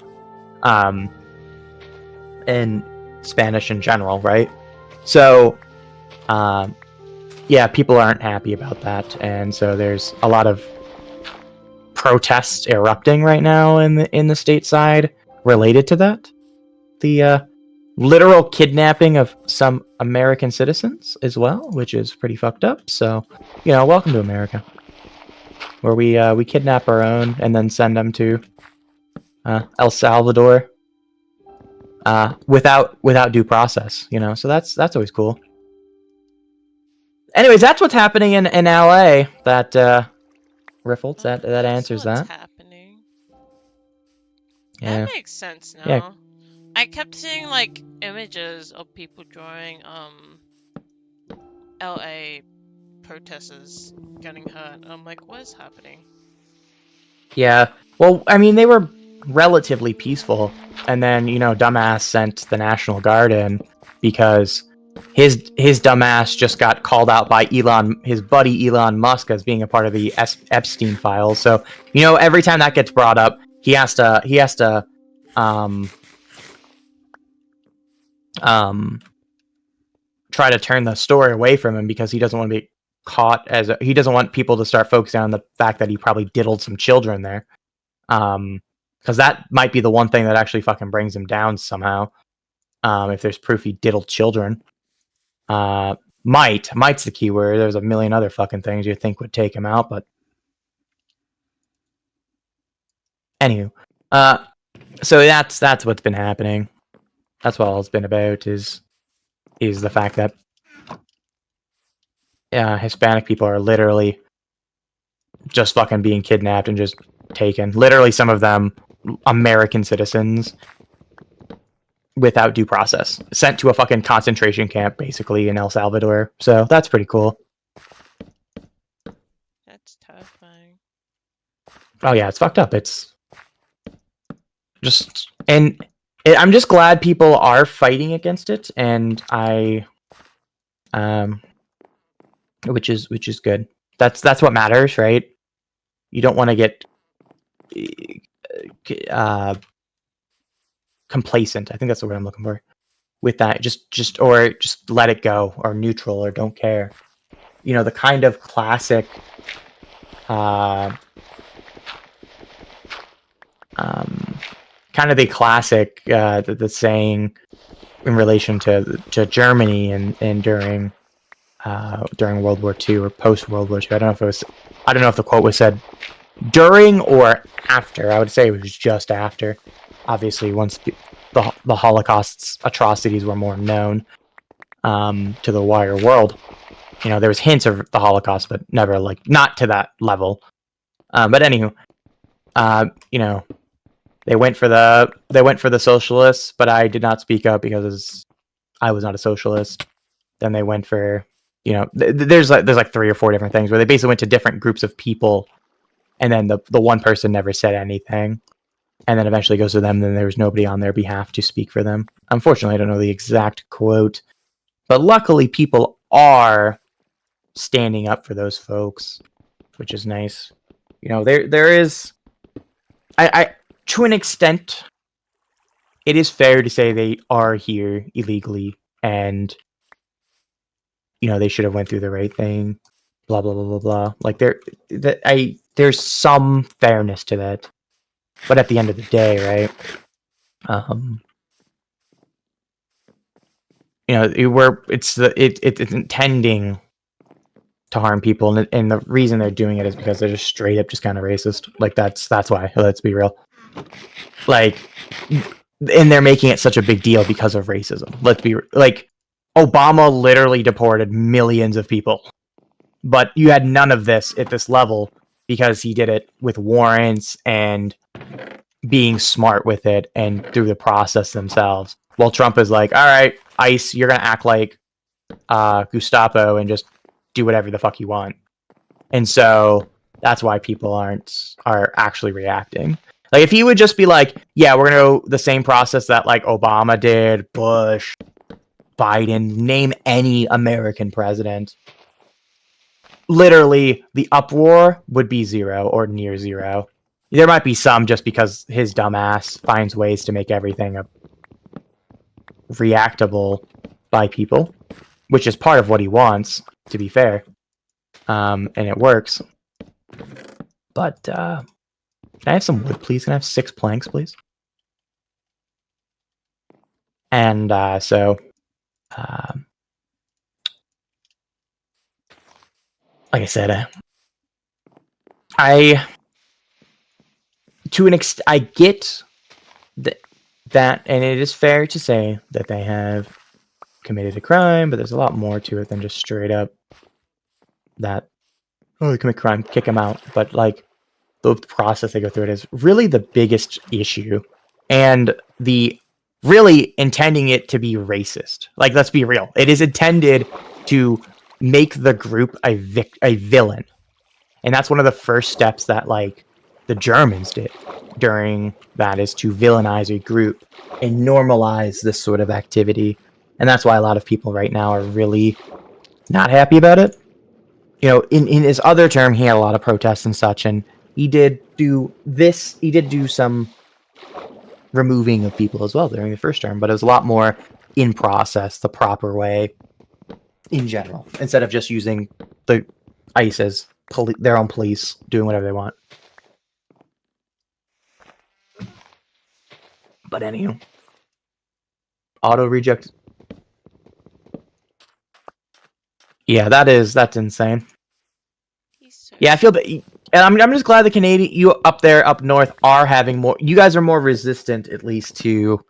and Spanish in general, right? So, yeah, people aren't happy about that, and so there's a lot of protests erupting right now in the stateside related to that. The literal kidnapping of some American citizens as well, which is pretty fucked up. So, you know, welcome to America, where we kidnap our own and then send them to El Salvador without due process. You know, so that's always cool. Anyways, that's what's happening in LA. That Riffles, that answers
What's
that.
happening.
Yeah.
That makes sense now.
Yeah.
I kept seeing like images of people drawing LA protesters getting hurt. I'm like, what is happening?
Yeah. Well, I mean, they were relatively peaceful, and then, you know, dumbass sent the National Guard in because his dumbass just got called out by his buddy Elon Musk, as being a part of the Epstein files. So, you know, every time that gets brought up, he has to try to turn the story away from him, because he doesn't want to be caught he doesn't want people to start focusing on the fact that he probably diddled some children there. Because that might be the one thing that actually fucking brings him down somehow. If there's proof he diddled children. Might's the key word. There's a million other fucking things you'd think would take him out, but anywho. So that's what's been happening. That's what all it's been about, is the fact that Hispanic people are literally just fucking being kidnapped and just taken. Literally, some of them American citizens, without due process, sent to a fucking concentration camp, basically, in El Salvador. So that's pretty cool.
That's terrifying.
Oh yeah, it's fucked up. It's just, and I'm just glad people are fighting against it, and which is good. That's what matters, right? You don't want to get complacent. I think that's the word I'm looking for. With that, just let it go, or neutral, or don't care. You know, the kind of classic the saying in relation to Germany and during World War II or post World War II. I don't know if the quote was said during or after. I would say it was just after. Obviously, once the Holocaust's atrocities were more known to the wider world, you know, there was hints of the Holocaust, but never not to that level. But anywho, you know, they went for the socialists, but I did not speak up because I was not a socialist. Then they went for, you know, there's like 3 or 4 different things where they basically went to different groups of people, and then the one person never said anything, and then eventually goes to them. Then there was nobody on their behalf to speak for them. Unfortunately, I don't know the exact quote, but luckily people are standing up for those folks, which is nice. You know, there is, I to an extent, it is fair to say they are here illegally, and you know they should have went through the right thing. Blah blah blah blah blah. Like there's some fairness to that, but at the end of the day, right? You know, it's intending to harm people, and the reason they're doing it is because they're just straight up just kind of racist. Like that's why. Let's be real. Like, and they're making it such a big deal because of racism. Let's be like, Obama literally deported millions of people, but you had none of this at this level because he did it with warrants and being smart with it and through the process themselves. While Trump is like, all right, ICE, you're gonna act like Gestapo and just do whatever the fuck you want. And so that's why people are actually reacting. Like, if he would just be like, yeah, we're gonna go the same process that like Obama did, Bush, Biden, name any American president, literally the uproar would be 0 or near 0. There might be some just because his dumbass finds ways to make everything reactable by people, which is part of what he wants, to be fair. And it works. But can I have some wood, please? Can I have 6 planks, please? And so like I said, I to an extent I get that, and it is fair to say that they have committed a crime, but there's a lot more to it than just straight up that, oh, they commit crime, kick them out. But like the process they go through it is really the biggest issue, and the really intending it to be racist. Like, let's be real, it is intended to make the group a villain, and that's one of the first steps that like the Germans did during that, is to villainize a group and normalize this sort of activity. And that's why a lot of people right now are really not happy about it. You know, in his other term, he had a lot of protests and such, and he did do this. He did do some removing of people as well during the first term, but it was a lot more in process, the proper way in general, instead of just using the ICE as their own police doing whatever they want. But anywho, auto reject. Yeah, that's insane. Yeah, I feel that, and I'm just glad the Canadian, you up there up north, are having more. You guys are more resistant, at least, to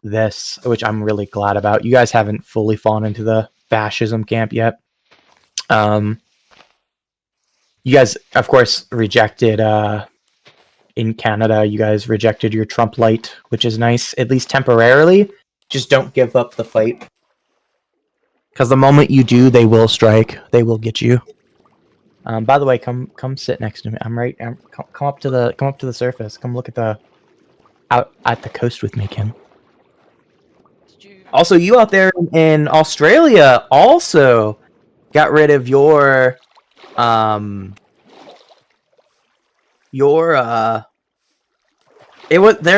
this, which I'm really glad about. You guys haven't fully fallen into the fascism camp yet. You guys, of course, rejected in Canada. You guys rejected your Trump light, which is nice, at least temporarily. Just don't give up the fight, because the moment you do, they will strike. They will get you. By the way, come sit next to me. Come up to the surface. Come look out at the coast with me, Kim. Also, you out there in Australia also got rid of your they're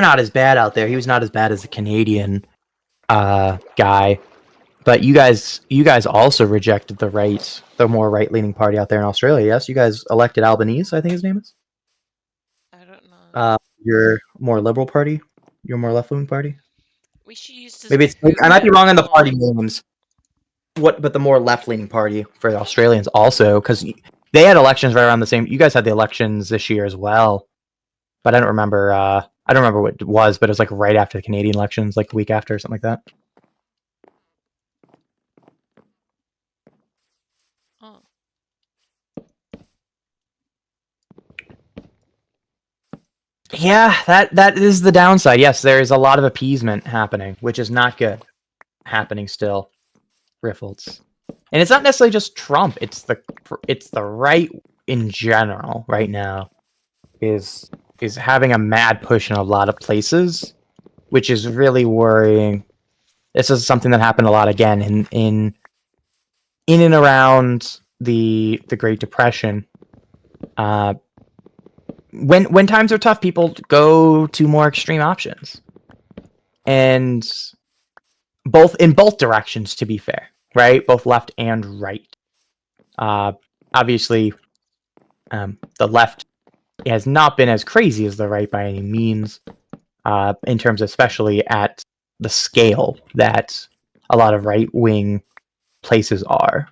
not as bad out there. He was not as bad as the Canadian guy. But you guys also rejected the more right-leaning party out there in Australia. Yes, you guys elected Albanese, I think his name is.
I don't know.
Your more liberal party, your more left-wing party.
We should use this.
Maybe I might be wrong on the party names. But the more left-leaning party for the Australians also, because they had elections right around the same. You guys had the elections this year as well, but I don't remember. I don't remember what it was, but it was like right after the Canadian elections, like the week after or something like that. Yeah, that is the downside. Yes, there is a lot of appeasement happening, which is not good. happening still. Riffelts. And it's not necessarily just Trump. It's the right in general right now is having a mad push in a lot of places, which is really worrying. This is something that happened a lot again in and around the Great Depression. When times are tough, people go to more extreme options, and in both directions, to be fair, right? Both left and right. Obviously, the left has not been as crazy as the right by any means, in terms, especially at the scale that a lot of right-wing places are.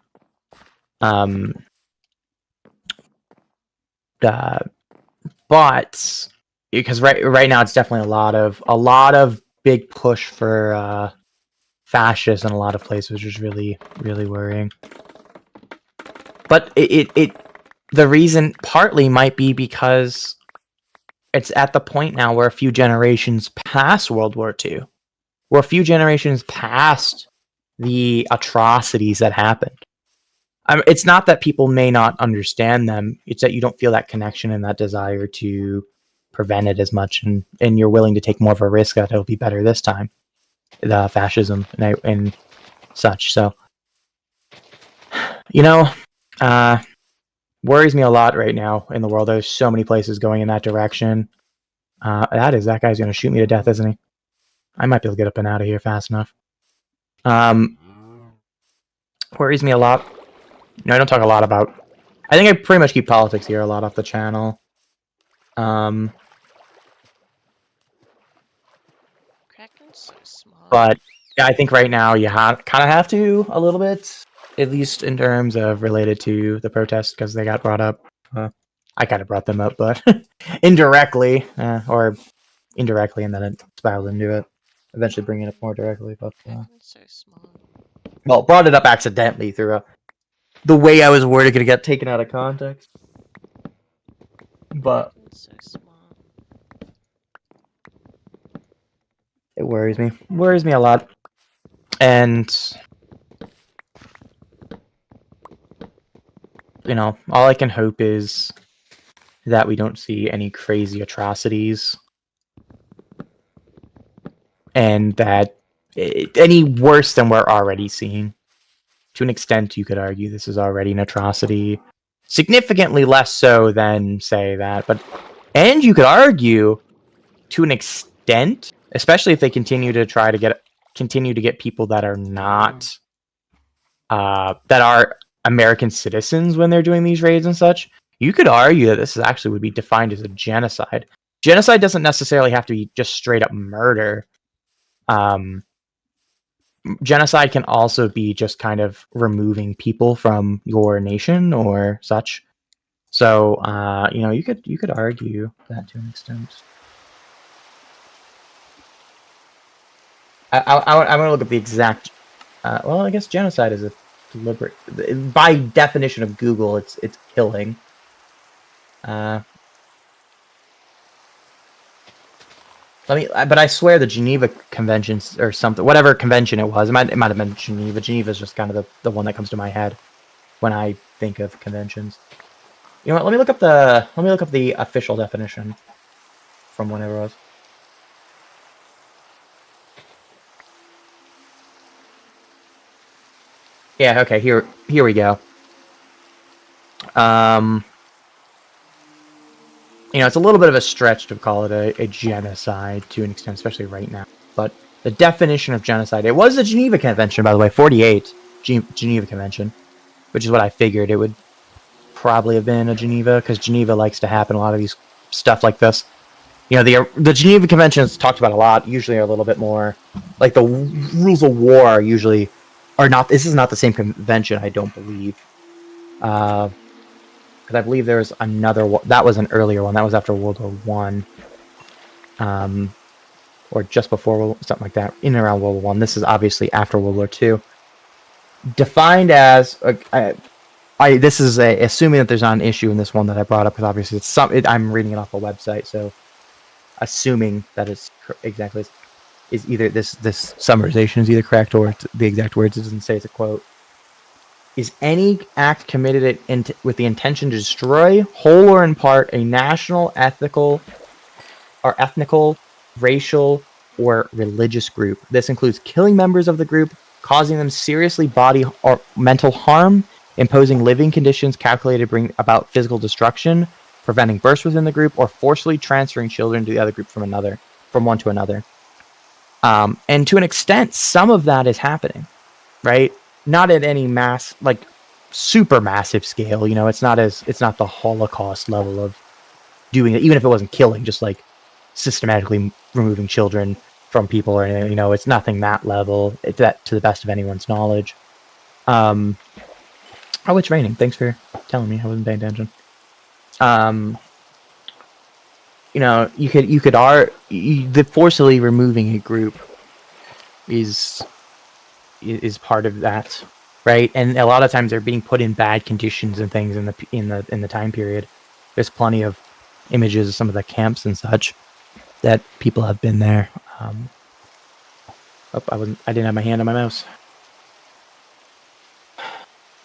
But because right now it's definitely a lot of big push for fascists in a lot of places, which is really, really worrying. But the reason partly might be because it's at the point now where a few generations past World War II, we're a few generations past the atrocities that happened. It's not that people may not understand them, it's that you don't feel that connection and that desire to prevent it as much, and you're willing to take more of a risk that it'll be better this time, the fascism and such. So, worries me a lot right now in the world. There's so many places going in that direction. That guy's going to shoot me to death, isn't he? I might be able to get up and out of here fast enough. Worries me a lot. I don't talk a lot about... I think I pretty much keep politics here a lot off the channel.
Kraken's so small.
But yeah, I think right now you kind of have to a little bit, at least in terms of related to the protests, because they got brought up. I kind of brought them up, but indirectly, and then it spiraled into it. Eventually bringing it up more directly, but
Kraken's so small.
well, brought it up accidentally through the way I was worded could get taken out of context. But
Kraken's so small.
it worries me. Worries me a lot. And all I can hope is that we don't see any crazy atrocities, and that any worse than we're already seeing. To an extent, you could argue this is already an atrocity. Significantly less so than, say, that. And you could argue, to an extent, especially if they continue to get people that are not... that are American citizens when they're doing these raids and such, you could argue that this actually would be defined as a genocide. Genocide doesn't necessarily have to be just straight up murder. Genocide can also be just kind of removing people from your nation or such. So, you could argue that to an extent. I'm going to look up the exact... well, I guess genocide is a deliberate... By definition of Google, it's killing. But I swear the Geneva Conventions or something, whatever convention it was, it might have been Geneva. Geneva is just kind of the one that comes to my head when I think of conventions. You know what? Let me look up the official definition from whenever it was. Yeah. Okay. Here we go. It's a little bit of a stretch to call it a genocide to an extent, especially right now. But the definition of genocide, it was the Geneva Convention, by the way, 48, Geneva Convention, which is what I figured it would probably have been a Geneva, because Geneva likes to happen a lot of these stuff like this. The Geneva Conventions talked about a lot, usually are a little bit more, like the rules of war usually are not, this is not the same convention, I don't believe. Because I believe there was another one. That was an earlier one. That was after World War I. Or just before, something like that. In and around World War I. This is obviously after World War II. Defined as... this is assuming that there's not an issue in this one that I brought up, because obviously I'm reading it off a website, so... Assuming that it's exactly...
is either this summarization is either correct or the exact words. It doesn't say it's a quote. Is any act committed with the intention to destroy, whole or in part, a national, ethnical, racial, or religious group. This includes killing members of the group, causing them seriously body or mental harm, imposing living conditions calculated to bring about physical destruction, preventing births within the group, or forcibly transferring children to the other group from one to another. And to an extent, some of that is happening, right? Not at any mass, like super massive scale. You know, it's not the Holocaust level of doing it, even if it wasn't killing, just like systematically removing children from people or anything. You know, it's nothing that level. It's that to the best of anyone's knowledge. Oh, it's raining. Thanks for telling me. I wasn't paying attention. You know, the forcibly removing a group is part of that, right? And a lot of times they're being put in bad conditions and things in the time period. There's plenty of images of some of the camps and such that people have been there. I didn't have my hand on my mouse.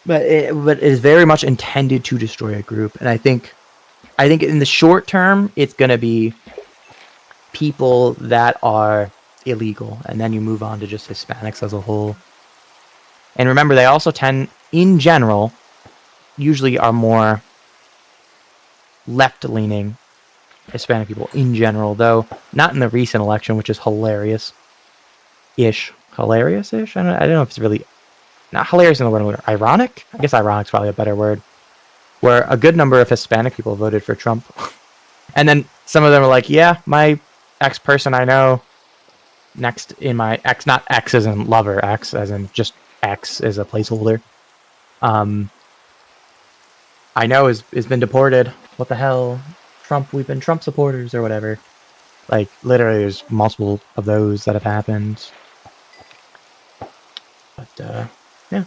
But it is very much intended to destroy a group, and I think in the short term it's going to be people that are illegal, and then you move on to just Hispanics as a whole. And remember, they also tend, in general, usually are more left-leaning Hispanic people in general, though not in the recent election, which is hilarious-ish. Hilarious-ish? I don't know if it's really... Not hilarious in the word. Ironic? I guess ironic's probably a better word. Where a good number of Hispanic people voted for Trump. And then some of them are like, yeah, my ex-person I know next in my ex, not X as in lover, X as in just X as a placeholder, I know has been deported. What the hell? Trump, we've been Trump supporters or whatever. Like, literally, there's multiple of those that have happened. But, yeah.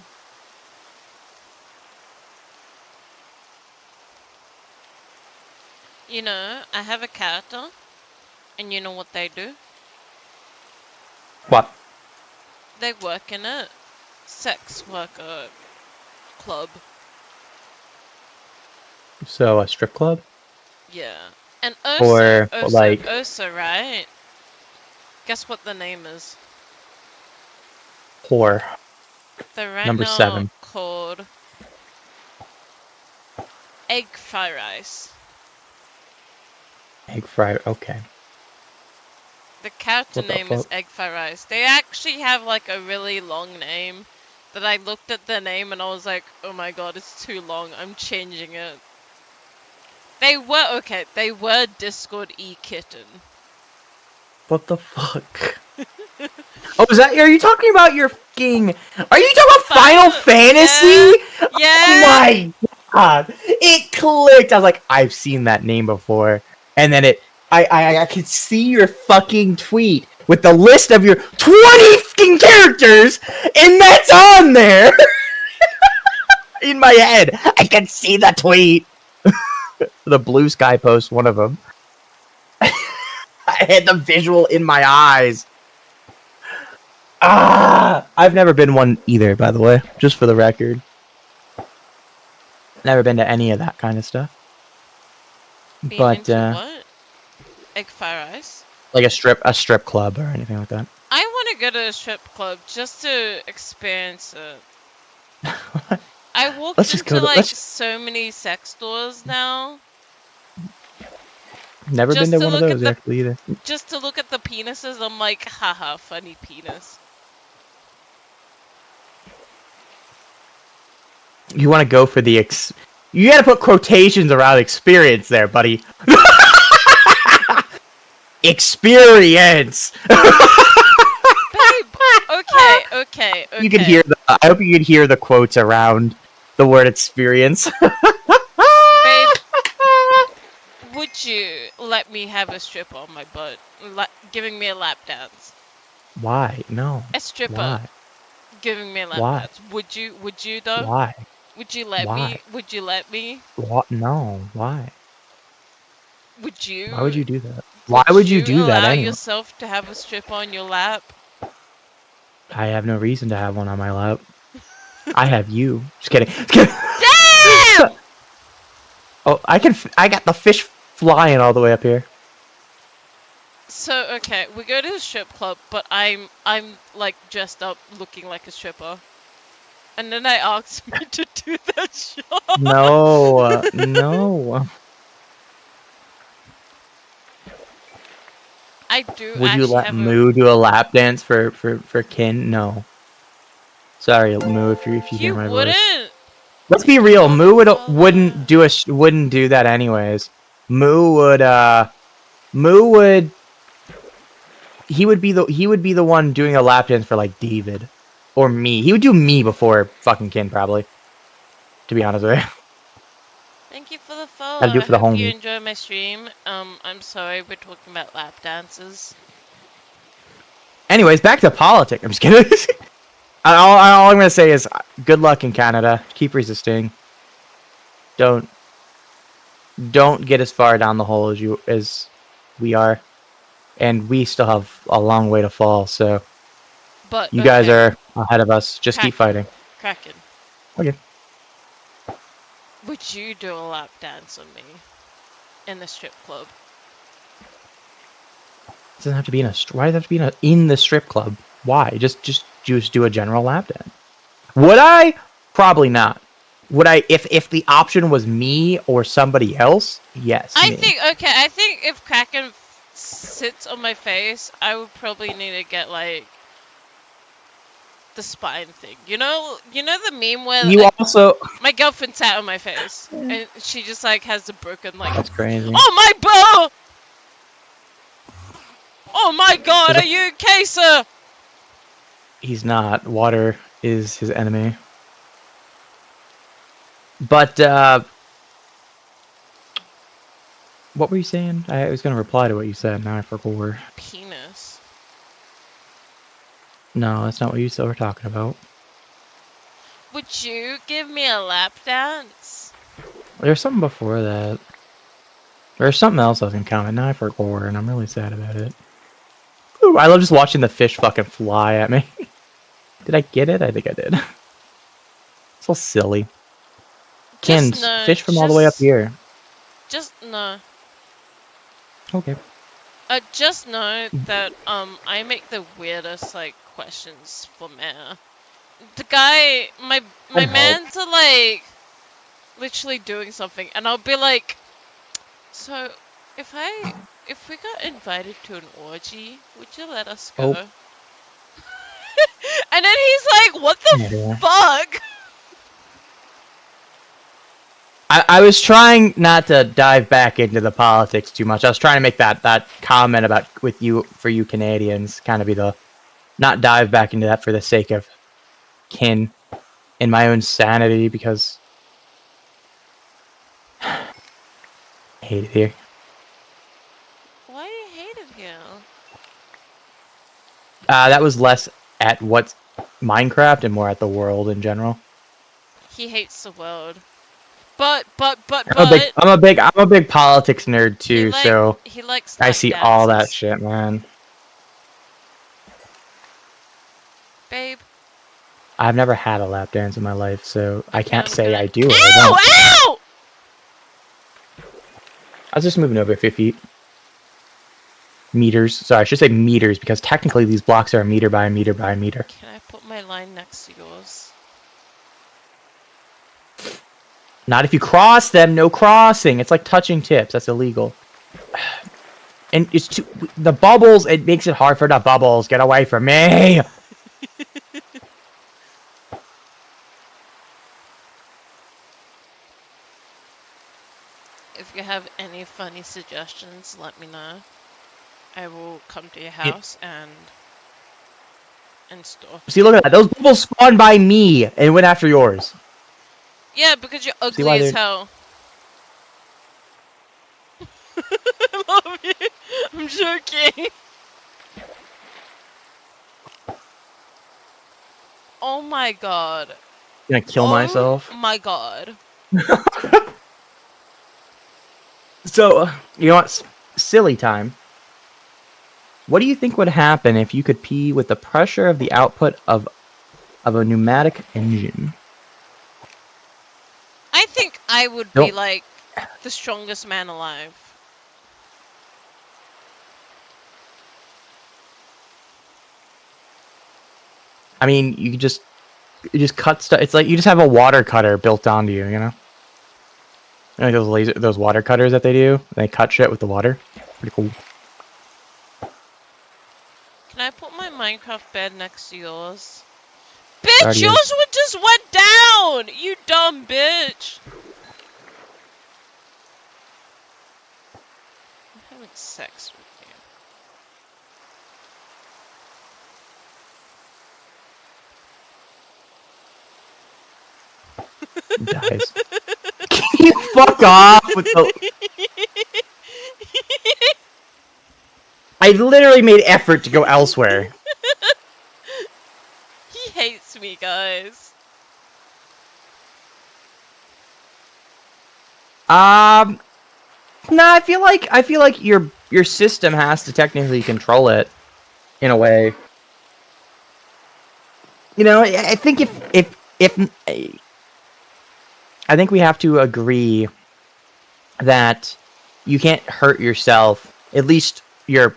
You know, I have a character, and you know what they do?
What?
They work in a sex worker club.
So, a strip club?
Yeah. And
Or,
Ursa, right? Guess what the name is?
Whore.
They're right
Number
now
7.
called Egg Fry Rice.
Egg fried, okay.
The character
What the
name is
fuck?
Egg Fry Rice. They actually have like a really long name that I looked at the name and I was like, oh my god, it's too long. I'm changing it. They were Discord E-Kitten.
What the fuck? Oh, are you talking about your fucking... Are you talking about Final Fantasy?
Yeah.
Oh my god. It clicked. I was like, I've seen that name before. And then I could see your fucking tweet with the list of your 20 fucking characters, and that's on there. In my head. I can see the tweet. The Blue Sky post, one of them. I had the visual in my eyes. I've never been one either, by the way, just for the record. Never been to any of that kind of stuff.
Being
But
into what? Egg Fry Rice?
like a strip club or anything like that.
I want to go to a strip club just to experience it. I walked
Let's just
into
go to-
like
let's-
so many sex stores now,
Never
Just
been to
to
one of
look at
those
the-
actually either.
just to look at the penises. I'm like, haha, funny penis.
You want to go for the You gotta put quotations around experience there, buddy. Experience.
Babe, okay.
You can hear I hope you can hear the quotes around the word experience.
Babe, would you let me have a stripper on my butt, giving me a lap dance?
Why? No.
A stripper
Why?
giving me a lap
Why?
dance. Would you though?
Why?
Would you let
Why?
me? Would you let me?
What? No. Why?
Would you?
Why would you do that?
Why would you do that
allow
anyway?
yourself to have a stripper on your lap?
I have no reason to have one on my lap. I have you. Just kidding. Just kidding.
Damn!
Oh, I got the fish flying all the way up here.
So okay, we go to the strip club, but I'm like dressed up, looking like a stripper, and then I asked me to do that shot.
No, no.
I do.
Would you
actually
let
have
Moo do a lap dance for Kin? No. Sorry, Moo, if you hear
You
my voice.
wouldn't.
Let's be real.
Oh,
Moo
oh,
wouldn't do that anyways. Moo would he would be the one doing a lap dance for like David or me. He would do me before fucking Kin probably. To be honest with you.
Thank you for the follow.
Gotta do it for the
I hope you
homie.
enjoy my stream. I'm sorry we're talking about lap dances.
Anyways, back to politics. I'm just kidding. all I'm gonna say is good luck in Canada. Keep resisting. Don't get as far down the hole as we are, and we still have a long way to fall. So
But
you guys
okay,
are ahead of us. Just keep fighting.
Kraken.
Okay.
Would you do a lap dance on me in the strip club?
It doesn't have to be in a. Why does it have to be in the strip club? Why? Just do a general lap dance. Would I? Probably not. Would I? If the option was me or somebody else, yes.
I
me.
think if Kraken sits on my face, I would probably need to get like the spine thing. You know the meme where
You
like,
also.
my girlfriend sat on my face and she just like has the broken like.
That's crazy.
Oh my bow! Oh my god,
There's
are you okay, sir?
He's not. Water is his enemy. But what were you saying? I was gonna reply to what you said. Now I forgot.
Penis.
No, that's not what you said. We're talking about.
Would you give me a lap dance?
There's something before that. There's something else I was gonna comment. Now I forgot, and I'm really sad about it. Ooh, I love just watching the fish fucking fly at me. Did I get it? I think I did. So silly. Kin,
no,
fish from all the way up
just-
here.
Just no.
Okay.
Just know that I make the weirdest like questions for Mayor. The guy, my
I hope.
man's are like literally doing something, and I'll be like, so if we got invited to an orgy, would you let us go?
Oh.
And then he's like, what the
Yeah.
fuck?
I was trying not to dive back into the politics too much. I was trying to make that comment about for you Canadians kind of be the not dive back into that for the sake of Kin and my own sanity because I hate it here.
Why do you hate it here?
That was less at what's Minecraft and more at the world in general.
He hates the world. But
I'm a big politics nerd too, so
he likes
I
lap
see all that
dances.
shit, man.
Babe.
I've never had a lap dance in my life, so I can't
I'm
say
gonna-
I do or I
Ow!
don't.
Ow!
I was just moving over 50 meters. Sorry, I should say meters because technically these blocks are a meter by a meter by a meter.
Can I put my line next to yours?
Not if you cross them. No crossing. It's like touching tips. That's illegal. And it's too the bubbles. It makes it hard for the bubbles. Get away from me.
If you have any funny suggestions, let me know. I will come to your house and store.
See, look at that. Those bubbles spawned by me and went after yours.
Yeah, because you're
why
ugly as
they're-
hell. I love you. I'm joking. Oh my god.
Gonna kill myself.
Oh my god.
So, you know what? Silly time. What do you think would happen if you could pee with the pressure of the output of a pneumatic engine?
I think I would be
Don't-
like the strongest man alive.
I mean, you just cut stuff. It's like you just have a water cutter built onto you, you know? Like those water cutters that they do. They cut shit with the water. Pretty cool.
Can I put my Minecraft bed next to yours?
Already
Bitch, yours would just went down! You dumb bitch! I'm having sex with you.
He dies. Can you fuck off with the... I literally made effort to go elsewhere.
He hates me, guys.
Nah, I feel like your system has to technically control it in a way. You know, I think if I think we have to agree that you can't hurt yourself, at least your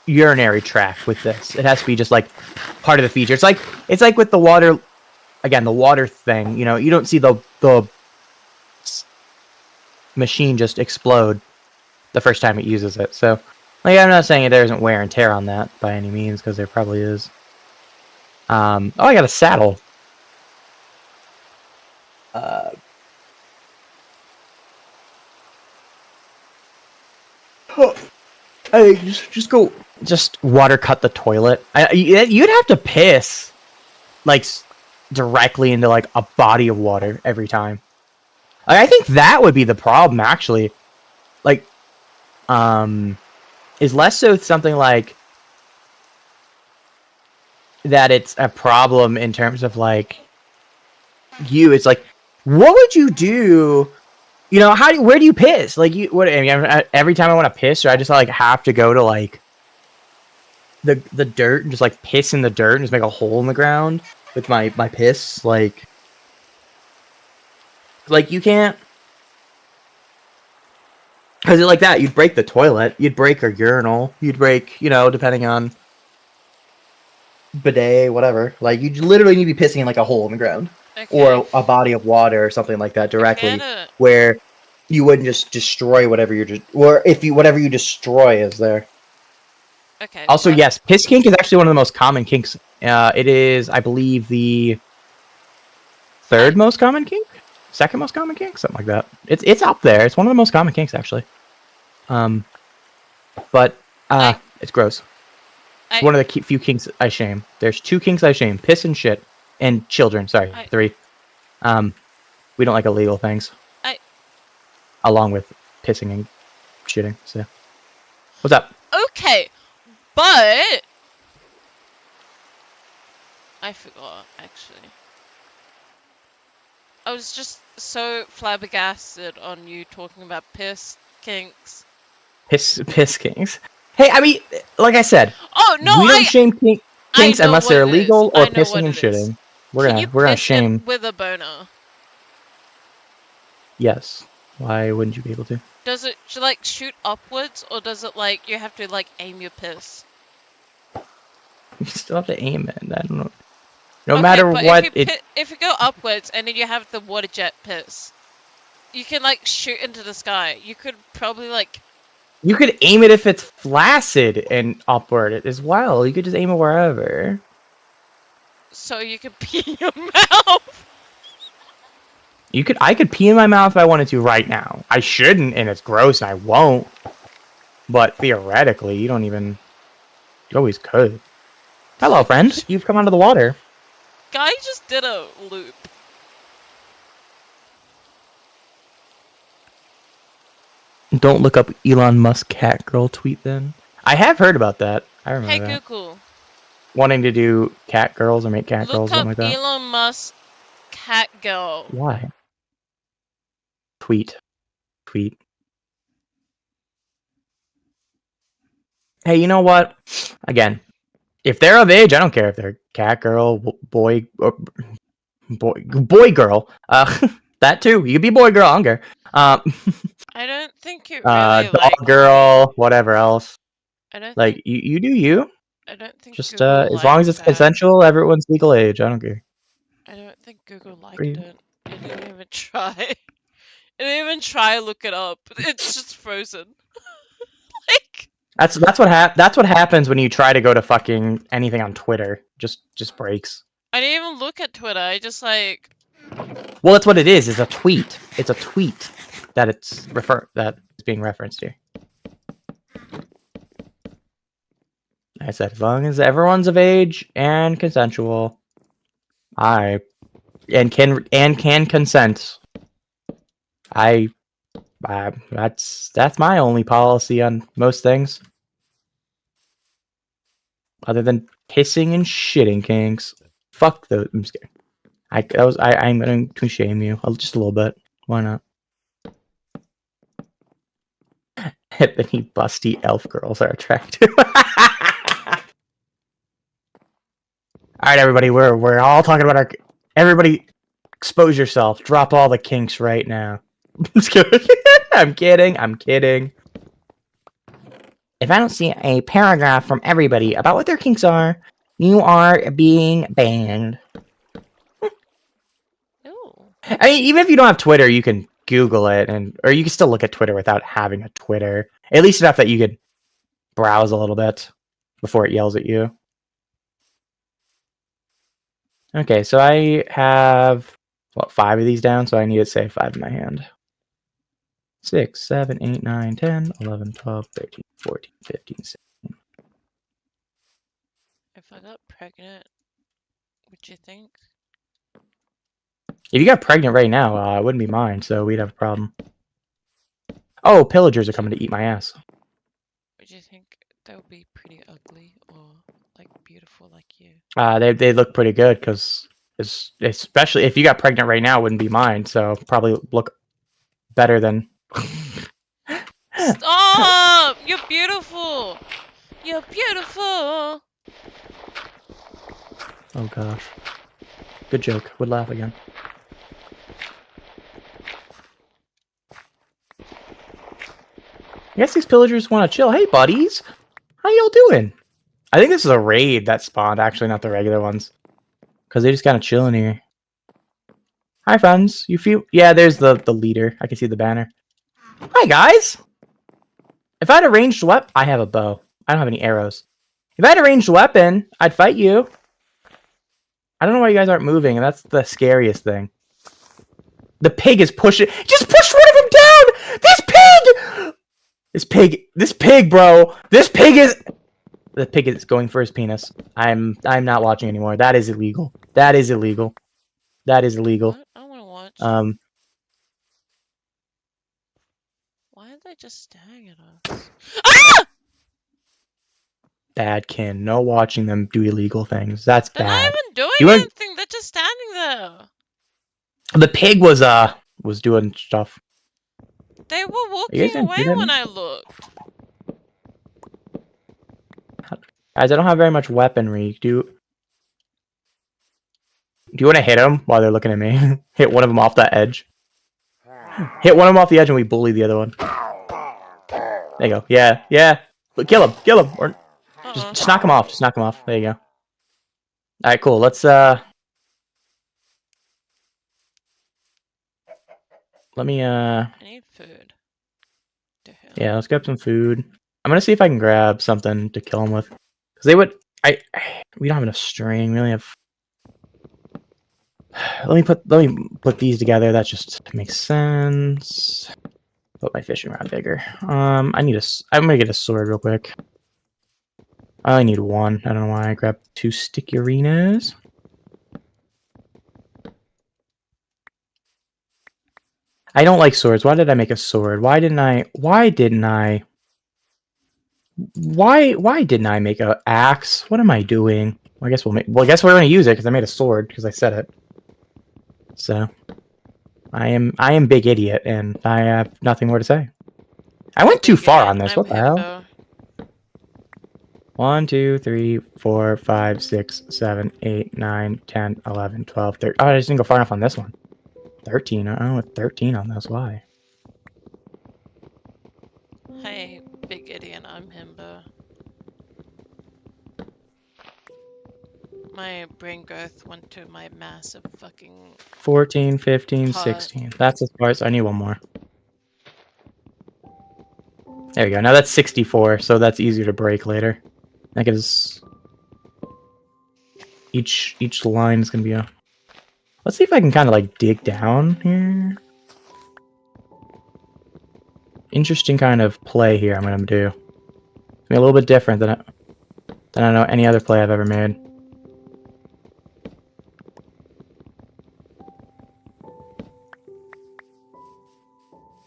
urinary tract with this. It has to be just like part of the feature. It's like with the water, again, the water thing, you know, you don't see the machine just explode the first time it uses it. So, like, I'm not saying there isn't wear and tear on that by any means, because there probably is. Oh, I got a saddle. I just go water cut the toilet. You'd have to piss like directly into like a body of water every time. I think that would be the problem, actually. Like, is less so something like that. It's a problem in terms of like you. It's like, what would you do? You know, where do you piss? Like, what? I mean, every time I want to piss, or I just like have to go to like the dirt and just like piss in the dirt and just make a hole in the ground with my piss. Like you can't, because like that, you'd break the toilet, you'd break a urinal, you'd break, you know, depending on bidet, whatever. Like, you literally need to be pissing in like a hole in the ground.
Okay.
Or a body of water or something like that directly, where you wouldn't just destroy whatever whatever you destroy is there.
Okay.
Also, yes, piss kink is actually one of the most common kinks. It is, I believe, the third most common kink, second most common kink, something like that. It's up there. It's one of the most common kinks, actually. But it's gross. It's one of the few kinks I shame. There's two kinks I shame: piss and shit. And children, sorry, 3. We don't like illegal things. Along with pissing and shitting, so. What's up?
Okay, but... I forgot, actually. I was just so flabbergasted on you talking about piss kinks.
Piss kinks. Hey, I mean, like I said,
oh, no,
we don't shame kinks unless they're illegal or pissing and shitting. We're gonna shame
with a boner.
Yes. Why wouldn't you be able to?
Does it like shoot upwards, or does it like you have to like aim your piss?
You still have to aim it. I don't know. No matter what,
if you go upwards and then you have the water jet piss, you can like shoot into the sky. You could probably like.
You could aim it if it's flaccid and upward as well. You could just aim it wherever.
So you could pee in your mouth.
I could pee in my mouth if I wanted to right now. I shouldn't, and it's gross, and I won't. But theoretically, you always could. Hello, friend. You've come out of the water.
Guy just did a loop.
Don't look up Elon Musk cat girl tweet then. I have heard about that. I remember that.
Hey Google.
Wanting to do cat girls or make cat girls, something like that.
Look up Elon Musk cat girl.
Why? Tweet. Hey, you know what? Again, if they're of age, I don't care if they're cat, girl, boy, or boy, girl. That too. You could be boy, girl. I don't care.
I don't think it really
Dog,
like.
girl, whatever else.
I don't
Like
think.
you do you.
I don't think
Just
Google
as long as
liked
it's
that.
consensual, everyone's legal age. I don't care.
I don't think Google liked
Pretty-
it. It didn't even try. It didn't even try to look it up. It's just frozen. Like.
That's what happens when you try to go to fucking anything on Twitter. Just breaks.
I didn't even look at Twitter. I just like.
Well, that's what it is. It's a tweet. It's a tweet that it's being referenced here. I said, as long as everyone's of age and consensual, can consent. That's my only policy on most things, other than pissing and shitting kinks. Fuck those. I'm scared. I'm going to shame you just a little bit. Why not? Hippity busty elf girls are attractive. All right, everybody, we're all talking about our. Everybody, expose yourself. Drop all the kinks right now. I'm kidding. I'm kidding. If I don't see a paragraph from everybody about what their kinks are, you are being banned.
Ooh.
I mean, even if you don't have Twitter, you can Google it, or you can still look at Twitter without having a Twitter. At least enough that you could browse a little bit before it yells at you. Okay, so I have, 5 of these down, so I need to save 5 in my hand. 6, 7, 8, 9, 10, 11, 12, 13, 14, 15, 16.
If I got pregnant, would you think?
If you got pregnant right now, it wouldn't be mine, so we'd have a problem. Oh, pillagers are coming to eat my ass.
Would you think they would be pretty ugly or like beautiful like you?
They look pretty good, because especially if you got pregnant right now, it wouldn't be mine, so probably look better than...
Stop! You're beautiful! You're beautiful!
Oh gosh. Good joke. Would laugh again. I guess these pillagers want to chill. Hey, buddies! How y'all doing? I think this is a raid that spawned, actually, not the regular ones. Because they just kind of chilling here. Hi, friends. You feel... Yeah, there's the leader. I can see the banner. Hi, guys! If I had a ranged weapon... I have a bow. I don't have any arrows. If I had a ranged weapon, I'd fight you. I don't know why you guys aren't moving, and that's the scariest thing. The pig is pushing... Just push one of them down! This pig, bro! This pig is... The pig is going for his penis. I'm not watching anymore. That is illegal. That is illegal. That is illegal.
What? I want to watch. Why are they just staring at us? Ah!
Bad kin. No watching them do illegal things. That's
They're
bad.
not even doing
You want-
anything. They're just standing there.
The pig was doing stuff.
They were
You guys
walking
didn't
away
do that?
when I looked.
Guys, I don't have very much weaponry. Do you want to hit them while they're looking at me? Hit one of them off that edge. Hit one of them off the edge and we bully the other one. There you go. Yeah, yeah. Look, kill him. Or just knock him off. Just knock him off. There you go. All right, cool. Let's let me
I need food. The hell?
yeah, let's grab some food. I'm gonna see if I can grab something to kill him with. Cause they would. We don't have enough string. We only have. Let me put these together. That just makes sense. Put my fishing rod bigger. I'm gonna get a sword real quick. I only need one. I don't know why I grabbed 2 sticky arenas. I don't like swords. Why did I make a sword? Why didn't I make an axe? What am I doing? I guess I guess we're gonna use it because I made a sword because I said it. So I am big idiot and I have nothing more to say. I went too far on this. What the hell? 1, 2, 3, 4, 5, 6, 7, 8, 9, 10, 11, 12, 13. Oh, I just didn't go far enough on this one. 13. I don't know what 13 on this. Why?
Hey, big idiot, I'm Himbo. My brain growth went to my massive fucking
14, 15,
Pot.
16. That's as far as I need one more. There we go. Now that's 64, so that's easier to break later. That gives each line is gonna be a. Let's see if I can kind of like dig down here. Interesting kind of play here. I'm gonna do. It's gonna be a little bit different than I know any other play I've ever made.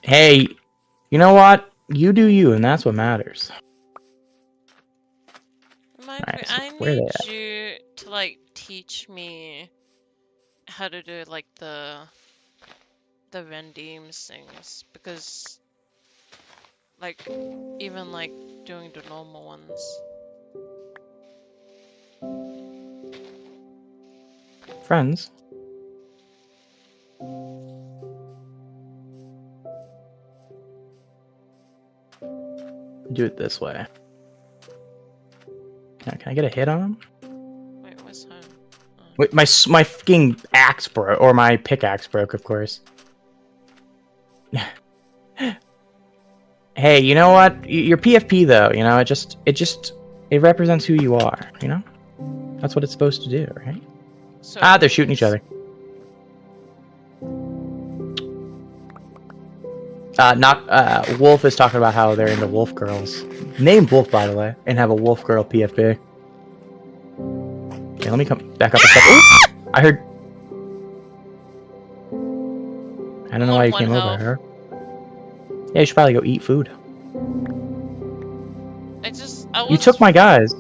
Hey, you know what? You do you, and that's what matters. Alright, so
I
where are they
need
at?
you to like teach me how to do like the Rendeems things, because like even like doing the normal ones.
Friends. Do it this way. Can I get a hit on him?
Wait, what's home? Oh.
Wait, my fucking axe broke, or my pickaxe broke, of course. Hey, you know what? Your PFP though, you know, it represents who you are, you know? That's what it's supposed to do, right?
So
Ah, they're shooting each other. Wolf is talking about how they're into wolf girls. Named Wolf, by the way, and have a wolf girl PFP. Okay, let me come back up a step. Ooh! I heard. I don't know why you came over her. Yeah, you should probably go eat food.
I
You took my guys.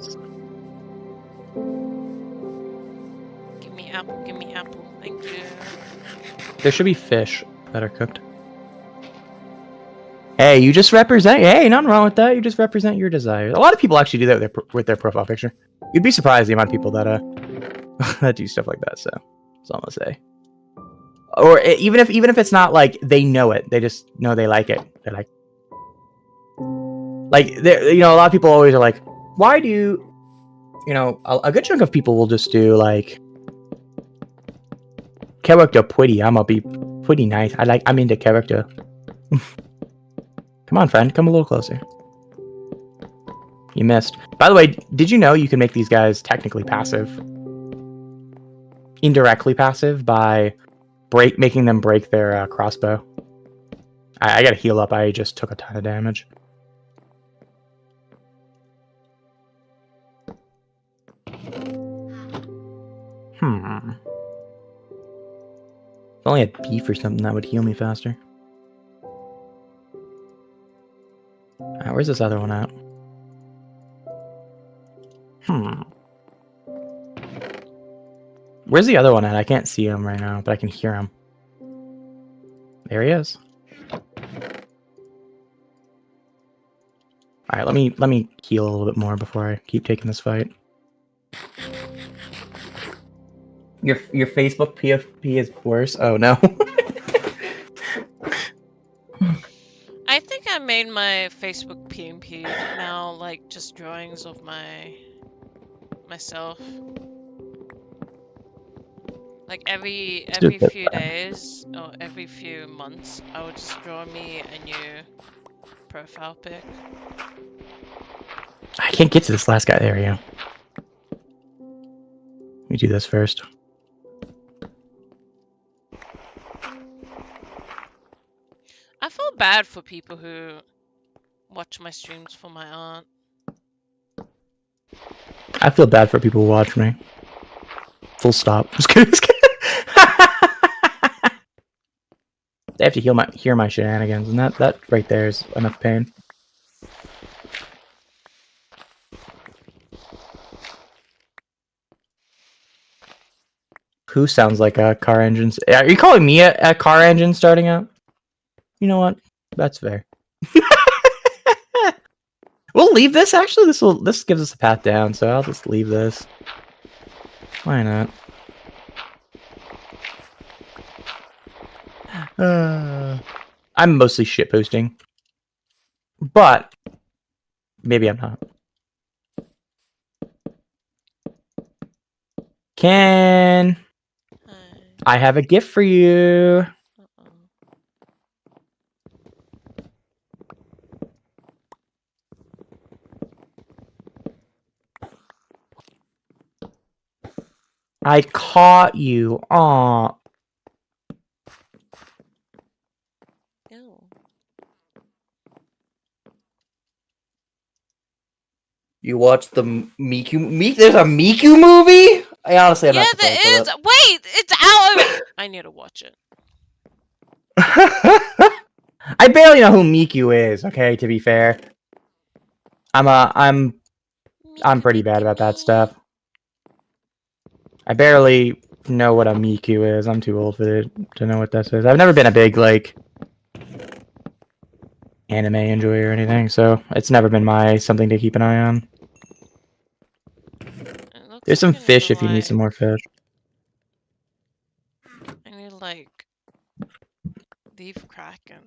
Give me apple, thank you.
There should be fish that are cooked. Hey, you just represent. Hey, nothing wrong with that. You just represent your desires. A lot of people actually do that with their profile picture. You'd be surprised the amount of people that that do stuff like that. So that's all I'm gonna say. Or even if it's not like they know it, they just know they like it. They're like you know, a lot of people always are like, why do you know, a good chunk of people will just do like character pretty. I'ma be pretty nice. I'm into character. Come on, friend. Come a little closer. You missed. By the way, did you know you can make these guys technically passive? Indirectly passive by making them break their crossbow. I gotta heal up. I just took a ton of damage. If I only had beef or something, that would heal me faster. Where's this other one at? Where's the other one at? I can't see him right now, but I can hear him. There he is. Alright, let me heal a little bit more before I keep taking this fight. Your Facebook PFP is worse? Oh no.
I think I made my Facebook PNP now like just drawings of myself. Like every few days or every few months, I would just draw me a new profile pic.
I can't get to this last guy. There we go. Let me do this first.
I feel bad for people who watch my streams for my art.
I feel bad for people who watch me. Full stop. Just kidding. They have to hear my shenanigans, and that right there is enough pain. Who sounds like a car engine? Are you calling me a car engine starting up? You know what? That's fair. We'll leave this. Actually, this gives us a path down, so I'll just leave this. Why not? I'm mostly shitposting, but maybe I'm not. Can
Hi.
I have a gift for you?
Uh-oh.
I caught you. Aw.
Ew.
You watched the Miku? There's a Miku movie? I'm
Yeah,
not surprised by
there is.
that.
Wait, it's out of. I need to watch it.
I barely know who Miku is. Okay, to be fair, I'm pretty bad about that stuff. I barely know what a Miku is. I'm too old for it to know what this is. I've never been a big like anime enjoyer or anything, so it's never been my something to keep an eye on.
It looks
There's
like
some
I need
fish
to,
if you need some more fish.
I need to, like, leave Kraken.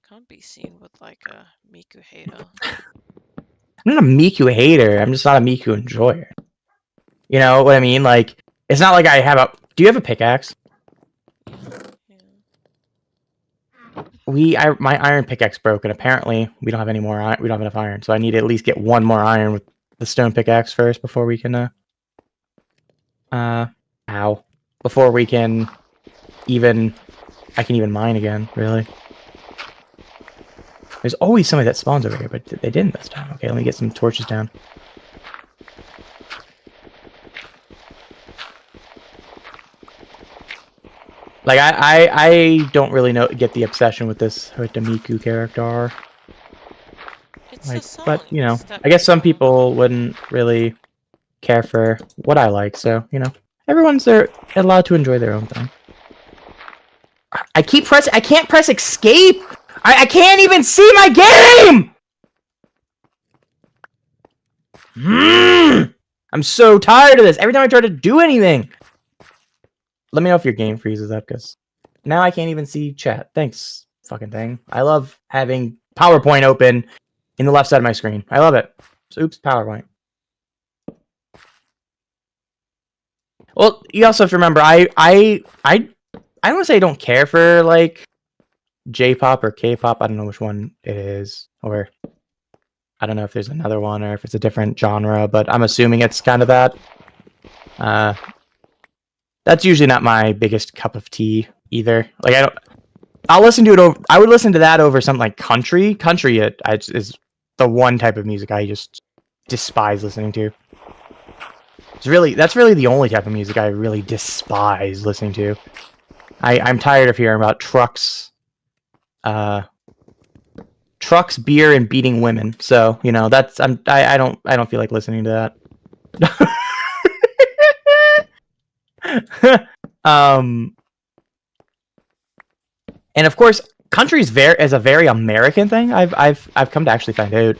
Can't be seen with like a Miku hater.
I'm not a Miku hater. I'm just not a Miku enjoyer. You know what I mean? Like, it's not like I have a. Do you have a pickaxe?
Yeah.
My iron pickaxe broke, and apparently we don't have any more iron. We don't have enough iron, so I need to at least get one more iron with the stone pickaxe first before we can. Before we can even. I can even mine again. Really. There's always somebody that spawns over here, but they didn't this time. Okay, let me get some torches down. Like I don't really get the obsession with the Miku character.
It's
Like,
a song.
but you know,
Step
I guess some
down.
people wouldn't really care for what I like. So you know, everyone's allowed to enjoy their own thing. I can't press escape. I can't even see my game. I'm so tired of this. Every time I try to do anything. Let me know if your game freezes up, because now I can't even see chat. Thanks, fucking thing. I love having PowerPoint open in the left side of my screen. I love it. So, oops, PowerPoint. Well, you also have to remember, I don't want to say I don't care for like J-pop or K-pop. I don't know which one it is, or I don't know if there's another one or if it's a different genre, but I'm assuming it's kind of that. That's usually not my biggest cup of tea either. Like I'll listen to it over. I would listen to that over something like country. Country is the one type of music I just despise listening to. That's really the only type of music I really despise listening to. I'm tired of hearing about trucks, beer, and beating women. So you know I don't feel like listening to that. And of course, country is a very American thing. I've come to actually find out.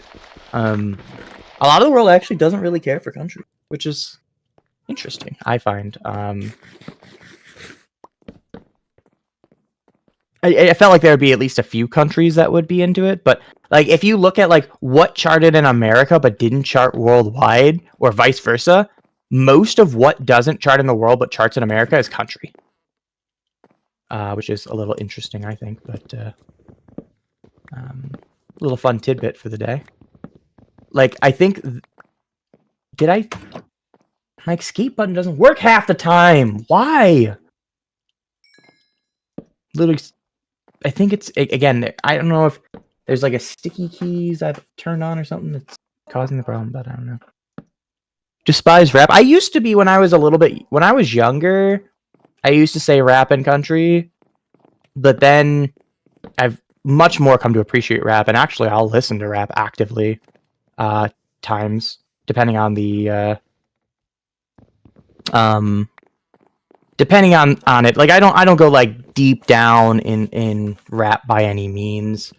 A lot of the world actually doesn't really care for country, which is interesting. I find. I felt like there would be at least a few countries that would be into it, but like if you look at like what charted in America but didn't chart worldwide, or vice versa, most of what doesn't chart in the world but charts in America is country. Which is a little interesting, I think, but a little fun tidbit for the day. Like, I think, my escape button doesn't work half the time. Why? Literally, I think it's, again, I don't know if there's like a sticky keys I've turned on or something that's causing the problem, but I don't know. Despise rap. I used to be when I was younger, I used to say rap and country, but then I've much more come to appreciate rap, and actually I'll listen to rap actively times, depending on the depending on it. Like I don't go like deep down in rap by any means.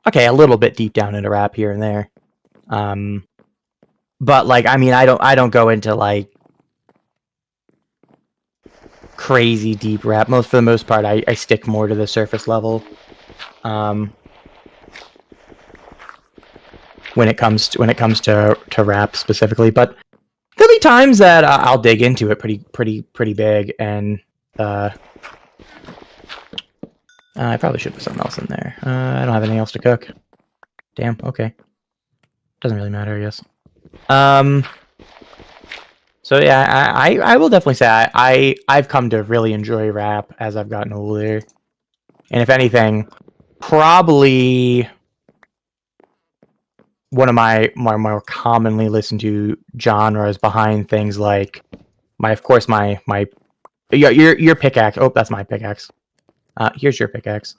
okay, a little bit deep down into rap here and there. But like, I mean, I don't go into like crazy deep rap. For the most part, I stick more to the surface level. When it comes to rap specifically, but there'll be times that I'll dig into it pretty big, and I probably should put something else in there. I don't have anything else to cook. Damn. Okay. Doesn't really matter, I guess. So yeah, I will definitely say I've come to really enjoy rap as I've gotten older, and if anything, probably one of my more commonly listened to genres behind things like my your pickaxe. Oh, that's my pickaxe. Here's your pickaxe.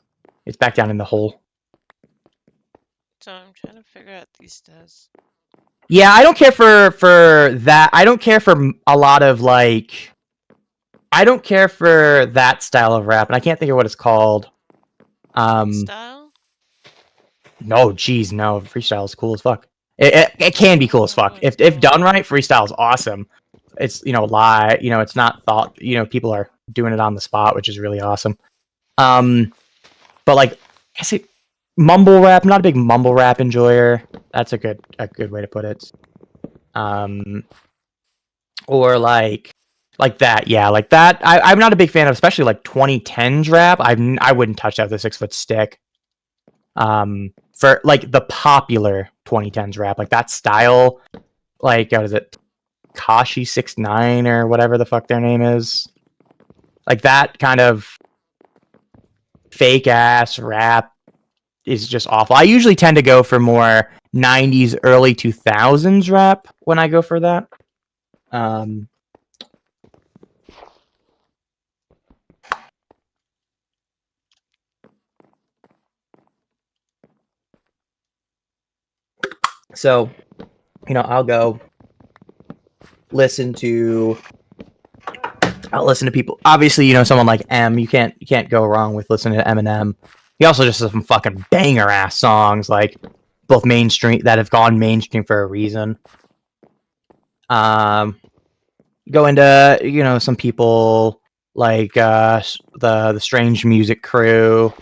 It's back down in the hole.
So I'm trying to figure out these stairs.
Yeah, I don't care for that. I don't care for a lot of like. I don't care for that style of rap, and I can't think of what it's called.
Style?
No, geez, no. Freestyle is cool as fuck. It can be cool as fuck. If done right, freestyle is awesome. It's live. It's not thought. People are doing it on the spot, which is really awesome. But like, I guess mumble rap. I'm not a big mumble rap enjoyer. That's a good way to put it. Or like that. Yeah, like that. I'm not a big fan of, especially like 2010s rap. I wouldn't touch that with a 6-foot stick. For like the popular 2010s rap, like that style, like what is it, Kashi 6ix9ine or whatever the fuck their name is, like that kind of fake ass rap is just awful. I usually tend to go for more 90s, early 2000s rap when I go for that. So, I'll go listen to people. Obviously, someone like M. You can't go wrong with listening to Eminem. He also just has some fucking banger ass songs, like both mainstream that have gone mainstream for a reason. Go into some people like the Strange Music Crew,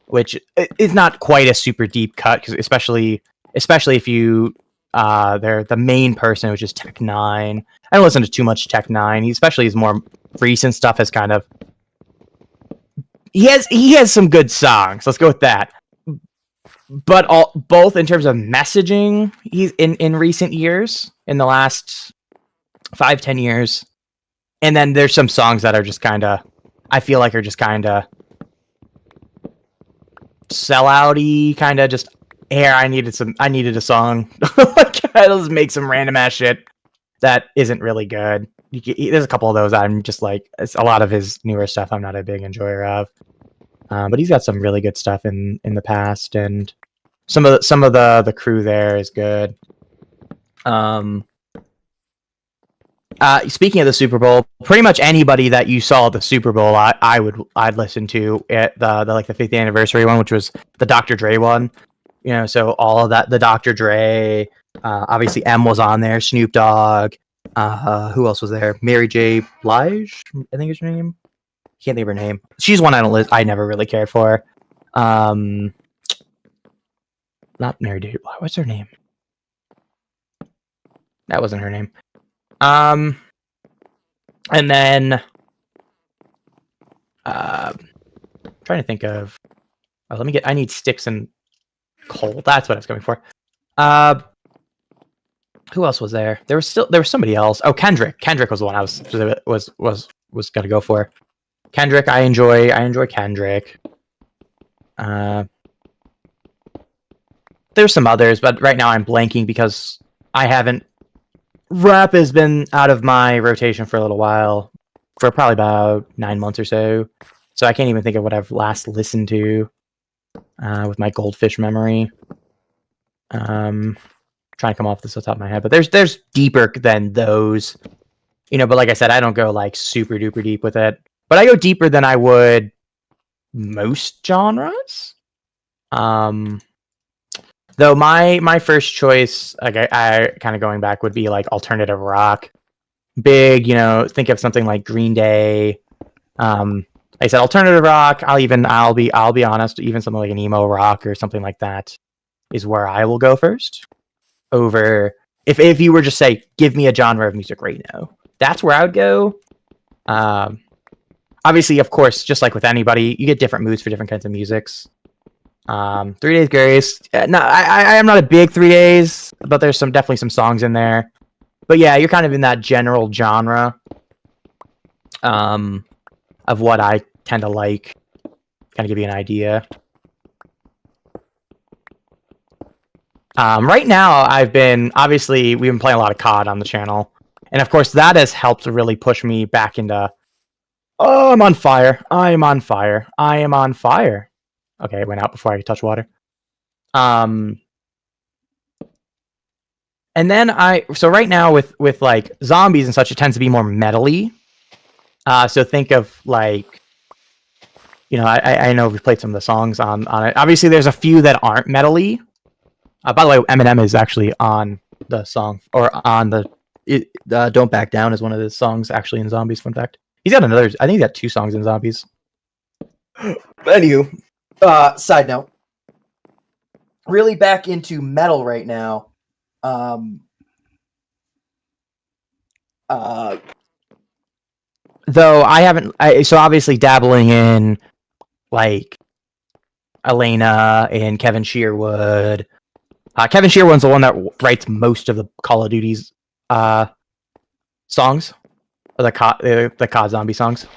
which is not quite a super deep cut, because especially if you they're the main person, which is Tech-N9ne. I don't listen to too much Tech-N9ne. Especially his more recent stuff has kind of he has some good songs. Let's go with that. But both in terms of messaging, he's in recent years, in the last 5-10 years, and then there's some songs that are just kind of, I feel like, are just kind of sellouty, kind of just, here, I needed a song. Like, I'll just make some random ass shit that isn't really good. There's a couple of those I'm just like, it's a lot of his newer stuff I'm not a big enjoyer of. But he's got some really good stuff in the past, and some of the crew there is good. Speaking of the Super Bowl, pretty much anybody that you saw at the Super Bowl, I'd listen to at the 50th anniversary one, which was the Dr. Dre one. So all of that, the Dr. Dre, obviously M was on there, Snoop Dogg, who else was there? Mary J. Blige, I think is her name. Can't think of her name. She's one I never really cared for. Not Mary J. Blige. What's her name? That wasn't her name. And then trying to think of. Oh, I need sticks and coal. That's what I was going for. Who else was there? There was somebody else. Oh, Kendrick. Kendrick was the one I was gonna go for. Kendrick, I enjoy Kendrick. There's some others, but right now I'm blanking because rap has been out of my rotation for a little while, for probably about 9 months or so. So I can't even think of what I've last listened to with my goldfish memory. Trying to come off this off the top of my head, but there's deeper than those, but like I said, I don't go like super duper deep with it, but I go deeper than I would most genres. Though my first choice, like I kind of going back, would be like alternative rock. Big, think of something like Green Day. Like I said, alternative rock. I'll be honest, even something like an emo rock or something like that is where I will go first. Over if you were just say, give me a genre of music right now, that's where I would go. Obviously, of course, just like with anybody, you get different moods for different kinds of musics. 3 Days Grace. No, I am not a big 3 Days, but there's definitely some songs in there. But yeah, you're kind of in that general genre of what I tend to like. Kind of give you an idea. Right now, we've been playing a lot of COD on the channel. And of course, that has helped to really push me back into, oh, I'm on fire. I am on fire. I am on fire. Okay, it went out before I could touch water. And then so right now with like zombies and such, it tends to be more metal-y. So think of like, I know we've played some of the songs on it. Obviously, there's a few that aren't metal-y. By the way, Eminem is actually on the song, or on the Don't Back Down is one of the songs actually in Zombies, fun fact. He's got I think he's got 2 songs in Zombies. Anywho, side note. Really back into metal right now. Though I haven't, so obviously dabbling in like Elena and Kevin Sherwood. Kevin Sherwood's the one that writes most of the Call of Duty's songs, or the COD zombie songs,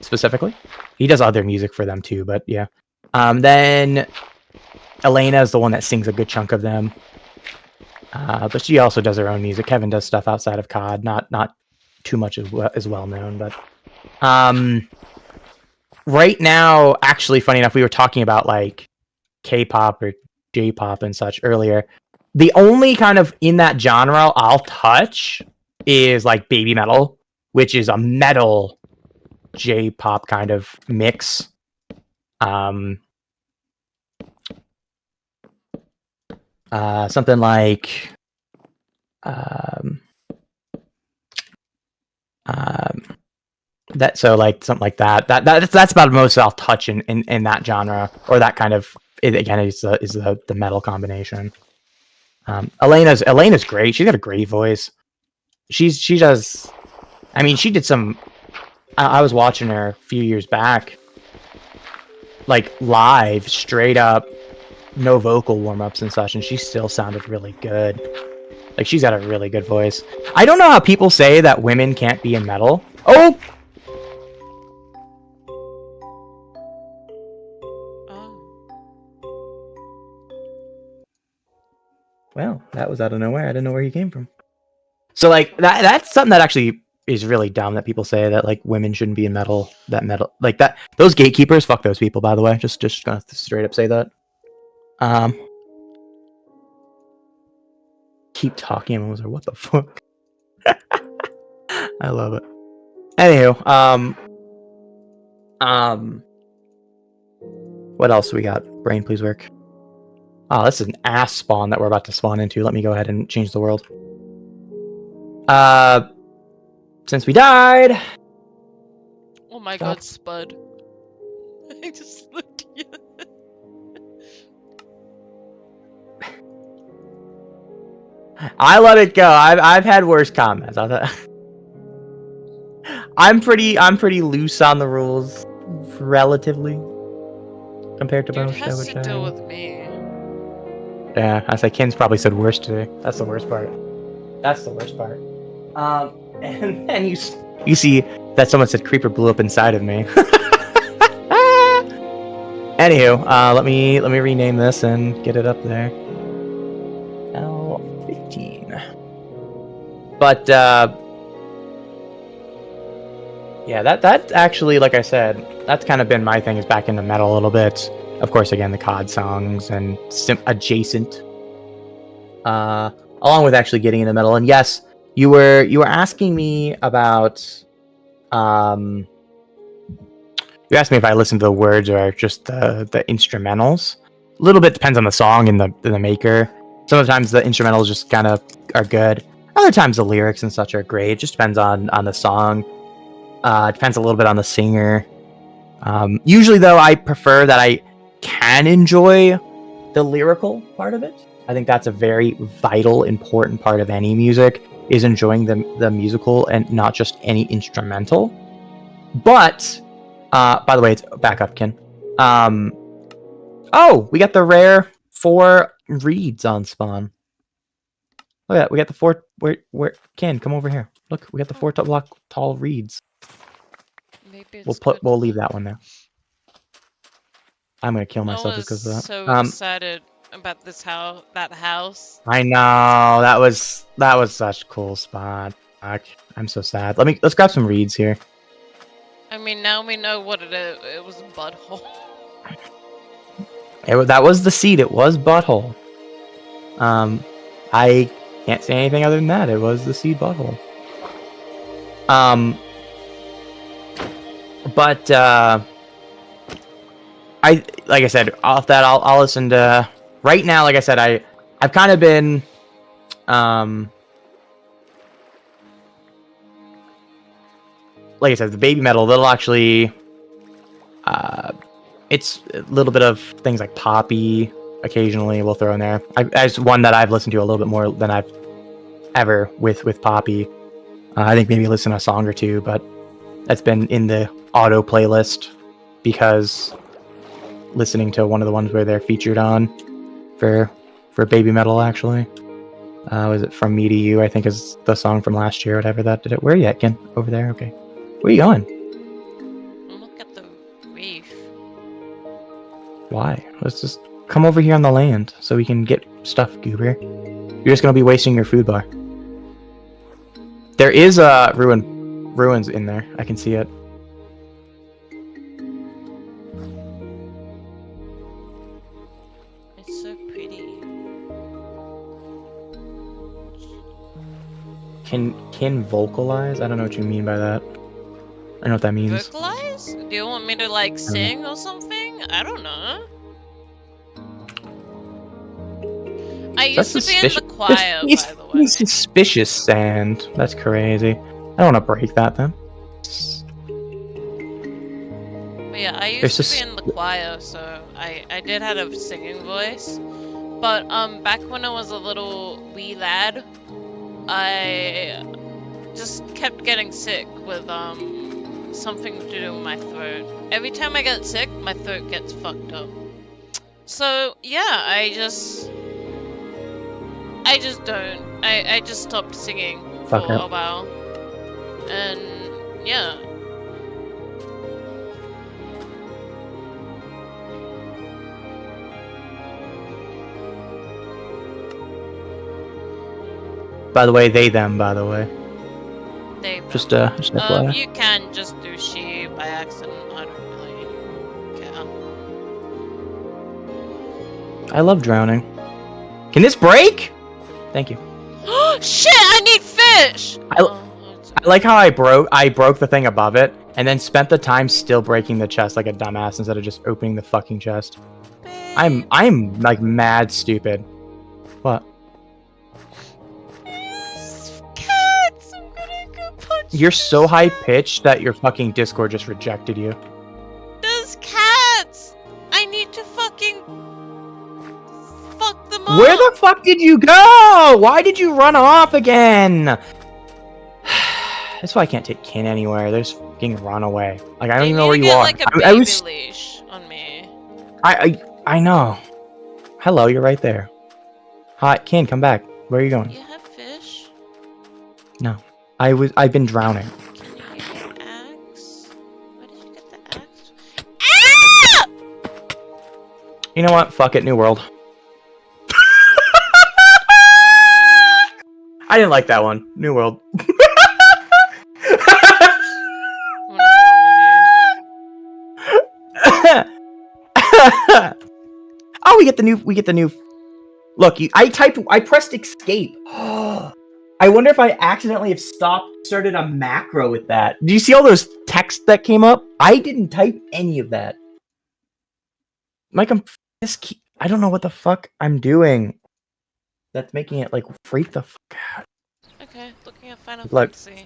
specifically. He does other music for them too, but yeah. Then Elena is the one that sings a good chunk of them, but she also does her own music. Kevin does stuff outside of COD, not too much as well known, but right now, actually, funny enough, we were talking about like K-pop or J-pop and such earlier. The only kind of in that genre I'll touch is like baby metal, which is a metal J-pop kind of mix. Something like that. So like something like that. That's about the most I'll touch in that genre, or that kind of. It again is the metal combination. Elena's great. She's got a great voice. She does. I mean, she did some. I was watching her a few years back, like live, straight up, no vocal warm ups and such, and she still sounded really good. Like she's got a really good voice. I don't know how people say that women can't be in metal. Oh. Well, that was out of nowhere. I didn't know where he came from. So like that's something that actually is really dumb, that people say that like women shouldn't be in metal. That metal like that. Those gatekeepers, fuck those people, by the way. Just gonna straight up say that. Keep talking, and was like, what the fuck? I love it. Anywho, what else we got? Brain, please work. Oh, this is an ass spawn that we're about to spawn into. Let me go ahead and change the world. Since we died.
Oh my god, Spud. I just looked at you.
I let it go. I've had worse comments. I'm pretty loose on the rules, relatively, compared to
Dude
most.
has to deal with me.
Yeah, I say Kin's probably said worse today. That's the worst part. And then you see that someone said creeper blew up inside of me. Anywho, let me rename this and get it up there. L15. But yeah, that actually, like I said, that's kind of been my thing, is back into metal a little bit. Of course, again, the COD songs and adjacent, along with actually getting into metal. And yes, you were asking me about, you asked me if I listened to the words or just the instrumentals. little bit depends on the song and the maker. Sometimes the instrumentals just kind of are good. Other times the lyrics and such are great. It just depends on the song. It depends a little bit on the singer. Usually, though, I prefer that I can enjoy the lyrical part of it. I think that's a very vital, important part of any music, is enjoying the musical and not just any instrumental. But, by the way, it's back up, Ken. Oh, we got the rare 4 reeds on spawn. Look at that. We got the 4. Where? Ken, come over here. Look, we got the 4 block tall reeds.
Maybe
We'll leave that one there. I'm gonna kill myself just because of that.
So excited about that house.
I know that was such a cool spot. Fuck, I'm so sad. Let's grab some reeds here.
I mean, now we know what it is. It was a butthole.
That was the seed. It was butthole. I can't say anything other than that. It was the seed butthole. But like I said, off that I'll listen to. Right now, like I said, I've kind of been like I said, the baby metal, that'll actually it's a little bit of things like Poppy occasionally we'll throw in there. As one that I've listened to a little bit more than I've ever with Poppy. I think maybe listen to a song or two, but that's been in the auto playlist because listening to one of the ones where they're featured on for baby metal actually. Was it From Me to You, I think is the song from last year, whatever that did it. Where are you at, Ken? Over there? Okay. Where are you going?
Look at the reef.
Why? Let's just come over here on the land so we can get stuff, Goober. You're just gonna be wasting your food bar. There is a ruins in there. I can see it.
It's so pretty.
Can vocalize? I don't know what you mean by that. I don't know what that means.
Vocalize? Do you want me to like sing or something? I don't know. I used to be in the choir, by the way.
Suspicious sand. That's crazy. I don't want to break that then.
But yeah, I used to be in the choir, so I did have a singing voice. But back when I was a little wee lad, I just kept getting sick with something to do with my throat. Every time I get sick, my throat gets fucked up. So yeah, I just don't. I just stopped singing for a while. And yeah.
By the way, they, them, by the way.
They,
just FYI.
you can just do she by accident. I don't really care.
I love drowning. Can this break? Thank you.
Shit! I need fish.
I like how I broke the thing above it, and then spent the time still breaking the chest like a dumbass instead of just opening the fucking chest.
Babe.
I'm like mad stupid. What?
Cats! I'm gonna go punch.
You're so high pitched that your fucking Discord just rejected you.
Those cats! I need to fucking fuck them up.
Where the fuck did you go? Why did you run off again? That's why I can't take Kin anywhere. They just fucking run away. Like I don't even know where you are.
Like a baby leash on me.
I know. Hello, you're right there. Hi, Kin, come back. Where are you going?
You have fish?
No. I've been drowning.
Can you get the axe? Where did you get the axe? Ah!
You know what? Fuck it, New World. I didn't like that one. New World. Oh, we get the new. Look, I pressed escape. I wonder if I accidentally have started a macro with that. Do you see all those texts that came up? I didn't type any of that. Mike, I don't know what the fuck I'm doing. That's making it like freak the fuck out.
Okay, looking at Final
Look.
Fantasy.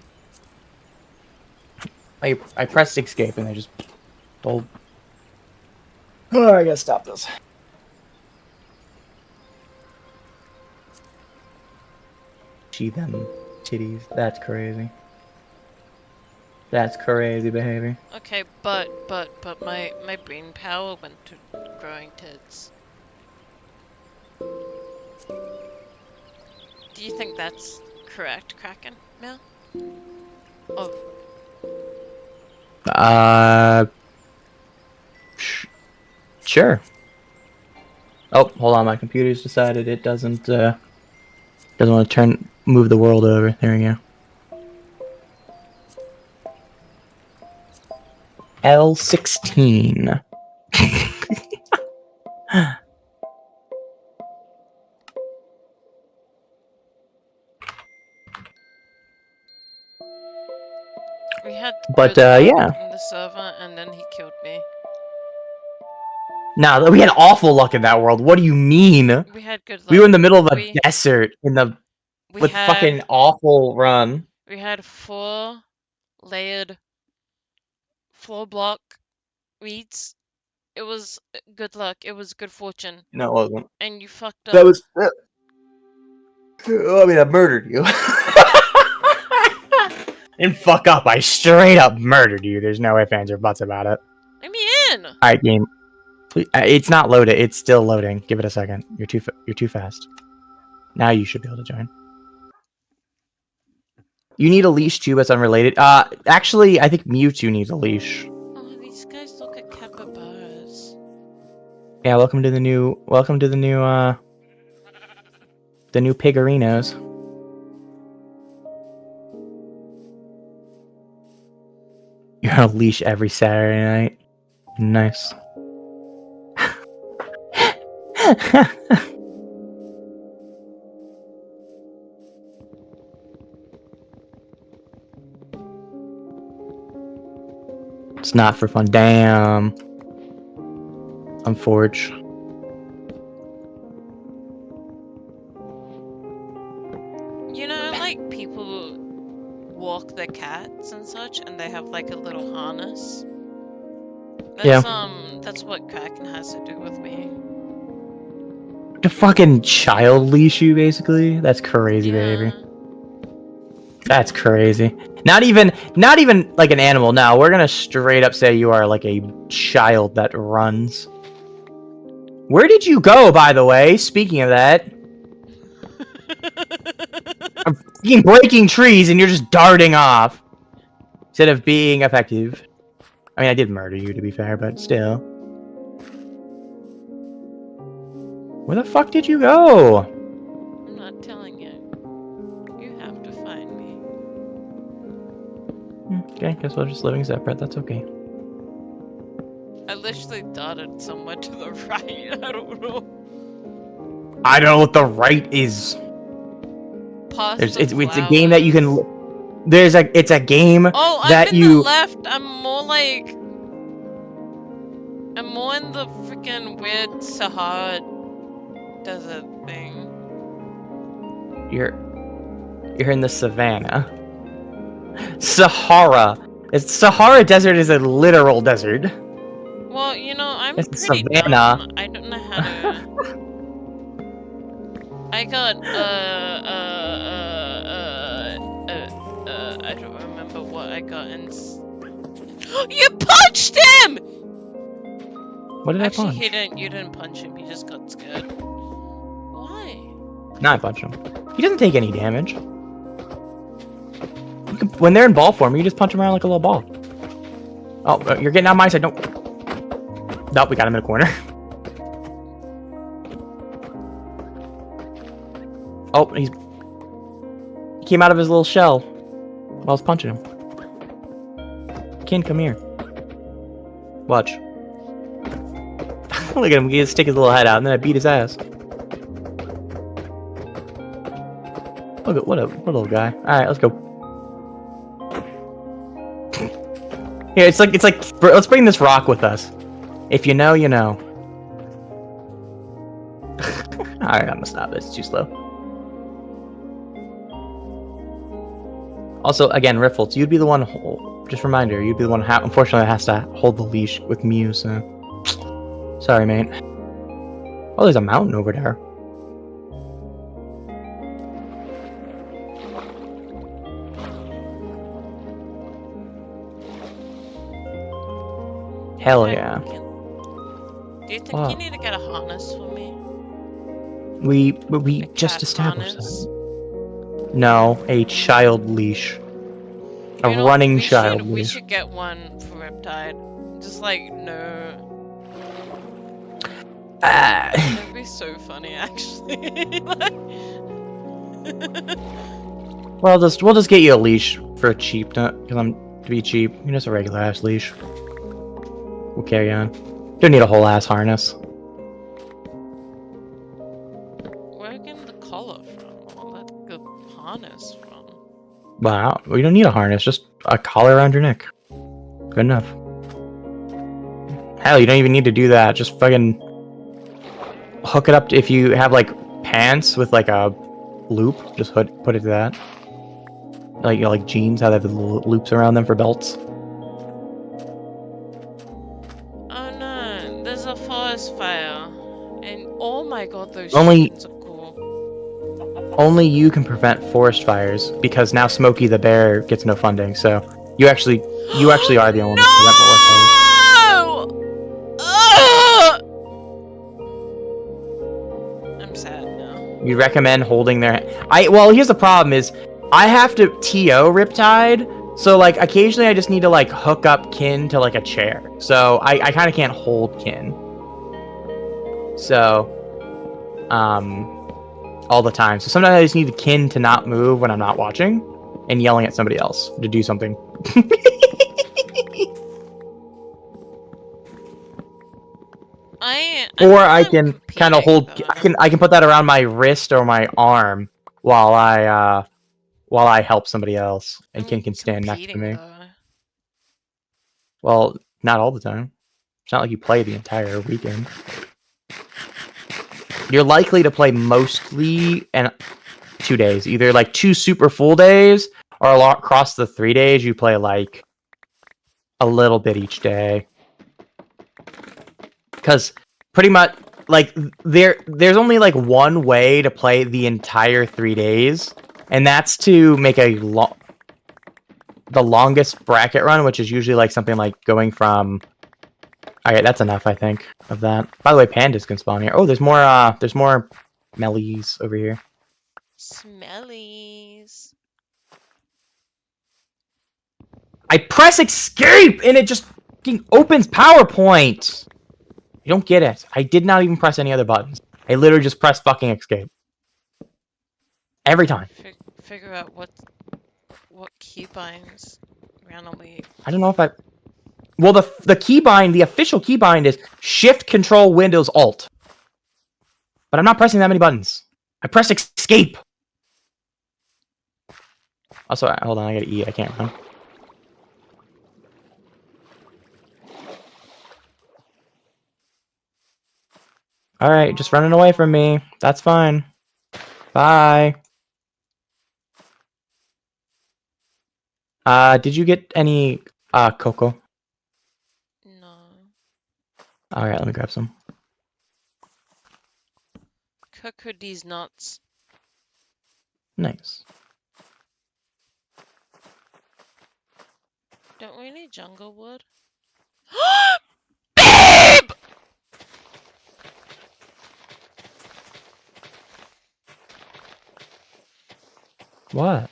I pressed escape and I just told. Oh, I gotta stop this. See them titties. That's crazy. That's crazy behavior.
Okay, but my brain power went to growing tits. Do you think that's correct, Kraken? Mel? Oh,
Sure. Oh, hold on. My computer's decided it doesn't want to move the world over. There we go. L16.
we had
But,
good luck
yeah.
in the server, and then he killed me.
Nah, we had awful luck in that world. What do you mean?
We had good luck.
We were in the middle of a
We-
desert
We
with
had,
fucking awful run.
We had 4 layered floor block reeds. It was good luck. It was good fortune.
No, it wasn't.
And you fucked up.
That was. I mean, I murdered you. And fuck up. I straight up murdered you. There's no ifs, ands, or buts about it.
Let me in!
Alright, game. Please, it's not loaded. It's still loading. Give it a second. You're too fast. Now you should be able to join. You need a leash too, but it's unrelated. Actually, I think Mewtwo needs a leash.
Oh, these guys look at capybaras.
Yeah, welcome to the new Pigarinos. You're on a leash every Saturday night. Nice. It's not for fun. Damn. I'm Forge.
You know, like people walk their cats and such, and they have like a little harness. That's, that's what Kraken has to do with me.
To fucking child leash you, basically? That's crazy behavior. That's crazy. Not even like an animal. No, we're gonna straight up say you are like a child that runs. Where did you go, by the way? Speaking of that, I'm fucking breaking trees and you're just darting off instead of being effective. I mean, I did murder you, to be fair, but still. Where the fuck did you go?
I'm not telling you. You have to find me.
Okay, guess we're just living separate. That's okay.
I literally darted somewhere to the right. I don't know.
I don't know what the right is.
Past
It's
the
a game that you
flowers.
can. It's a game
Oh, I'm
that
in
you.
the left. I'm more in the freaking weird Sahara desert thing.
You're in the savannah. Sahara. Sahara Desert is a literal desert.
Well, you know, I'm
It's
pretty
savannah.
dumb. I don't know how to. I got I don't remember what I got in. You punched him!
What did
Actually,
I punch?
you didn't punch him. He just got scared. Why?
No, I punched him. He doesn't take any damage. When they're in ball form, you just punch them around like a little ball. Oh, you're getting out my side. Nope, we got him in a corner. Oh, he came out of his little shell while I was punching him. Ken, come here. Watch. Look at him. He stick his little head out, and then I beat his ass. Look at what a little guy. All right, let's go. Here, it's like let's bring this rock with us. If you know, you know. Alright, I'm gonna stop. It's too slow. Also, again, Riffles, you'd be the one. Just reminder, you'd be the one. Unfortunately, has to hold the leash with Mew. So, sorry, mate. Oh, there's a mountain over there. Hell yeah.
Do you think
Wow.
you need to get a harness for me?
We
A
just
cat
established
harness?
that. No, a child leash. A
You know,
running
we
child
We
leash.
should get one for Riptide. Just like, no.
Ah.
That'd be so funny, actually. Like-
Well, we'll just get you a leash for cheap, because I'm to be cheap. Just a regular ass leash. We'll carry on. Don't need a whole ass harness.
Where can the collar from? Or like the harness from?
Wow, we don't need a harness. Just a collar around your neck. Good enough. Hell, you don't even need to do that. Just fucking hook it up. If you have like pants with like a loop, just put it to that. Like like jeans, how they have the little loops around them for belts.
Oh no, there's a forest fire. And oh my god, those
Only-
chickens are cool.
Only you can prevent forest fires because now Smokey the Bear gets no funding. So you actually are the only one who can prevent forest fires.
No! Ugh! I'm sad now.
We recommend holding their. Well, here's the problem: is I have to TO Riptide, so like occasionally I just need to like hook up Kin to like a chair. So I kind of can't hold Kin. So, all the time. So sometimes I just need the Kin to not move when I'm not watching, and yelling at somebody else to do something. Or I can kind of hold. I can put that around my wrist or my arm while I help somebody else, and Kin can stand next to me. Well, not all the time. It's not like you play the entire weekend. You're likely to play mostly in 2 days, either like 2 super full days, or across the 3 days you play like a little bit each day. Because pretty much like there's only like one way to play the entire 3 days, and that's to make the longest bracket run, which is usually like something like going from. Alright, that's enough, I think, of that. By the way, pandas can spawn here. Oh, there's more mellies over here.
Smellies.
I press escape and it just fucking opens PowerPoint. You don't get it. I did not even press any other buttons. I literally just pressed fucking escape. Every time.
Figure out what keybinds randomly.
I don't know if I... Well, the keybind, the official keybind is Shift, Control, Windows, Alt. But I'm not pressing that many buttons. I pressed escape. Also, hold on, I gotta eat. I can't run. Alright, just running away from me. That's fine. Bye. Did you get any, cocoa?
No.
Alright, let me grab some.
Cook these nuts.
Nice.
Don't we need jungle wood? Babe!
What?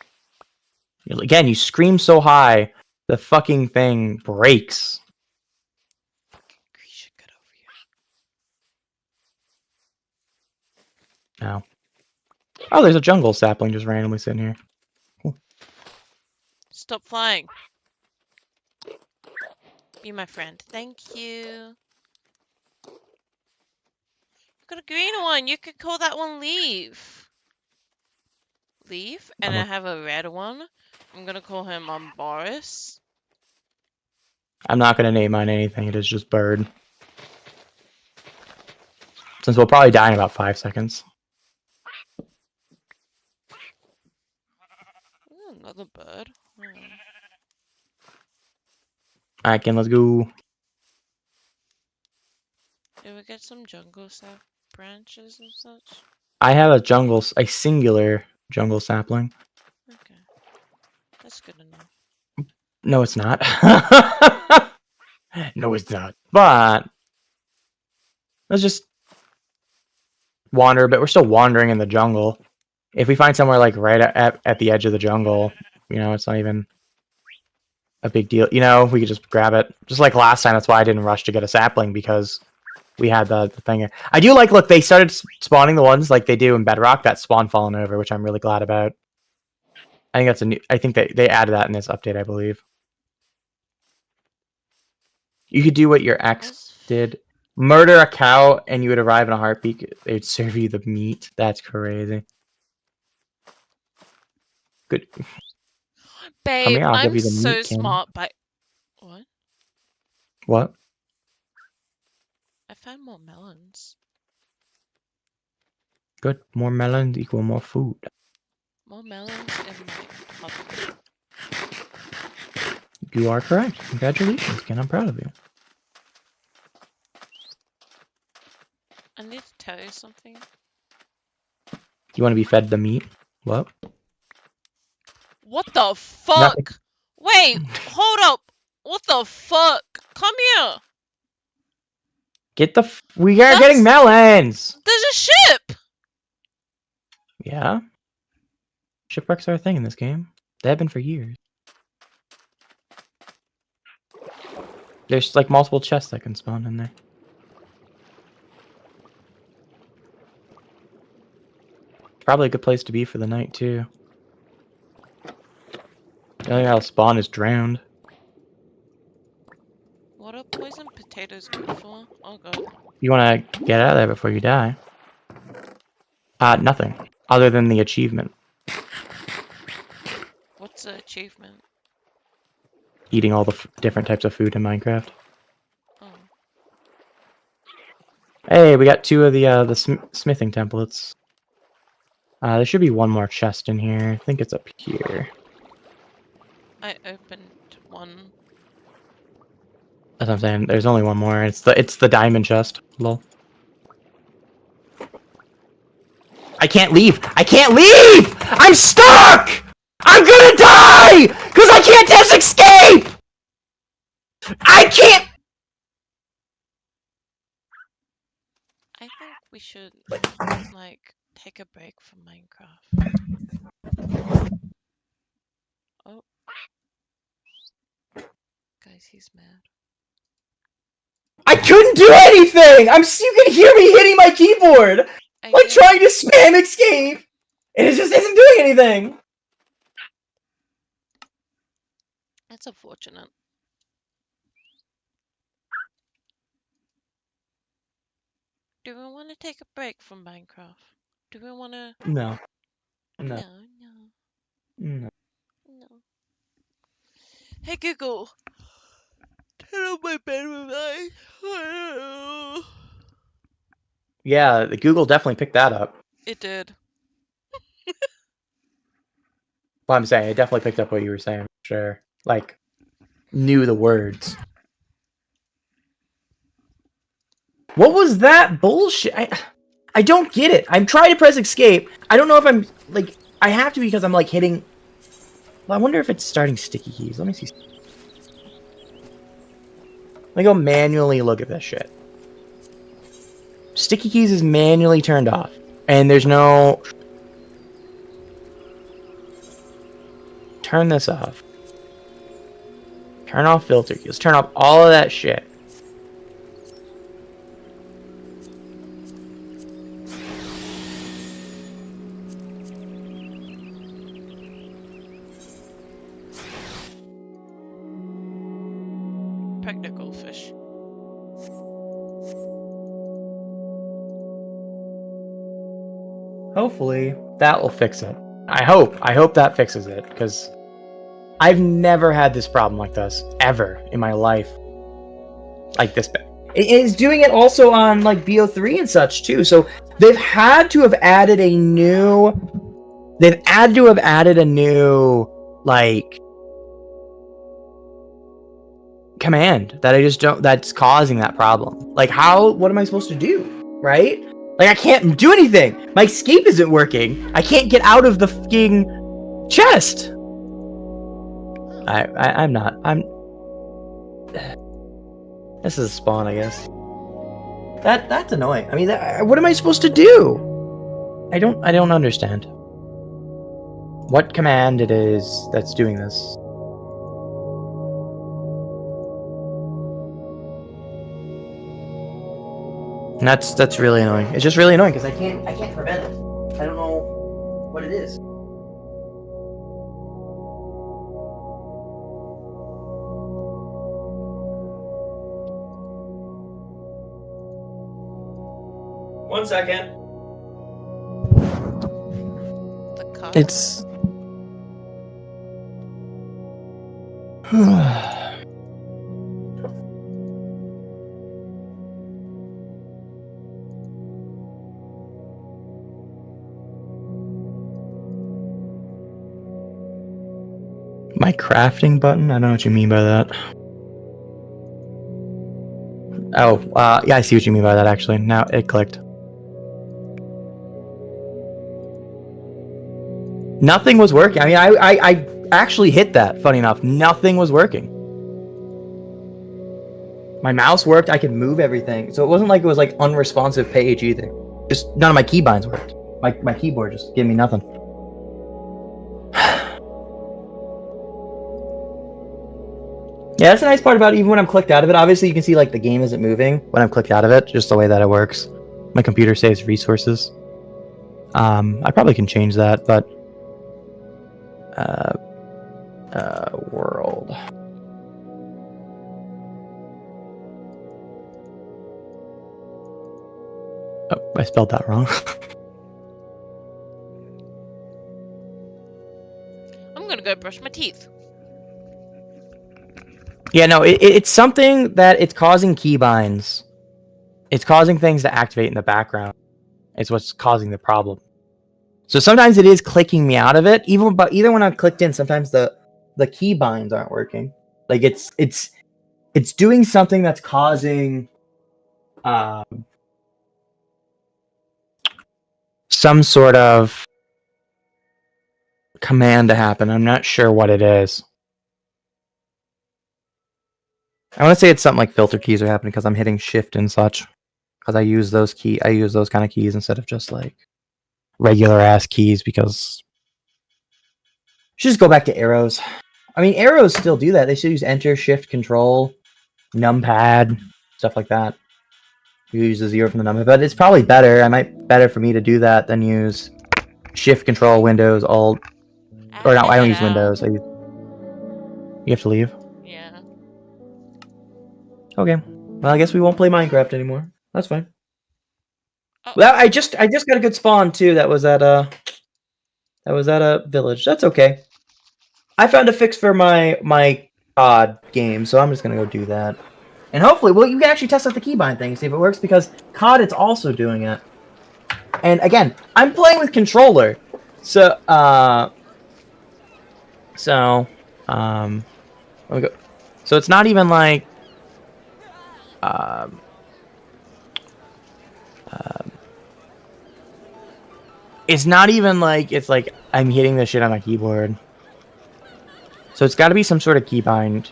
Again, you scream so high, the fucking thing breaks.
Fucking Grisha, get over here.
No. Oh, there's a jungle sapling just randomly sitting here. Cool.
Stop flying. Be my friend. Thank you. Got a green one. You could call that one Leaf. Leaf. And I have a red one. I'm gonna call him Boris.
I'm not gonna name mine anything, it is just bird. Since we'll probably die in about 5 seconds.
another bird.
Alright, Ken, let's go.
Did we get some jungle sap branches and such?
I have a singular jungle sapling.
Okay. That's good enough.
No, it's not. No, it's not. But let's just wander a bit. We're still wandering in the jungle. If we find somewhere like right at the edge of the jungle, you know, it's not even a big deal. You know, we could just grab it. Just like last time, that's why I didn't rush to get a sapling, because we had the thing here. I do like, look, they started spawning the ones like they do in Bedrock that spawn fallen over, which I'm really glad about. I think that's a new, I think they added that in this update, I believe. You could do what your ex did. Murder a cow and you would arrive in a heartbeat. They would serve you the meat. That's crazy. Good.
Babe,
here, I'll
I'm
give you the
so
meat, Ken.
smart by... What?
What?
I found more melons.
Good. More melons equal more food.
More melons in my hobby.
You are correct. Congratulations, Ken. I'm proud of you.
I need to tell you something.
You want to be fed the meat? What?
What the fuck?
Nothing.
Wait, hold up. What the fuck? Come here.
Get the. We are getting melons.
There's a ship.
Yeah. Shipwrecks are a thing in this game. They have been for years. There's like multiple chests that can spawn in there. Probably a good place to be for the night too. The only thing that'll spawn is drowned.
What are poison potatoes good for? Oh god.
You want to get out of there before you die. Nothing. Other than the achievement.
What's the achievement?
Eating all the different types of food in Minecraft.
Oh.
Hey, we got 2 of the smithing templates. There should be one more chest in here. I think it's up here.
I opened one.
That's what I'm saying. There's only one more. It's the diamond chest. Lol. I can't leave! I can't leave! I'm stuck! I'm gonna die! Cause I can't just escape! I can't!
I think we should, like, take a break from Minecraft. Oh. Guys, he's mad.
I couldn't do anything! You can hear me hitting my keyboard!
I
Like
did-
trying to spam escape! And it just isn't doing anything!
That's unfortunate. Do we want to take a break from Minecraft? Do we want to...
No.
No,
No.
no,
No.
no. Hey Google! Turn on my bedroom light.
Yeah, the Google definitely picked that up.
It did.
Well, I'm saying it definitely picked up what you were saying. Sure. Like, knew the words. What was that bullshit? I don't get it. I'm trying to press escape. I don't know if I'm, like, I have to because I'm, like, hitting... Well, I wonder if it's starting sticky keys. Let me see. Let me go manually look at this shit. Sticky keys is manually turned off. And there's no... Turn this off. Turn off filter keys. Turn off all of that shit.
Practical fish.
Hopefully that will fix it. I hope that fixes it, because I've never had this problem like this ever in my life. Like this.
It is doing it also on, like, BO3 and such, too. So they've had to have added a new... They've had to have added a new
like command that I just don't, that's causing that problem. Like, what am I supposed to do? Right? Like, I can't do anything. My escape isn't working. I can't get out of the fucking chest. I'm not. This is a spawn, I guess. That's annoying. I mean, what am I supposed to do? I don't understand. What command it is that's doing this? And that's really annoying. It's just really annoying because I can't prevent it. I don't know what it is. One second.
The car.
It's my crafting button? I don't know what you mean by that. Oh, yeah, I see what you mean by that, actually. Now it clicked. Nothing was working. I mean, I actually hit that, funny enough. Nothing was working. My mouse worked, I could move everything. So it wasn't like it was like unresponsive page either. Just none of my keybinds worked. My keyboard just gave me nothing. Yeah, that's the nice part about it, even when I'm clicked out of it. Obviously, you can see like the game isn't moving when I'm clicked out of it, just the way that it works. My computer saves resources. I probably can change that, but world. Oh, I spelled that wrong.
I'm gonna go brush my teeth.
Yeah, no, it's something that it's causing keybinds. It's causing things to activate in the background. It's what's causing the problem. So sometimes it is clicking me out of it. Even when I'm clicked in, sometimes the keybinds aren't working. Like it's doing something that's causing some sort of command to happen. I'm not sure what it is. I want to say it's something like filter keys are happening because I'm hitting shift and such. Because I use those kind of keys instead of just like regular ass keys, because you should just go back to arrows. I mean, arrows still do that. They still use enter, shift, control, numpad, stuff like that. You use the 0 from the numpad, but it's probably better for me to do that than use shift, control, Windows, Alt. Or no, I don't use Windows. You have to leave.
Yeah.
Okay. Well, I guess we won't play Minecraft anymore. That's fine.
Oh.
Well, I just got a good spawn too. That was at a village. That's okay. I found a fix for my COD game, so I'm just gonna go do that. And hopefully, well, you can actually test out the keybind thing, see if it works, because COD it's also doing it. And again, I'm playing with controller, so let me go. So it's not even like it's not even like it's like I'm hitting the shit on my keyboard. So it's got to be some sort of keybind,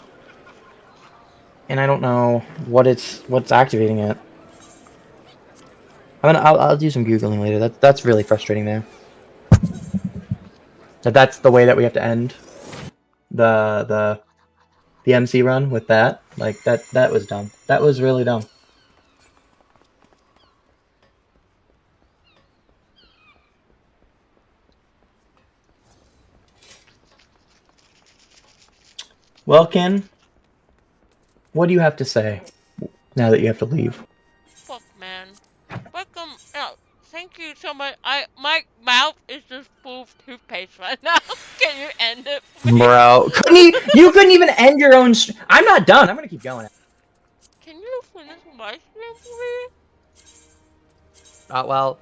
and I don't know what's activating it. I'll do some googling later. That's really frustrating there. That's the way that we have to end the MC run with that. Like that was dumb. That was really dumb. Well, Ken, what do you have to say now that you have to leave?
Fuck, man. Welcome. Oh, thank you so much. My mouth is just full of toothpaste right now. Can you end it, please?
Bro, you couldn't even end your own. I'm not done. I'm gonna keep going.
Can you finish my stream for me?
Well,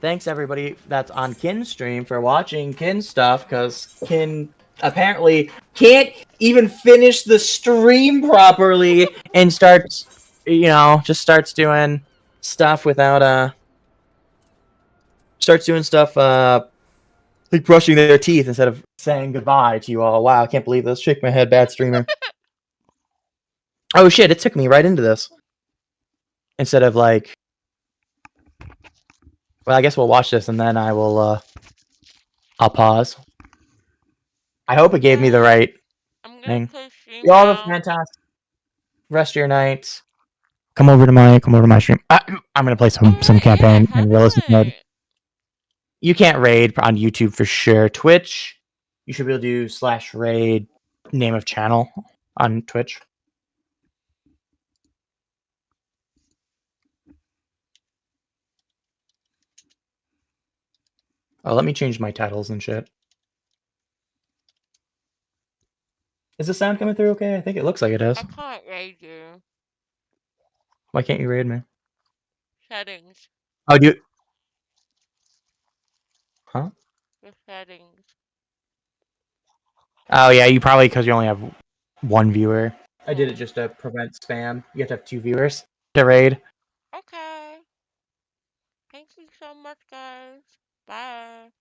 thanks everybody that's on Kin's stream for watching Kin's stuff, because Kin
apparently can't even finish the stream properly and starts, just starts doing stuff without starts doing stuff like brushing their teeth instead of saying goodbye to you all. Wow, I can't believe this. Shake my head, bad streamer. Oh shit, it took me right into this. Instead of like, well, I guess we'll watch this and then I'll pause. I hope it gave me the right
I'm gonna
thing.
play stream
You all have a
now.
fantastic rest of your night. Come over to my stream. I'm gonna play some campaign
Yeah,
in realistic mode.
heavily.
You can't raid on YouTube for sure. Twitch, you should be able to do /raid name of channel on Twitch. Oh, let me change my titles and shit. Is the sound coming through okay? I think it looks like it is.
I can't raid you.
Why can't you raid me?
Settings.
Oh, do you... Huh?
The settings.
Oh, yeah, you probably, because you only have one viewer. I did it just to prevent spam. You have to have 2 viewers to raid.
Okay. Thank you so much, guys. Bye.